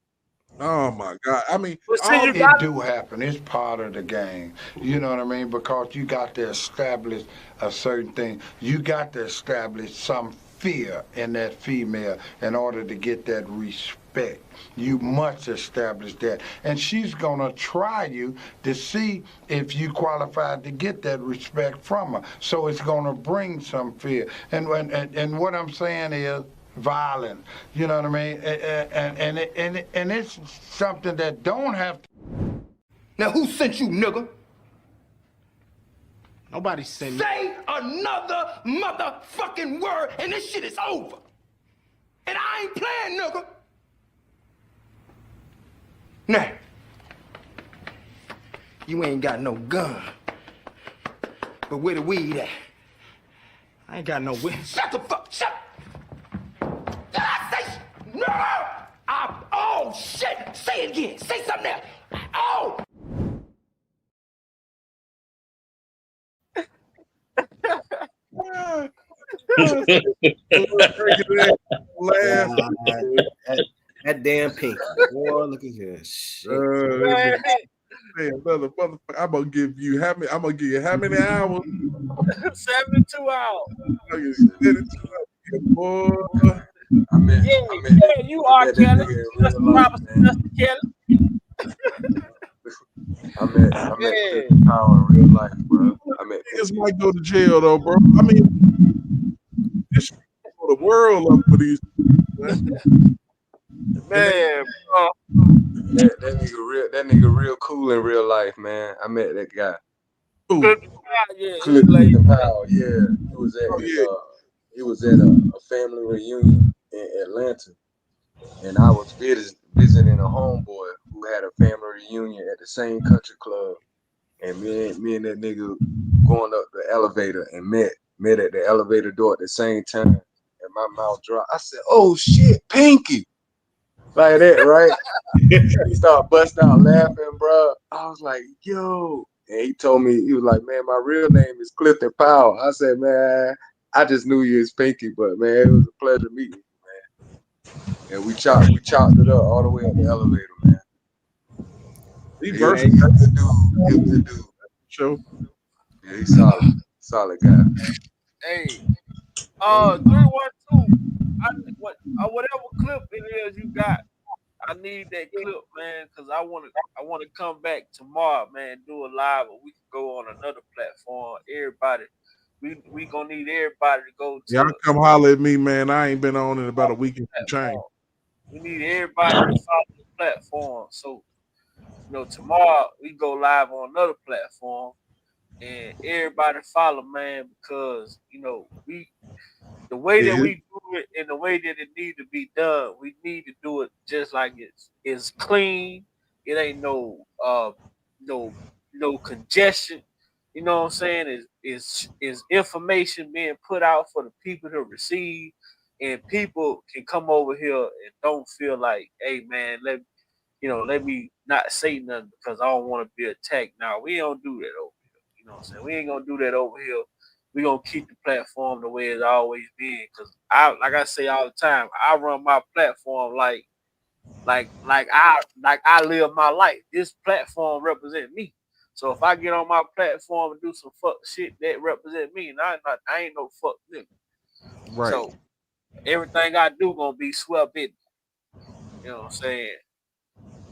Oh my God! I mean, it do happen. It's part of the game. You know what I mean? Because you got to establish a certain thing. You got to establish some fear in that female in order to get that respect. You must establish that. And she's going to try you to see if you qualified to get that respect from her. So it's going to bring some fear. And what I'm saying is, violent, you know what I mean, and it's something that don't have to. Now who sent you, nigga? Nobody sent me. Say another motherfucking word and this shit is over. And I ain't playing, nigga. Now, you ain't got no gun. But where the weed at? I ain't got no weed. Shut the fuck, shut. Did I say no? Oh shit! Say it again. Say something else. Oh. That damn pink. Boy, look at this. Man, motherfucker, I'm gonna give you how many? I'm gonna give you how many hours? 72 hours. Boy. You are Kelly. Mr. Robert, Mr. Kelly. I met Clifton Powell in real life, bro. I met niggas might go to jail though, bro. I mean, this shit for the world up for these Man, bro. That nigga real cool in real life, man. I met that guy. Clifton Powell, yeah. He was at a family reunion in Atlanta. And I was visiting a homeboy who had a family reunion at the same country club. And me and that nigga going up the elevator and met at the elevator door at the same time. And my mouth dropped. I said, "Oh shit, Pinky." Like that, right? He started busting out laughing, bro. I was like, "Yo." And he told me, he was like, "Man, my real name is Clifton Powell." I said, "Man, I just knew you as Pinky, but man, it was a pleasure meeting you, man." And we chopped it up all the way up the elevator, man. He was a dude. Sure. Yeah, he's solid guy. Hey, 312. Whatever clip it is you got, I need that clip, man, because I want to come back tomorrow, man, do a live, or we can go on another platform. Everybody, we gonna need everybody to go to. Y'all come holler at me, man. I ain't been on in about a week and some change. We need everybody to follow the platform. So, tomorrow we go live on another platform, and everybody follow, man, because the way that we do it and the way that it need to be done, we need to do it just like it's clean. It ain't no congestion. You know what I'm saying? Is information being put out for the people to receive, and people can come over here and don't feel like, hey man, let me not say nothing because I don't want to be attacked. Now we don't do that over here. You know what I'm saying? We ain't gonna do that over here. We gonna keep the platform the way it's always been. Cause like I say all the time, I run my platform like I live my life. This platform represent me. So if I get on my platform and do some fuck shit that represent me, and I ain't no fuck nigga. Right. So everything I do gonna be swept in. You know what I'm saying?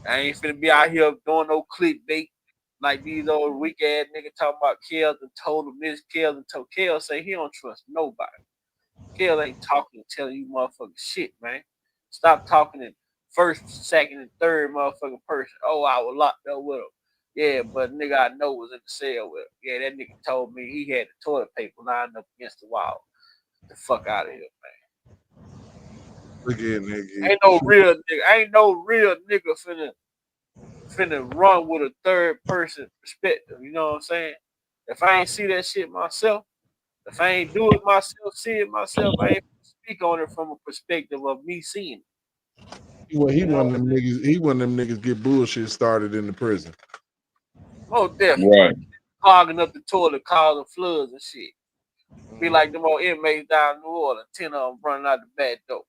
I ain't finna be out here doing no clickbait like these old weak ass niggas talking about Kels and told him this, Kels and told Kels say he don't trust nobody. Kels ain't talking and telling you motherfucking shit, man. Stop talking in first, second, and third motherfucking person. Oh, I was locked up with him. Yeah, but nigga I know was in the cell with him. Yeah, that nigga told me he had the toilet paper lined up against the wall. Get the fuck out of here, man. Look at nigga. Ain't no real nigga finna run with a third person perspective. You know what I'm saying? If I ain't see that shit myself, if I ain't do it myself, see it myself, I ain't speak on it from a perspective of me seeing it. Well, he one of them niggas. He one of them niggas get bullshit started in the prison. Oh, definitely. Right. Clogging up the toilet, causing floods and shit. Be like them old inmates down in New Orleans, 10 of them running out the back door.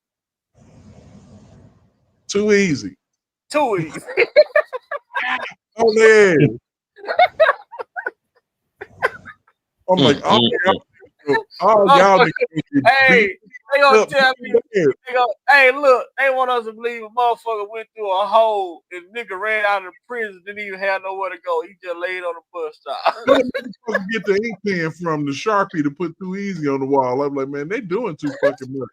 Too easy. Too easy. Oh man. I'm like, oh y'all hey, they gonna tell me, hey, look, they want us to believe a motherfucker went through a hole and nigga ran out of the prison, didn't even have nowhere to go. He just laid on the bus stop. Where the motherfucker get the ink pen from, the Sharpie to put too easy on the wall? I'm like, man, they doing too fucking much.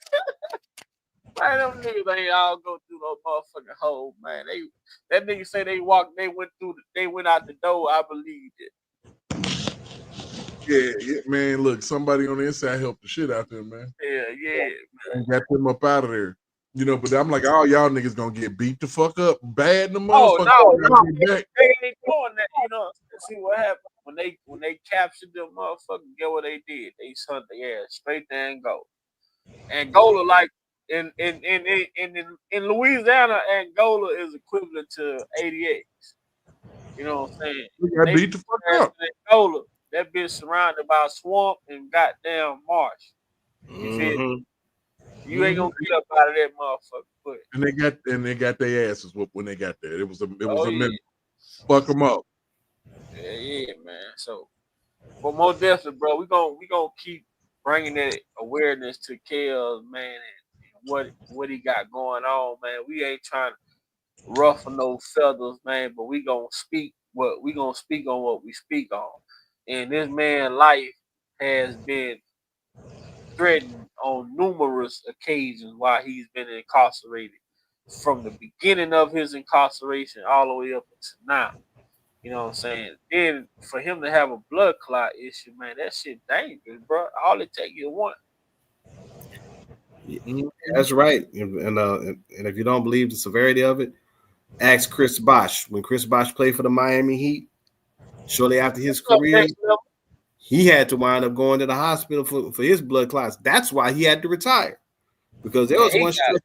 Man, them niggas ain't all go through no motherfucking hole, man. That nigga say they went out the door. I believed it. Yeah, man. Look, somebody on the inside helped the shit out there, man. Yeah, man. Got them up out of there. But I'm like, all y'all niggas gonna get beat the fuck up bad in the motherfucker. Oh, no. They ain't doing that, See what happened when they captured them motherfuckers. Get what they did? They sent their ass straight to Angola. Angola, like in Louisiana, Angola is equivalent to 88. You know what I'm saying? They beat the fuck up. Angola, that bitch surrounded by a swamp and goddamn marsh. You feel me? You ain't gonna get up out of that motherfucker. But. And they got their asses whooped when they got there. It was a minute. Fuck them up. Yeah, man. So, but most definitely, bro, we gonna keep bringing that awareness to Kels, man, and what he got going on, man. We ain't trying to ruffle no feathers, man, but we gonna speak on what we speak on. And this man's life has been threatened on numerous occasions while he's been incarcerated, from the beginning of his incarceration all the way up until now. You know what I'm saying? Then for him to have a blood clot issue, man, that shit dangerous, bro. All it takes is one. That's right. And if you don't believe the severity of it, ask Chris Bosh. When Chris Bosh played for the Miami Heat, shortly after his career, he had to wind up going to the hospital for his blood clots. That's why he had to retire. Because there was one stretch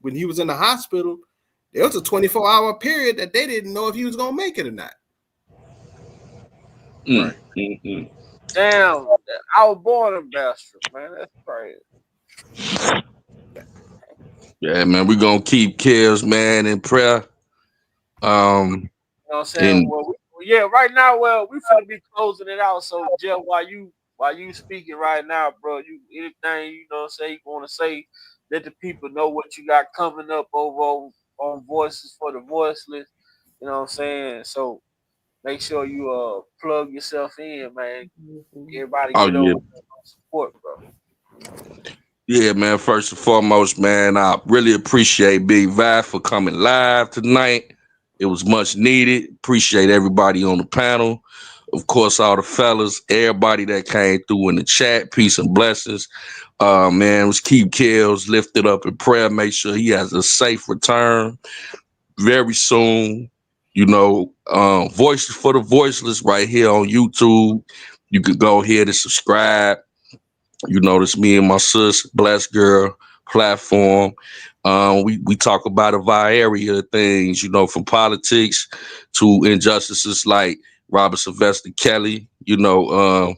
when he was in the hospital, there was a 24-hour period that they didn't know if he was going to make it or not. Right. Damn, I was born in Bastrop, man. That's crazy. Yeah, man, we're gonna keep Kills, man, in prayer. You know what I'm saying? Right now, we finna be closing it out. So, Jeff, while you speaking right now, bro, you anything you know say you want to say, let the people know what you got coming up over on Voices for the Voiceless. You know what I'm saying? So make sure you plug yourself in, man. Everybody get over support, bro. Yeah, man. First and foremost, man, I really appreciate Big Vi for coming live tonight. It was much needed. Appreciate everybody on the panel. Of course, all the fellas, everybody that came through in the chat. Peace and blessings. Man, let's keep Kills lifted up in prayer. Make sure he has a safe return very soon. You know, Voices for the Voiceless right here on YouTube. You could go ahead and subscribe. You notice me and my sis, Blessed Girl platform. We talk about a variety of things, you know, from politics to injustices like Robert Sylvester Kelly. You know,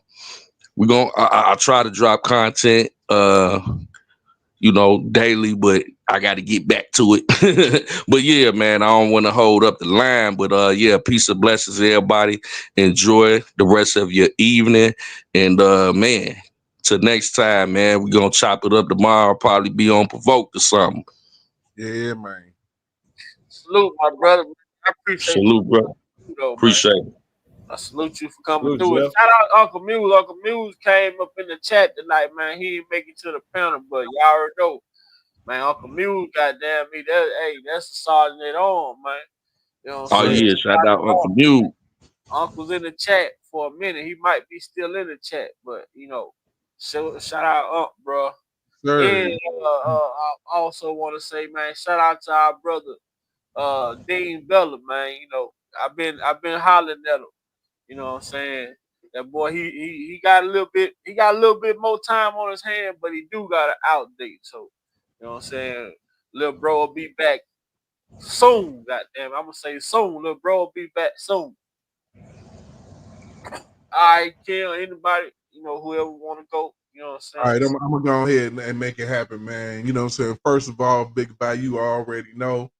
I try to drop content, you know, daily, but I got to get back to it. But yeah, man, I don't want to hold up the line. But yeah, peace and blessings, everybody. Enjoy the rest of your evening, and man. Till next time, man, we're going to chop it up tomorrow. Probably be on Provoked or something. Yeah, man. Salute, my brother. I appreciate Salute, bro. Appreciate it. I salute you for coming through it. Shout out Uncle Muse. Uncle Muse came up in the chat tonight, man. He didn't make it to the panel, but y'all already know. Man, Uncle Muse, goddamn me. That's a sergeant at arm, man. You know what I'm saying? Yeah, shout out Uncle Muse. Uncle's in the chat for a minute. He might be still in the chat, but you know, shout out Unc, bro. Sure. And I also want to say, man, shout out to our brother Dean Bella, man. You know, I've been hollering at him. You know what I'm saying? That boy, he got a little bit more time on his hand, but he do got an outdate. So, you know what I'm saying? Little bro will be back soon. Goddamn, I'm gonna say soon. Little bro will be back soon. I kill anybody, you know, whoever want to go. You know what I'm saying? All right, I'm gonna go ahead and make it happen, man. You know what I'm saying? First of all, Big By, you already know.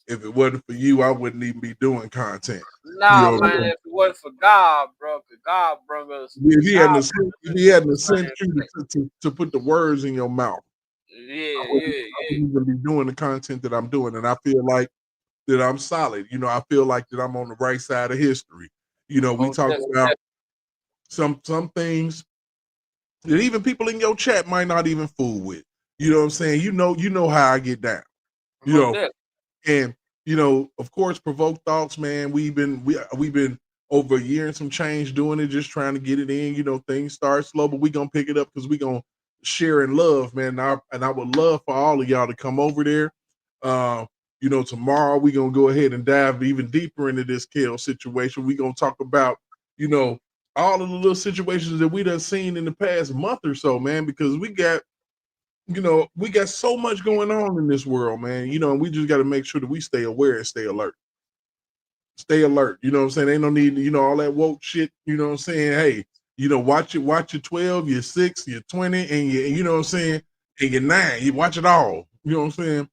If it wasn't for you, I wouldn't even be doing content. Nah, you know, man, if it wasn't for God, bro, because God brought us. If he hadn't sent you to put the words in your mouth, I wouldn't even be doing the content that I'm doing. And I feel like that I'm solid. You know, I feel like that I'm on the right side of history. You know, we talk about some things that even people in your chat might not even fool with. You know what I'm saying? You know how I get down. You know, and you know, of course, Provoked Thoughts, man. We've been over a year and some change doing it, just trying to get it in. You know, things start slow, but we gonna pick it up because we gonna share in love, man. And I would love for all of y'all to come over there. You know, tomorrow we gonna go ahead and dive even deeper into this Kale situation. We gonna talk about, you know, all of the little situations that we done seen in the past month or so, man, because we got so much going on in this world, man. You know, and we just got to make sure that we stay aware and stay alert. Stay alert. You know what I'm saying? Ain't no need, you know, all that woke shit. You know what I'm saying? Hey, you know, watch your 12, your 6, your 20, and you know what I'm saying? And your 9. You watch it all. You know what I'm saying?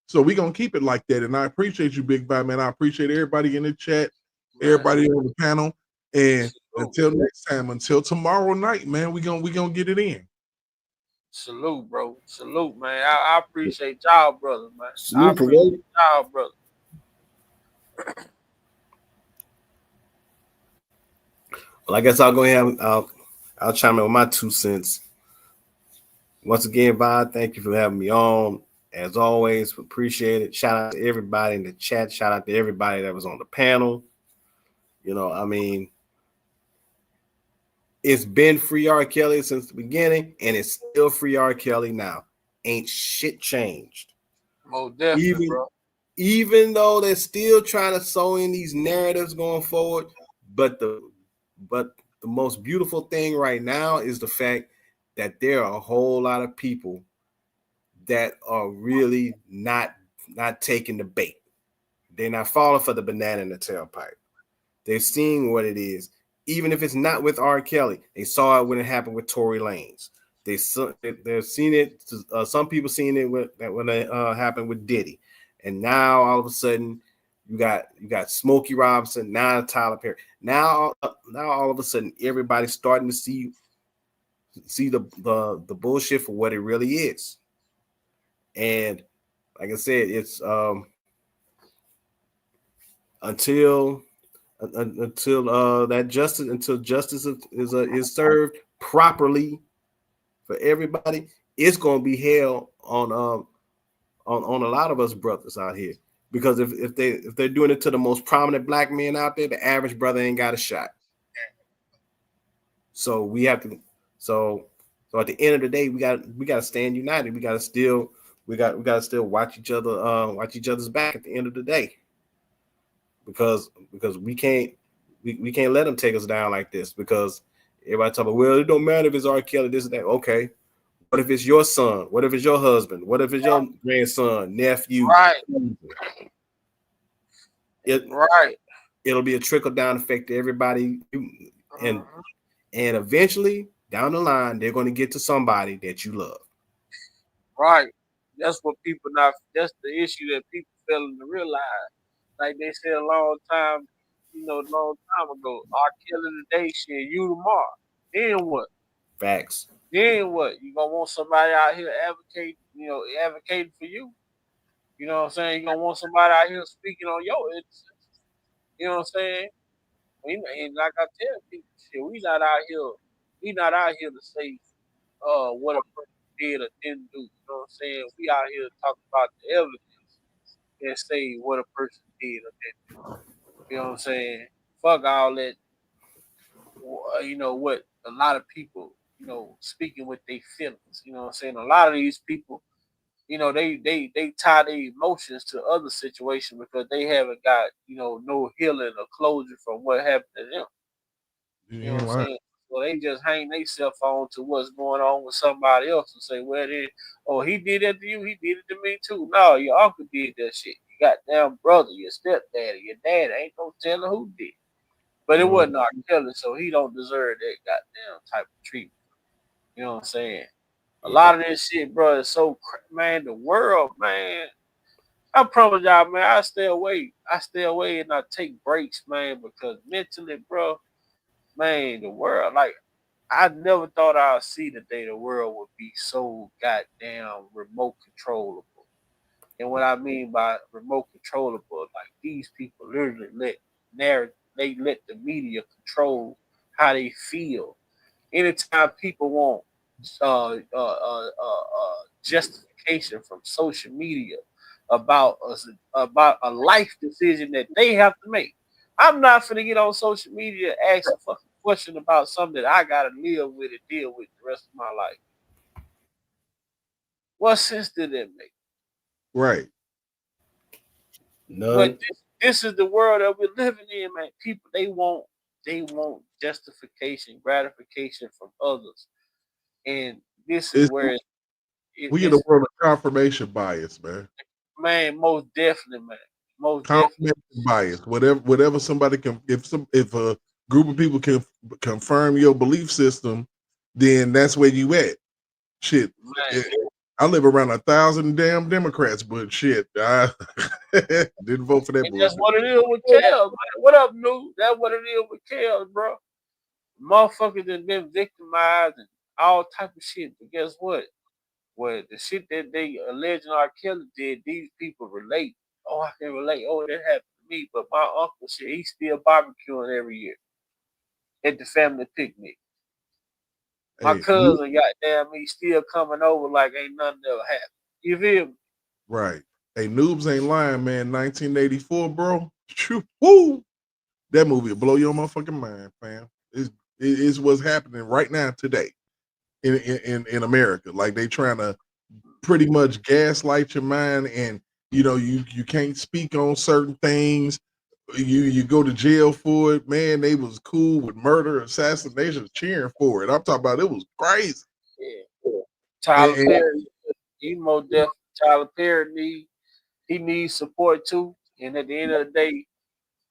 So we gonna keep it like that. And I appreciate you, Big Bye, man. I appreciate everybody in the chat, everybody on the panel. And until next time, until tomorrow night, man, we gonna get it in. Salute, bro. Salute, man. I appreciate y'all, brother, man. I Salute, appreciate bro. y'all, brother. Well, I guess I'll go ahead. I'll chime in with my 2 cents. Once again, Bob, thank you for having me on. As always, appreciate it. Shout out to everybody in the chat. Shout out to everybody that was on the panel. You know, I mean, it's been free R. Kelly since the beginning, and it's still free R. Kelly now. Ain't shit changed. Most definitely, bro. Even though they're still trying to sew in these narratives going forward, but the most beautiful thing right now is the fact that there are a whole lot of people that are really not taking the bait. They're not falling for the banana in the tailpipe. They're seeing what it is, even if it's not with R. Kelly. They saw it when it happened with Tory Lanez. They've seen it. Some people seen it when it happened with Diddy, and now all of a sudden you got Smokey Robinson, now Tyler Perry. Now all of a sudden everybody's starting to see the bullshit for what it really is. And like I said, it's until justice is served properly for everybody, it's gonna be hell on a lot of us brothers out here. Because if they're doing it to the most prominent black men out there, the average brother ain't got a shot. So we have to. So at the end of the day, we got to stand united. We got to still watch each other's back at the end of the day. Because we can't let them take us down like this. Because everybody talk about, well, it don't matter if it's R. Kelly, this and that. Okay, what if it's your son? What if it's your husband? What if it's your grandson, nephew? Right. It'll be a trickle down effect to everybody, and eventually down the line they're going to get to somebody that you love. Right. That's what people not. That's the issue that people failing to realize. Like they said a long time ago, R. Kelly today, shit, you tomorrow. Then what? Facts. Then what? You gonna want somebody out here advocating for you? You know what I'm saying? You gonna want somebody out here speaking on your interests. You know what I'm saying? And like I tell people, shit, we not out here to say what a person did or didn't do. You know what I'm saying? We out here to talk about the evidence and say what a person did or didn't do. You know what I'm saying? Fuck all that. What a lot of people, speaking with their feelings. You know what I'm saying? A lot of these people, they tie their emotions to other situations because they haven't got, no healing or closure from what happened to them. You know what I'm saying? So they just hang themselves on to what's going on with somebody else and say, well, he did that to you, he did it to me too. No, your uncle did that shit. Your goddamn brother, your stepdaddy, your dad, ain't no telling who did. But it wasn't R. Kelly, so he don't deserve that goddamn type of treatment. You know what I'm saying? A lot of this shit, bro, is so, man, the world, man. I promise y'all, man, I stay away and I take breaks, man, because mentally, bro, man, the world, like, I never thought I'd see the day the world would be so goddamn remote controllable. And what I mean by remote controllable, like these people literally let the media control how they feel. Anytime people want justification from social media about a life decision that they have to make, I'm not finna get on social media and ask a fucking question about something that I gotta live with and deal with the rest of my life. What sense did that make? Right. None. But this is the world that we're living in, man. People they want justification, gratification from others, and this is where we in the world of confirmation bias, man. Man, most definitely, man. Most confirmation bias. Whatever somebody can, if a group of people can confirm your belief system, then that's where you at. Shit. I live around 1,000 damn Democrats, but shit, I didn't vote for that bullshit. That's what it is with Kels, man. What up, New? That's what it is with Kels, bro. Motherfuckers that been victimized and all type of shit. But guess what? Well, the shit that they alleging R.Kelly did, these people relate. Oh, I can relate. Oh, that happened to me. But my uncle shit, he's still barbecuing every year at the family picnic. My cousin, goddamn, he still coming over like ain't nothing ever happened. You feel me? Right. Hey, Noobs ain't lying, man. 1984, bro. Woo! That movie will blow your motherfucking mind, fam. It's what's happening right now today in America. Like they trying to pretty much gaslight your mind, and you can't speak on certain things. You go to jail for it. Man, they was cool with murder, assassination, cheering for it. I'm talking about it was crazy. Yeah. Tyler Perry, he most definitely. Tyler Perry needs support too. And at the end of the day,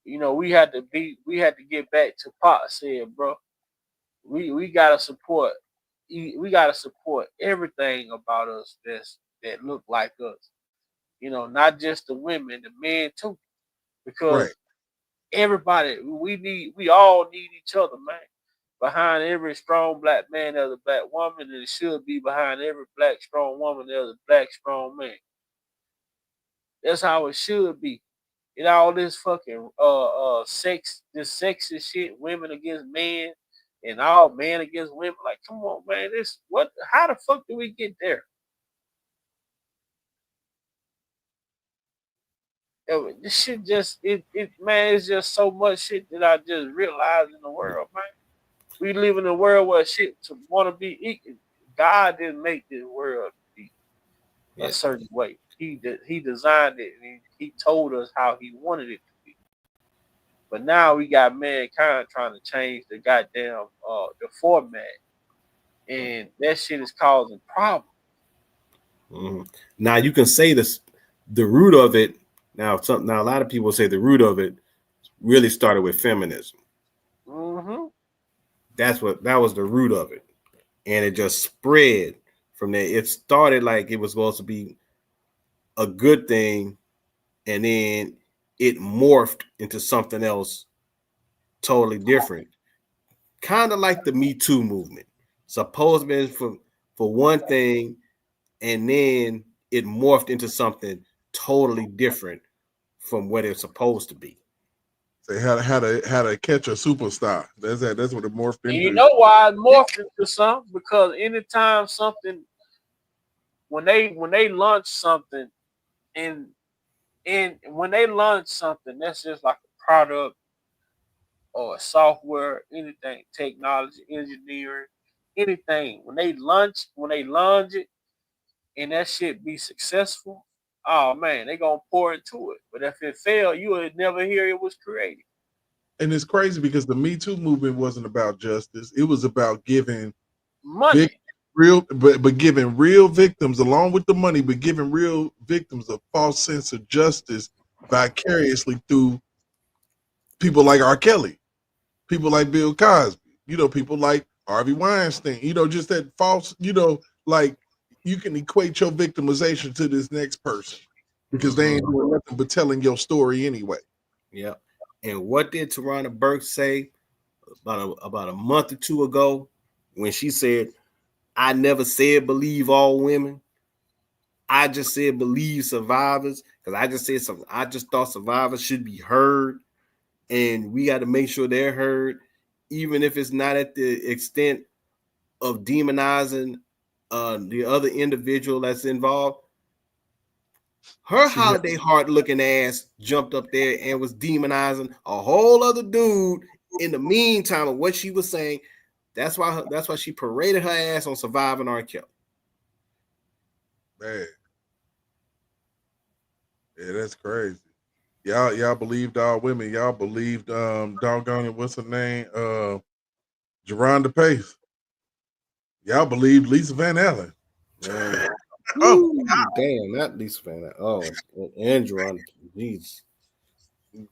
we had to get back to Pop said, bro. We gotta support. We gotta support everything about us that look like us. Not just the women, the men too, because everybody we all need each other, man. Behind every strong black man, there's a black woman, and it should be behind every black strong woman, there's a black strong man. That's how it should be. All this fucking this sexist shit, women against men, and all men against women. Like, come on, man. How the fuck do we get there? This shit man, it's just so much shit that I just realized in the world, man. We live in a world where shit to want to be equal. God didn't make this world to be a certain way. He designed it, and he told us how he wanted it to be. But now we got mankind trying to change the goddamn the format, and that shit is causing problems. Mm-hmm. Now you can say this, the root of it. Now a lot of people say the root of it really started with feminism. Mm-hmm. That was the root of it, and it just spread from there. It started like it was supposed to be a good thing, and then it morphed into something else totally different. Kind of like the Me Too movement. Supposed to be for one thing, and then it morphed into something totally different from what it's supposed to be. Say how to catch a superstar. That's what it morphed into. And you know why it morphed into something? Because anytime something, when they launch something, and when they launch something, that's just like a product or software, anything, technology, engineering, anything. When they launch it, and that shit be successful, oh man, they gonna pour into it. But if it failed, you would never hear it was created. And it's crazy because the Me Too movement wasn't about justice. It was about giving money, but giving real victims, along with the money, but giving real victims a false sense of justice vicariously through people like R.Kelly, people like Bill Cosby, people like Harvey Weinstein, just that false, like you can equate your victimization to this next person because they ain't doing nothing but telling your story anyway. Yeah. And what did Tarana Burke say about a month or two ago when she said, "I never said believe all women. I just said believe survivors," because I just thought survivors should be heard, and we got to make sure they're heard, even if it's not at the extent of demonizing the other individual that's involved. Her holiday heart looking ass jumped up there and was demonizing a whole other dude in the meantime of what she was saying. That's why she paraded her ass on surviving R.Kelly. Man. Yeah, that's crazy. Y'all believed all women. Y'all believed doggone it, what's her name? Geronda Pace. Y'all believed Lisa Van Allen. Oh, damn, not Lisa Van Allen. Oh, and Geronda. Jeez.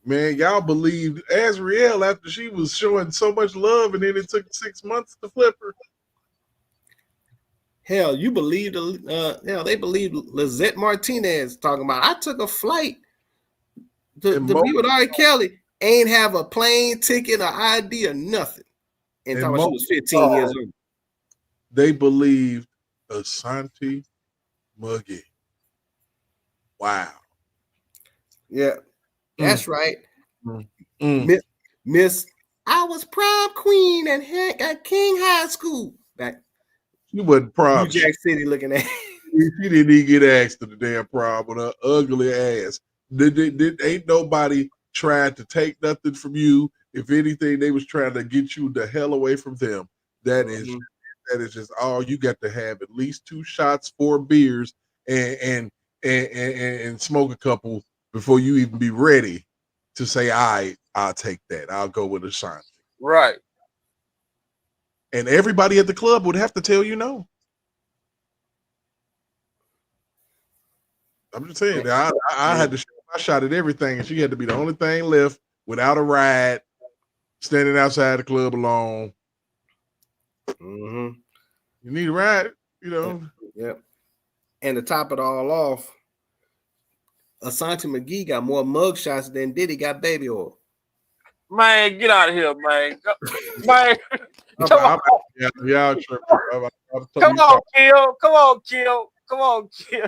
Man, y'all believed Azriel after she was showing so much love, and then it took 6 months to flip her. Hell, you believed they believed Lizette Martinez talking about, I took a flight to be with R.Kelly, ain't have a plane ticket or ID or nothing. And talking about she was 15 years old. They believed Ashanti Muggy. Wow. Yeah, that's right. Mm. Miss, I was prom queen at King High School. Back. She wasn't prom. New Jack City looking at. She didn't even get asked to the damn prom with her ugly ass. Ain't nobody trying to take nothing from you. If anything, they was trying to get you the hell away from them. That is just all you got to have. At least 2 shots, 4 beers, and smoke a couple before you even be ready to say, I'll take that. I'll go with Ashanti. Right. And everybody at the club would have to tell you no. I'm just saying, I had to shoot my shot at everything, and she had to be the only thing left without a ride, standing outside the club alone. Mm-hmm. You need a ride, you know. Yep. And to top it all off, Ashanti McGee got more mug shots than Diddy got baby oil. Man, get out of here, man. Man, come on, Kill. Come on, Kill. Come on, Kill.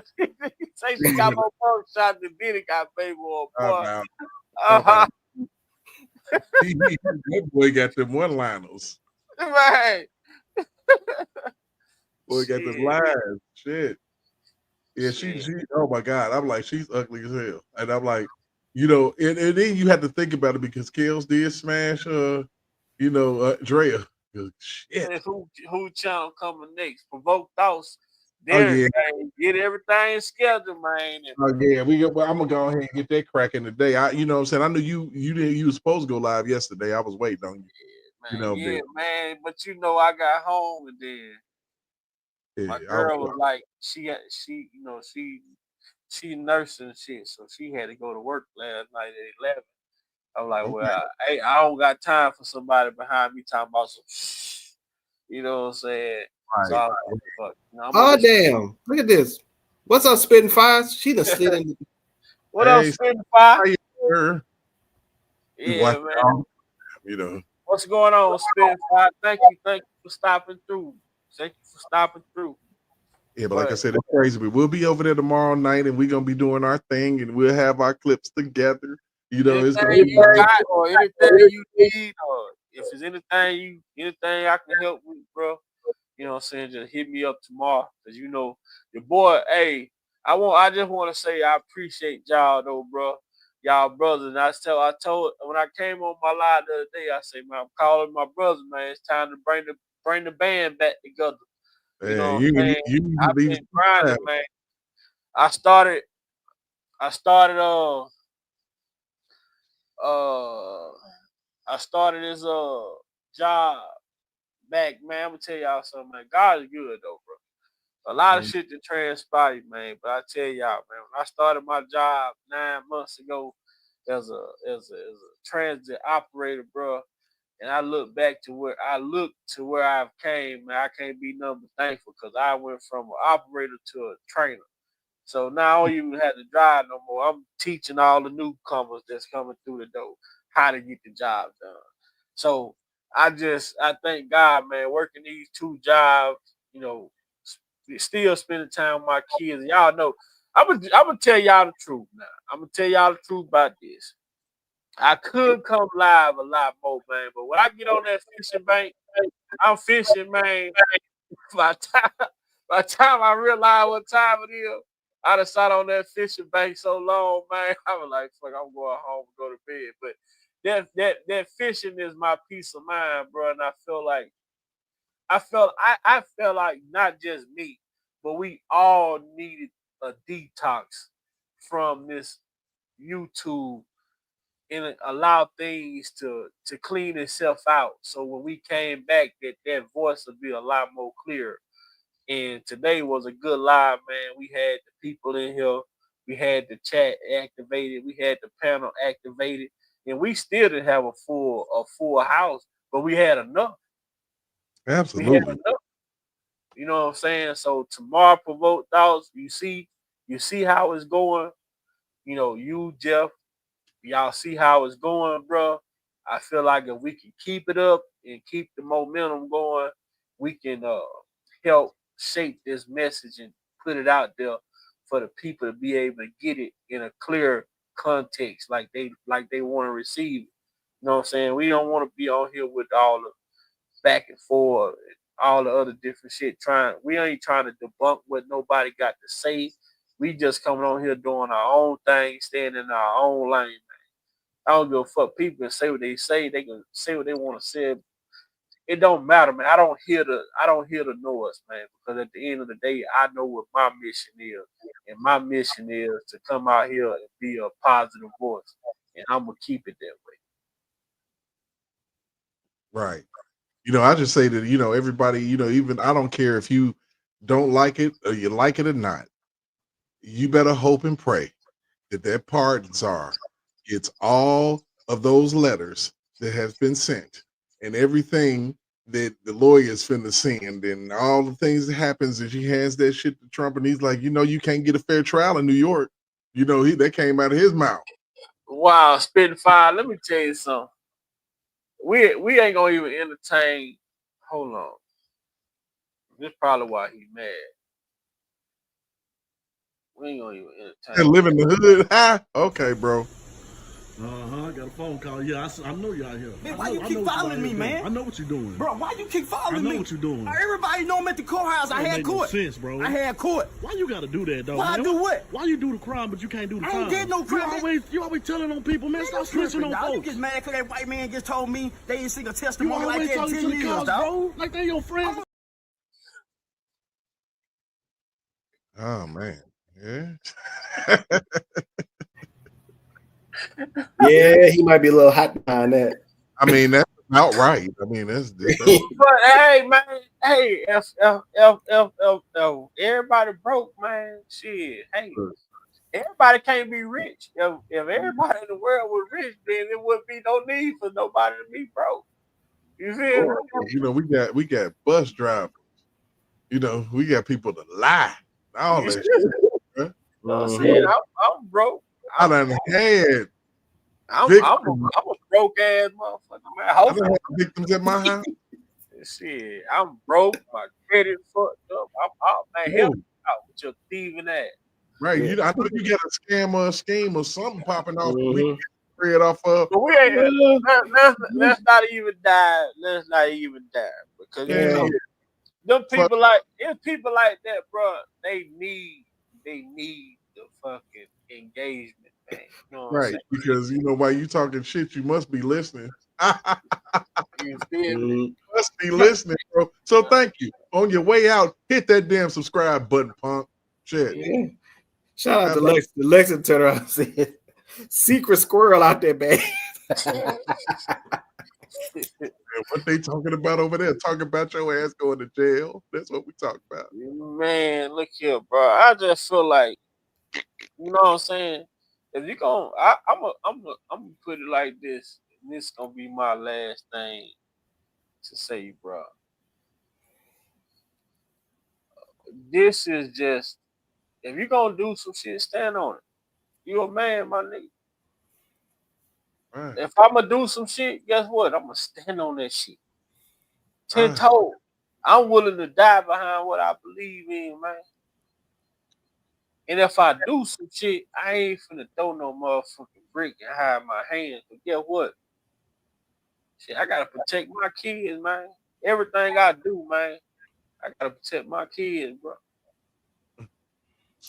Say she got more mug shots than Diddy got baby oil, boy. That boy got them one-liners. Right. Boy got them lines. Shit. Yeah, she. Oh my God, I'm like, she's ugly as hell, and I'm like, you know, and then you have to think about it because Kels did smash, Drea. Shit. Who channel coming next? Provoke Thoughts. Yeah. Get everything scheduled, man. Oh yeah, I'm gonna go ahead and get that cracking today. You know what I'm saying? I knew you were supposed to go live yesterday. I was waiting on you. Man. But you know, I got home and then my girl was like, she nursing and shit, so she had to go to work last night at 11. I'm like, well, I don't got time for somebody behind me talking about some you know what I'm saying? Right. So I was like, fuck. You know, oh damn! Look at this. What's up, Spitting Fires? She done slid in. What up, Spitting Fire? Yeah, man. You know. What's going on, Spitting Fire? Thank you for stopping through. Thank you for stopping through. Yeah, but like I said, it's crazy. We will be over there tomorrow night, and we're gonna be doing our thing, and we'll have our clips together. You know, it's gonna be or anything you need, or if there's anything I can help with, bro. You know what I'm saying? Just hit me up tomorrow, cause you know your boy. Hey, I just want to say I appreciate y'all though, bro. Y'all brothers. And I told when I came on my live the other day, I say, man, I'm calling my brothers, man. It's time to bring the band back together. You know what I'm saying? I've been grinding, man. I started this job back, man. I'm gonna tell y'all something, man. God is good though, bro. A lot of shit that transpired, man. But I tell y'all, man, when I started my job 9 months ago as a transit operator, bro, and I look back to where I've came, man, I can't be nothing but thankful because I went from an operator to a trainer. So now I don't even have to drive no more. I'm teaching all the newcomers that's coming through the door how to get the job done. So I thank God, man, working these 2 jobs, you know, still spending time with my kids. And y'all know, I'm gonna tell y'all the truth now. I'm gonna tell y'all the truth about this. I could come live a lot more, man, but when I get on that fishing bank, I'm fishing, man. By the time I realize what time it is, I done sat on that fishing bank so long, man. I was like, fuck, I'm going home and go to bed. But that fishing is my peace of mind, bro. And I felt like not just me, but we all needed a detox from this YouTube and allow things to clean itself out. So when we came back, that voice would be a lot more clear. And today was a good live, man. We had the people in here. We had the chat activated. We had the panel activated. And we still didn't have a full house, but we had enough. Absolutely. We had enough. You know what I'm saying? So tomorrow, Provoke Thoughts, you see how it's going. You know, you, Jeff, y'all see how it's going, bro. I feel like if we can keep it up and keep the momentum going, we can help shape this message and put it out there for the people to be able to get it in a clear context, like they want to receive it. You know what I'm saying? We don't want to be on here with all the back and forth, all the other different shit. We ain't trying to debunk what nobody got to say. We just coming on here doing our own thing, staying in our own lane, man. I don't give a fuck. People can say what they say. They can say what they want to say. It don't matter, man. I don't hear the noise, man, because at the end of the day, I know what my mission is. And my mission is to come out here and be a positive voice. And I'm gonna keep it that way. Right. I just say that, everybody, even I don't care if you don't like it or you like it or not. You better hope and pray that pardon czar gets all of those letters that has been sent and everything that the lawyers finna send and all the things that happens, and she hands that shit to Trump and he's like, you can't get a fair trial in New York. That came out of his mouth. Wow, spitting fire. Let me tell you something. We ain't gonna even entertain. Hold on. This is probably why he mad. We ain't gonna even entertain. And live in the hood, huh? Okay, bro. I got a phone call. Yeah, I know you're out here. Man, why you keep following me, man? I know what you're doing. Bro, why you keep following me? I know what you're doing. Everybody know I'm at the courthouse. I had court. No sense, bro. I had court. Why you gotta do that, though? Why man? I do what? Why you do the crime, but you can't do the crime? I ain't did no crime. You always telling on people, man. Stop snitching on folks. You get mad because that white man just told me they ain't seen a testimony like that in 10 years, dog. Bro. Like they your friends. Oh, man. Yeah. Yeah, he might be a little hot behind that. I mean, that's outright. I mean, that's But hey, man, hey, if everybody broke, man, shit, hey, everybody can't be rich. If everybody in the world was rich, then it wouldn't be no need for nobody to be broke. You feel me? We got bus drivers. We got people to lie. All that shit. I'm broke. I done had. I'm a broke ass motherfucker, man. I done had victims at my house. Shit, I'm broke. My credit fucked up. Man, help me out with your thieving ass. Right. I know you got a scam or a scheme or something popping off. We spread off of. But we ain't. Let's not even die. Let's not even die because them people people like that, bro. They need the fucking engagement, man. You know what I'm saying? Because while you talking shit, you must be listening. You feel me? You must be listening, bro. So thank you. On your way out, hit that damn subscribe button, punk. Shit. Yeah. Shout out to Lex. Lex turned around and said, "Secret squirrel out there, babe." What they talking about over there? Talking about your ass going to jail. That's what we talk about. Man, look here, bro. I just feel like, you know what I'm saying? If you gonna, I'm gonna put it like this. And this gonna be my last thing to say, bro. This is just, if you gonna do some shit, stand on it. You a man, my nigga. Right. If I'm gonna do some shit, guess what? I'm gonna stand on that shit. 10 toes. I'm willing to die behind what I believe in, man. And if I do some shit, I ain't finna throw no motherfucking brick and hide my hands. But guess what? Shit, I gotta protect my kids, man. Everything I do, man, I gotta protect my kids, bro.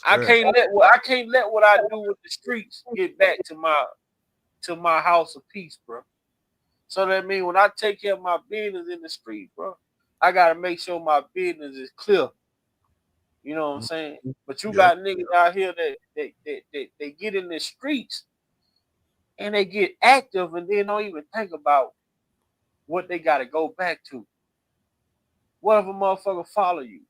I can't let what I do with the streets get back to my house of peace, bro. So that means when I take care of my business in the street, bro, I gotta make sure my business is clear. You know what I'm saying? But you got niggas out here that they get in the streets and they get active and then don't even think about what they gotta go back to. What if a motherfucker follow you?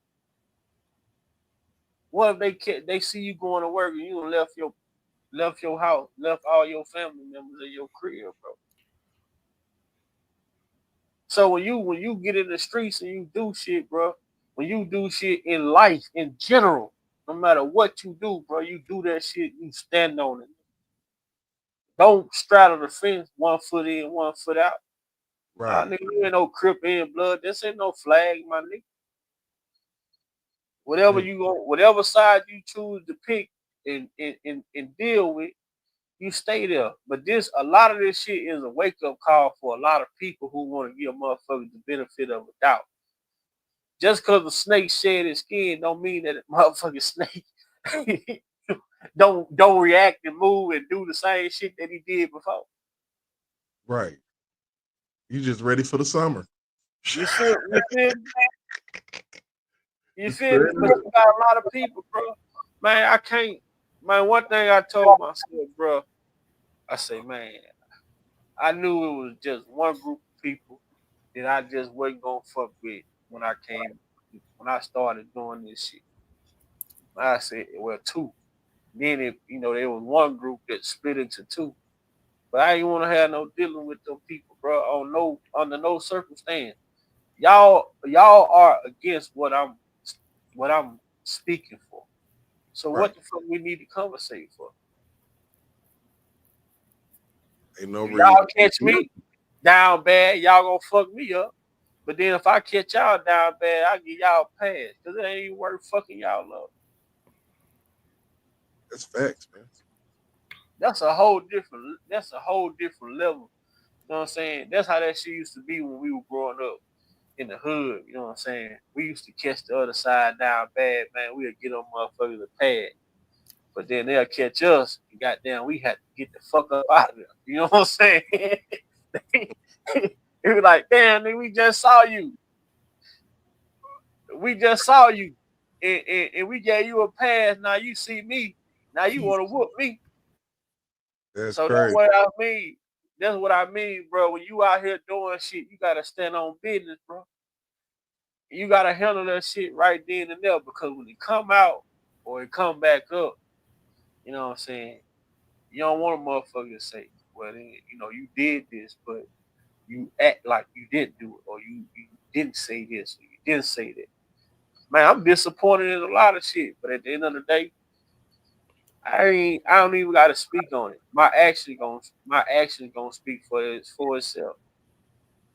What if they see you going to work and you left your house, left all your family members in your crib, bro? So when you get in the streets and you do shit, bro, when you do shit in life in general, no matter what you do, bro, you do that shit, you stand on it. Don't straddle the fence, 1 foot in, 1 foot out. Right. Nigga, you ain't no Crip in blood. This ain't no flag, my nigga. whatever side you choose to pick and deal with, you stay there. But a lot of this shit is a wake up call for a lot of people who want to give motherfuckers the benefit of a doubt. Just because a snake shed its skin don't mean that a motherfucking snake don't react and move and do the same shit that he did before. Right. You just ready for the summer. You feel me? You feel me? But you got a lot of people, bro. Man, I can't. Man, one thing I told myself, bro, I say, man, I knew it was just one group of people that I just wasn't gonna fuck with when I started doing this shit. I said, well, two. Then there was one group that split into two. But I ain't want to have no dealing with them people, bro. Under no circumstance. Y'all are against what I'm speaking for. So Right. what the fuck we need to conversate for? Ain't no reason. Y'all catch me down bad, y'all gonna fuck me up. But then if I catch y'all down bad, I give y'all a pass because it ain't even worth fucking y'all up. That's facts, man. That's a whole different level. You know what I'm saying? That's how that shit used to be when we were growing up in the hood. You know what I'm saying? We used to catch the other side down bad, man. We'd get them motherfuckers a pad. But then they'll catch us, and goddamn, we had to get the fuck up out of there. You know what I'm saying? It was like, damn, nigga, we just saw you. We just saw you. And we gave you a pass. Now you see me. Now you want to whoop me. That's So crazy. that's what I mean. That's what I mean, bro. When you out here doing shit, you gotta stand on business, bro. You gotta handle that shit right then and there because when it come out or it come back up, you know what I'm saying? You don't want a motherfucker to say, well, then, you did this, but you act like you didn't do it, or you didn't say this, or you didn't say that. Man, I'm disappointed in a lot of shit, but at the end of the day, I don't even gotta speak on it. My action gonna speak for itself.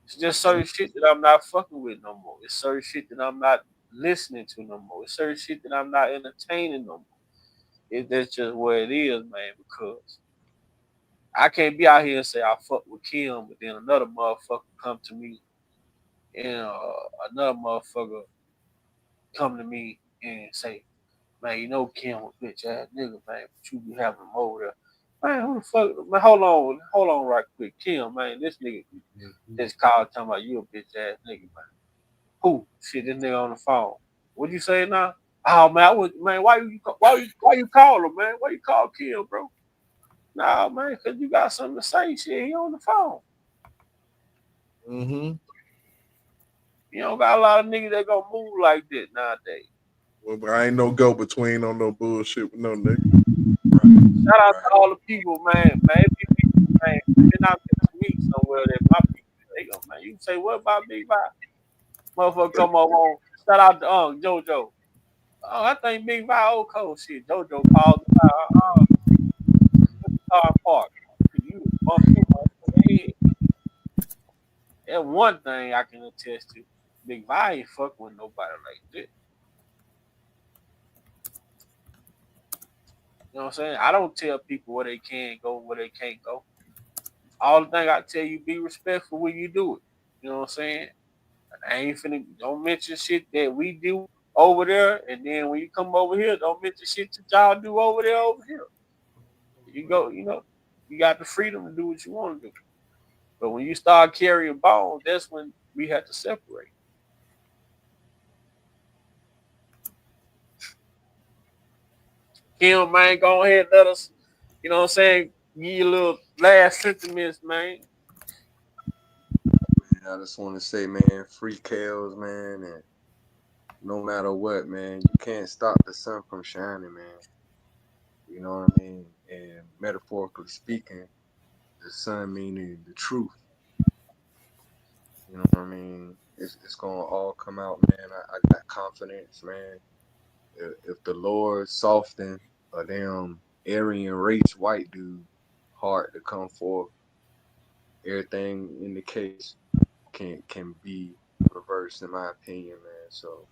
It's just certain shit that I'm not fucking with no more. It's certain shit that I'm not listening to no more. It's certain shit that I'm not entertaining no more. That's just what it is, man, because I can't be out here and say I fuck with Kim, but then another motherfucker come to me and another motherfucker come to me and say, man, Kim a bitch ass nigga, man, but you be having him over there. Man, who the fuck? Man, hold on right quick. Kim, man, this nigga just called talking about you a bitch ass nigga, man. Who? Shit, this nigga on the phone. What you say now? Oh man, why you call him, man? Why you call Kim, bro? Nah, man, cause you got something to say. Shit, he on the phone. Mm-hmm. You don't got a lot of niggas that gonna move like that nowadays. Well, I ain't no go between on no bullshit with no nigga. Shout out to all the people, man. Man, been out there to meet somewhere that my people, they go, man. You can say what about Big Bob? Motherfucker come up on. Shout out to JoJo. Oh, I think Big Bob old cold shit. JoJo called car park. You bump your motherfucking head. That's one thing I can attest to. Big Bob ain't fuck with nobody like that. You know what I'm saying? I don't tell people where they can go, where they can't go. All the thing I tell you, be respectful when you do it. You know what I'm saying? I ain't finna, don't mention shit that we do over there, and then when you come over here, don't mention shit that y'all do over there over here. You go, you got the freedom to do what you want to do. But when you start carrying bones, that's when we have to separate. Kim, man, go ahead and let us, you know what I'm saying, give you a little last sentiments, man. I just want to say, man, free Kales, man, and no matter what, man, you can't stop the sun from shining, man. You know what I mean? And metaphorically speaking, the sun meaning the truth. You know what I mean? It's gonna all come out, man. I got confidence, man. If the Lord soften a damn Aryan race white dude heart to come forth, everything in the case can be reversed, in my opinion, man. So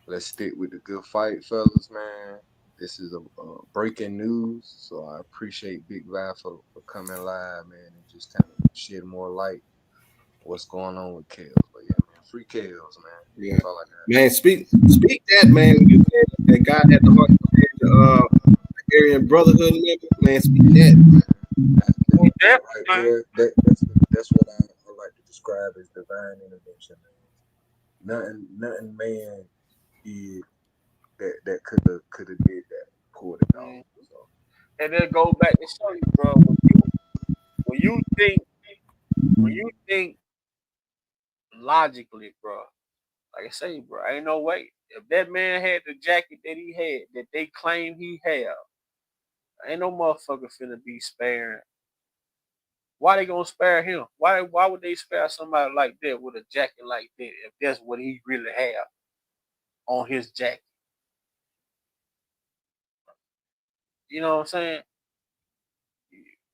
let's stick with the good fight, fellas, man. This is a breaking news, so I appreciate Big Val for coming live, man, and just kind of shed more light on what's going on with Kales. But yeah, man, free Kales, man. Yeah, That's all I got. man. Speak that, man. You said that God had the heart to Aryan Brotherhood member, man. Speak that. Right there, that's what I like to describe as divine intervention, man. Nothing man did that could have did that, pulled it off. So. And then go back to show you, bro. When you think logically, bro. Like I say, bro, ain't no way. If that man had the jacket that he had, that they claim he had, ain't no motherfucker finna be sparing. Why they gonna spare him? Why would they spare somebody like that with a jacket like that if that's what he really have on his jacket? You know what I'm saying?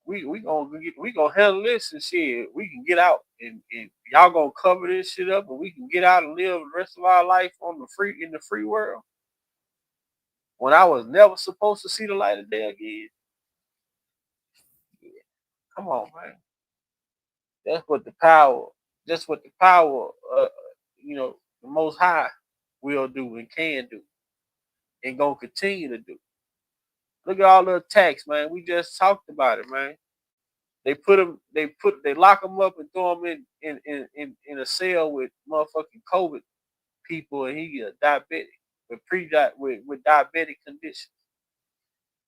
We gonna handle this and shit. We can get out and y'all gonna cover this shit up and we can get out and live the rest of our life in the free world. When I was never supposed to see the light of day again. Yeah. Come on, man. That's what the power, the Most High will do and can do and gonna continue to do. Look at all the attacks, man. We just talked about it, man. They lock them up and throw them in a cell with motherfucking COVID people, and he a diabetic with diabetic conditions.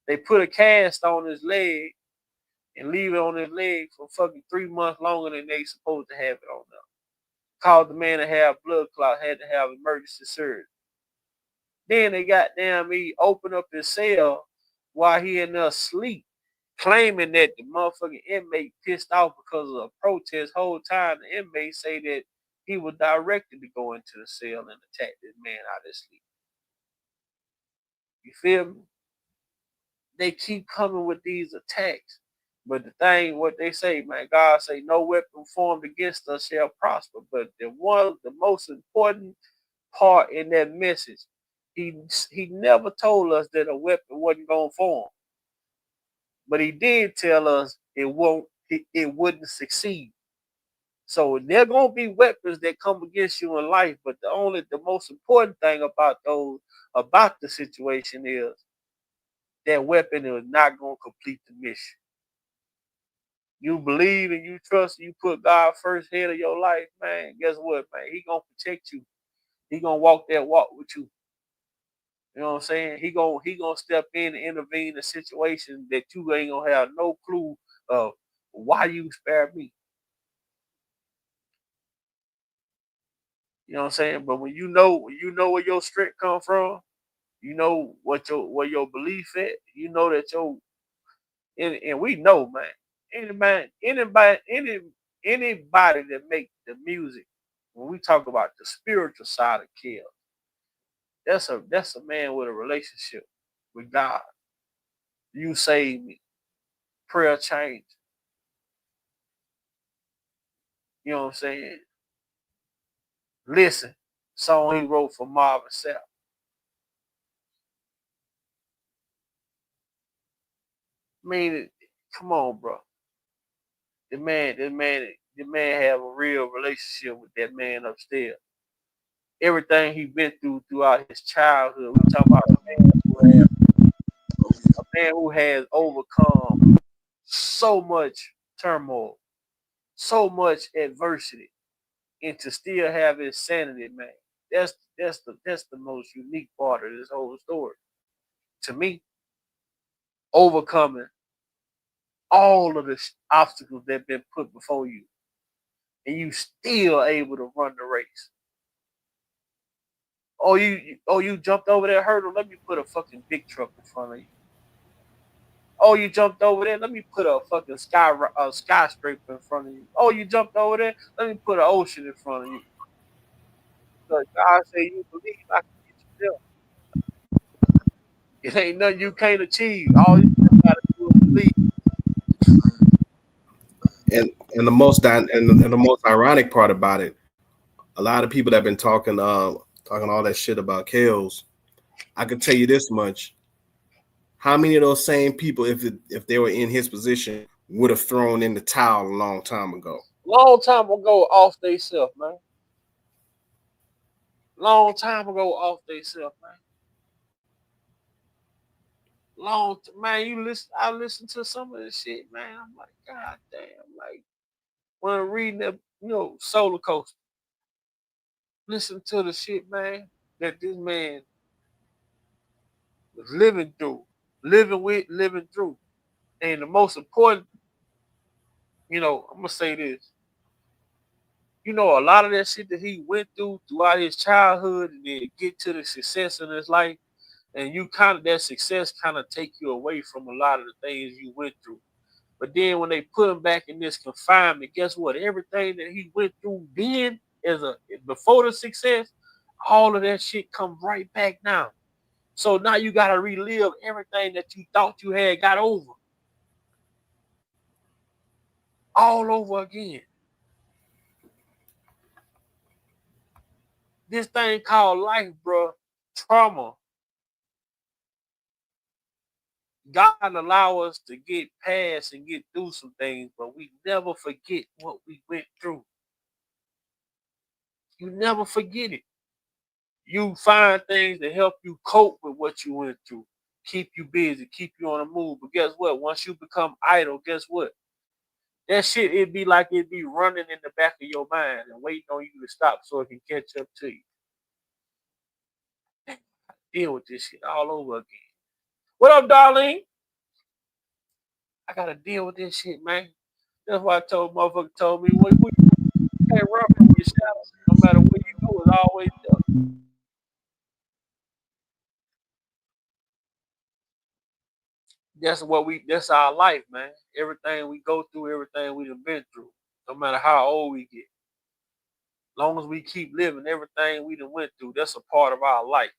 They put a cast on his leg and leave it on his leg for fucking 3 months longer than they supposed to have it on them. Called the man to have blood clot, had to have emergency surgery. Then they he opened up his cell while he in there asleep, claiming that the motherfucking inmate pissed off because of a protest. Whole time the inmate say that he was directed to go into the cell and attack this man out of his sleep. You feel me? They keep coming with these attacks. But the thing, what they say, man, God say, no weapon formed against us shall prosper. But the most important part in that message, he never told us that a weapon wasn't going to form. But he did tell us it wouldn't succeed. So there gonna be weapons that come against you in life, but the most important thing about the situation is that weapon is not gonna complete the mission. You believe and you trust, and you put God first head of your life, man. Guess what, man? He gonna protect you. He gonna walk that walk with you. You know what I'm saying? He gonna step in and intervene in a situation that you ain't gonna have no clue of why you spared me. You know what I'm saying? But when you know where your strength come from, you know where your belief at. You know that and we know, man. Anybody that make the music, when we talk about the spiritual side of Kel, that's a man with a relationship with God. You save me. Prayer change. You know what I'm saying? Listen, song he wrote for Marvin Sapp. I mean, come on, bro. The man have a real relationship with that man upstairs. Everything he been throughout his childhood. We talk about a man who has overcome so much turmoil, so much adversity, and to still have his sanity, man. That's the most unique part of this whole story. To me, overcoming all of the obstacles that have been put before you, and you still able to run the race. You jumped over that hurdle. Let me put a fucking big truck in front of you. Oh, you jumped over there. Let me put a fucking skyscraper in front of you. Oh, you jumped over there. Let me put an ocean in front of you. Because God say you believe, I can get you there. It ain't nothing you can't achieve. All you gotta do is believe. And the most ironic part about it, a lot of people that have been talking talking all that shit about Kels, I can tell you this much. How many of those same people, if they were in his position, would have thrown in the towel a long time ago? Long time ago, off they self, man. Long time ago, off they self, man. Man, I listen to some of this shit, man. I'm like, God damn, like when I'm reading that, Solar Coaster, listen to the shit, man, that this man was living through, living through. And the most important, I'm gonna say this. A lot of that shit that he went through throughout his childhood and then get to the success in his life, and that success kind of take you away from a lot of the things you went through. But then when they put him back in this confinement, guess what? Everything that he went through then before the success, all of that shit comes right back now. So now you gotta relive everything that you thought you had got over. All over again. This thing called life, bro, trauma. God allow us to get past and get through some things, but we never forget what we went through. You never forget it. You find things that help you cope with what you went through, keep you busy, keep you on the move. But guess what? Once you become idle, guess what? That shit, it'd be running in the back of your mind and waiting on you to stop so it can catch up to you. Deal with this shit all over again. What up, Darlene? I gotta deal with this shit, man. That's why motherfucker told me, you can't run from your shadow. No matter where you go, it's always there. That's our life, man. Everything we go through, everything we've been through, no matter how old we get. Long as we keep living, everything we done went through, that's a part of our life.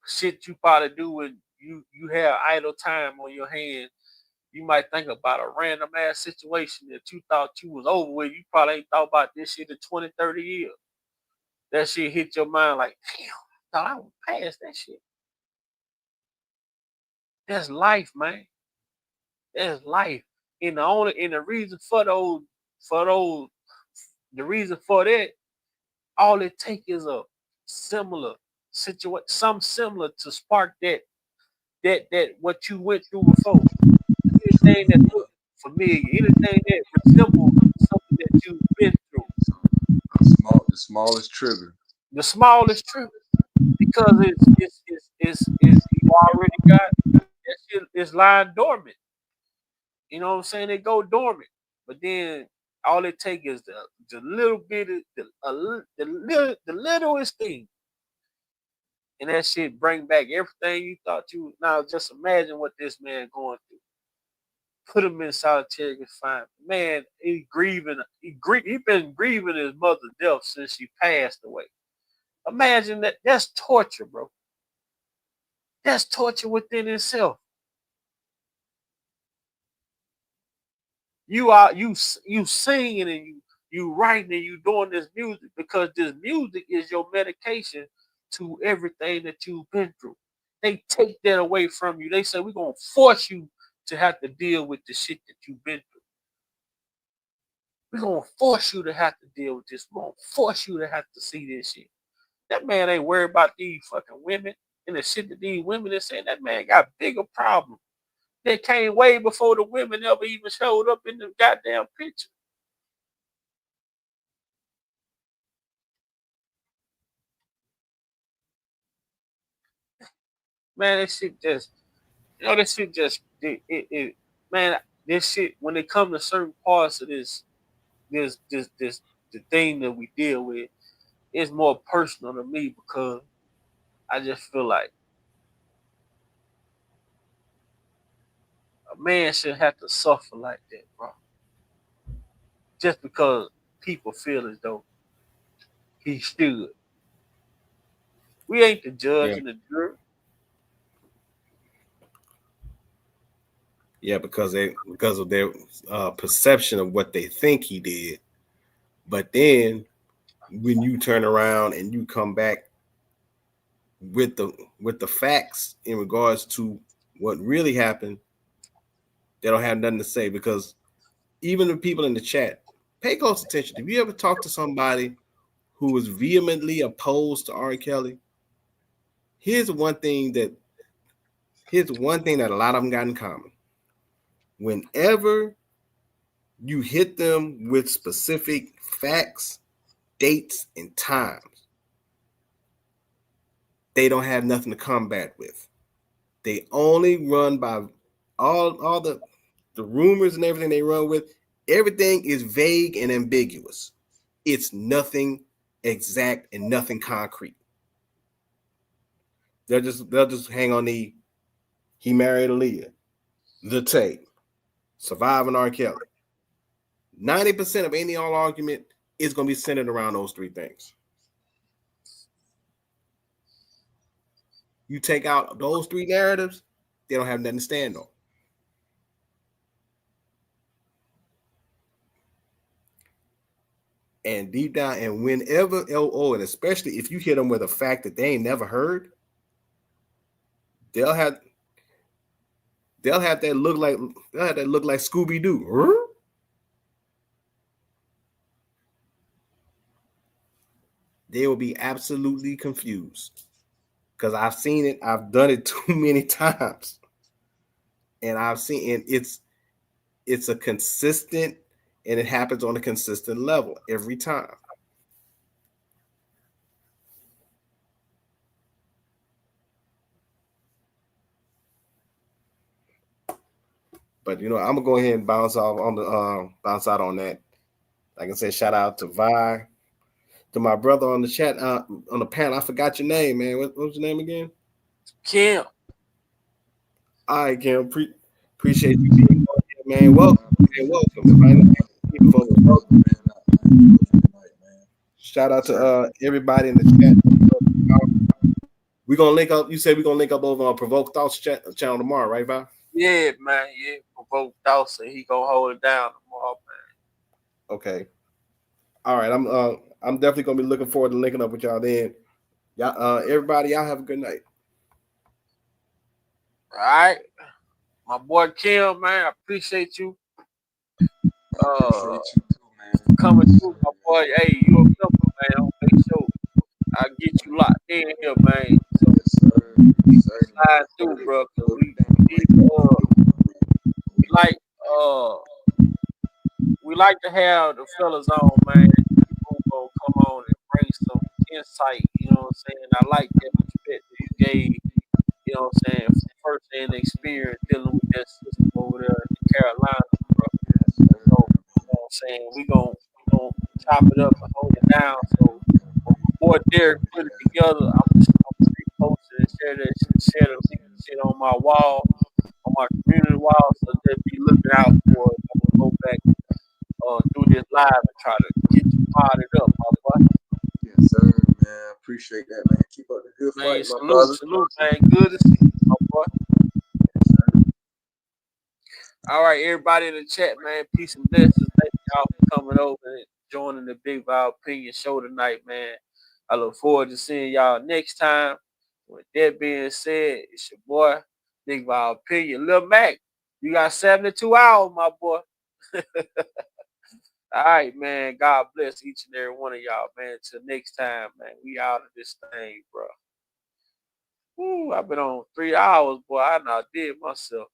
Shit you probably do when you have idle time on your hands. You might think about a random ass situation that you thought you was over with. You probably ain't thought about this shit in 20, 30 years. That shit hit your mind like, damn, I thought I was past that shit. That's life, man. That's life. And the reason for the reason for that, all it takes is a similar situation, some similar to spark that what you went through before. Anything that looks familiar, anything that resembles something that you've been through. The smallest trigger. The smallest trigger. Because it's you already got that shit is lying dormant. You know what I'm saying? They go dormant. But then all it takes is the little bit of the littlest thing. And that shit bring back everything you thought you. Now just imagine what this man going through. Put him in solitary confinement. Man, he grieving. He been grieving his mother's death since she passed away. Imagine that. That's torture, bro. That's torture within itself. You singing and you writing and you doing this music because this music is your medication to everything that you've been through. They take that away from you. They say we're gonna force you to have to deal with the shit that you've been through. We're gonna force you to have to deal with this. We're gonna force you to have to see this shit. That man ain't worried about these fucking women and the shit that these women are saying. That man got bigger problems that came way before the women ever even showed up in the goddamn picture. Man, this shit just, this shit just, man, this shit, when it comes to certain parts of the thing that we deal with, it's more personal to me because I just feel like a man shouldn't have to suffer like that, bro. Just because people feel as though he should. We ain't the judge and the jury. Yeah, because of their perception of what they think he did. But then when you turn around and you come back with the facts in regards to what really happened, they don't have nothing to say. Because even the people in the chat, pay close attention. If you ever talk to somebody who was vehemently opposed to R. Kelly, here's one thing that a lot of them got in common. Whenever you hit them with specific facts, dates, and times, they don't have nothing to combat with. They only run by all the rumors and everything they run with. Everything is vague and ambiguous. It's nothing exact and nothing concrete. They'll just hang on the he married Aaliyah, the tape, surviving R. Kelly. 90% of any all argument is going to be centered around those three things. You take out those three narratives, they don't have nothing to stand on. And deep down, and whenever and especially if you hit them with a fact that they ain't never heard, they'll have that look like Scooby-Doo. They will be absolutely confused. Because I've seen it, I've done it too many times. And I've seen it, it's a consistent, and it happens on a consistent level every time. But I'm gonna go ahead and bounce out on that. Like I said, shout out to Vi, to my brother on the chat, on the panel. I forgot your name, man. What was your name again? Kim. All right, Kim. Appreciate you being on here, man. Welcome. Shout out to everybody in the chat. We're gonna link up. You said we're gonna link up over on Provoke Thoughts channel tomorrow, right, Vi? Yeah, man. Yeah, Provoke Thoughts, and he gonna hold it down tomorrow, man. Okay. All right. I'm definitely gonna be looking forward to linking up with y'all then. Y'all, everybody, y'all have a good night. All right. My boy Kim, man, I appreciate you. Coming through, my boy. Hey, you a couple, man. I'll make sure I get you locked in here, man. So slide through, bro. Cause we like to have the fellas on, man. Who gonna come on and bring some insight. You know what I'm saying? I like that perspective you gave. You know what I'm saying? First-hand experience dealing with that system over there in the Carolinas, bro. So, you know what I'm saying? We gonna chop it up and hold it down. So, when my boy Derek put it together, I'm repost it and share the link and shit on my wall, on my community wall. So just be looking out for it. I'm gonna go back do this live and try to get you modded up, my boy. Yes, sir, man. Appreciate that, man. Keep up the good fight, my brother. Salute, man. Good to see you, my boy. All right, everybody in the chat, man. Peace and blessings. Thank y'all for coming over and joining the Big Vibe Opinion show tonight, man. I look forward to seeing y'all next time. With that being said, it's your boy, Big Vibe Opinion. Lil Mac, you got 72 hours, my boy. All right, man. God bless each and every one of y'all, man. Till next time, man. We out of this thing, bro. Woo, I've been on 3 hours, boy. I did myself.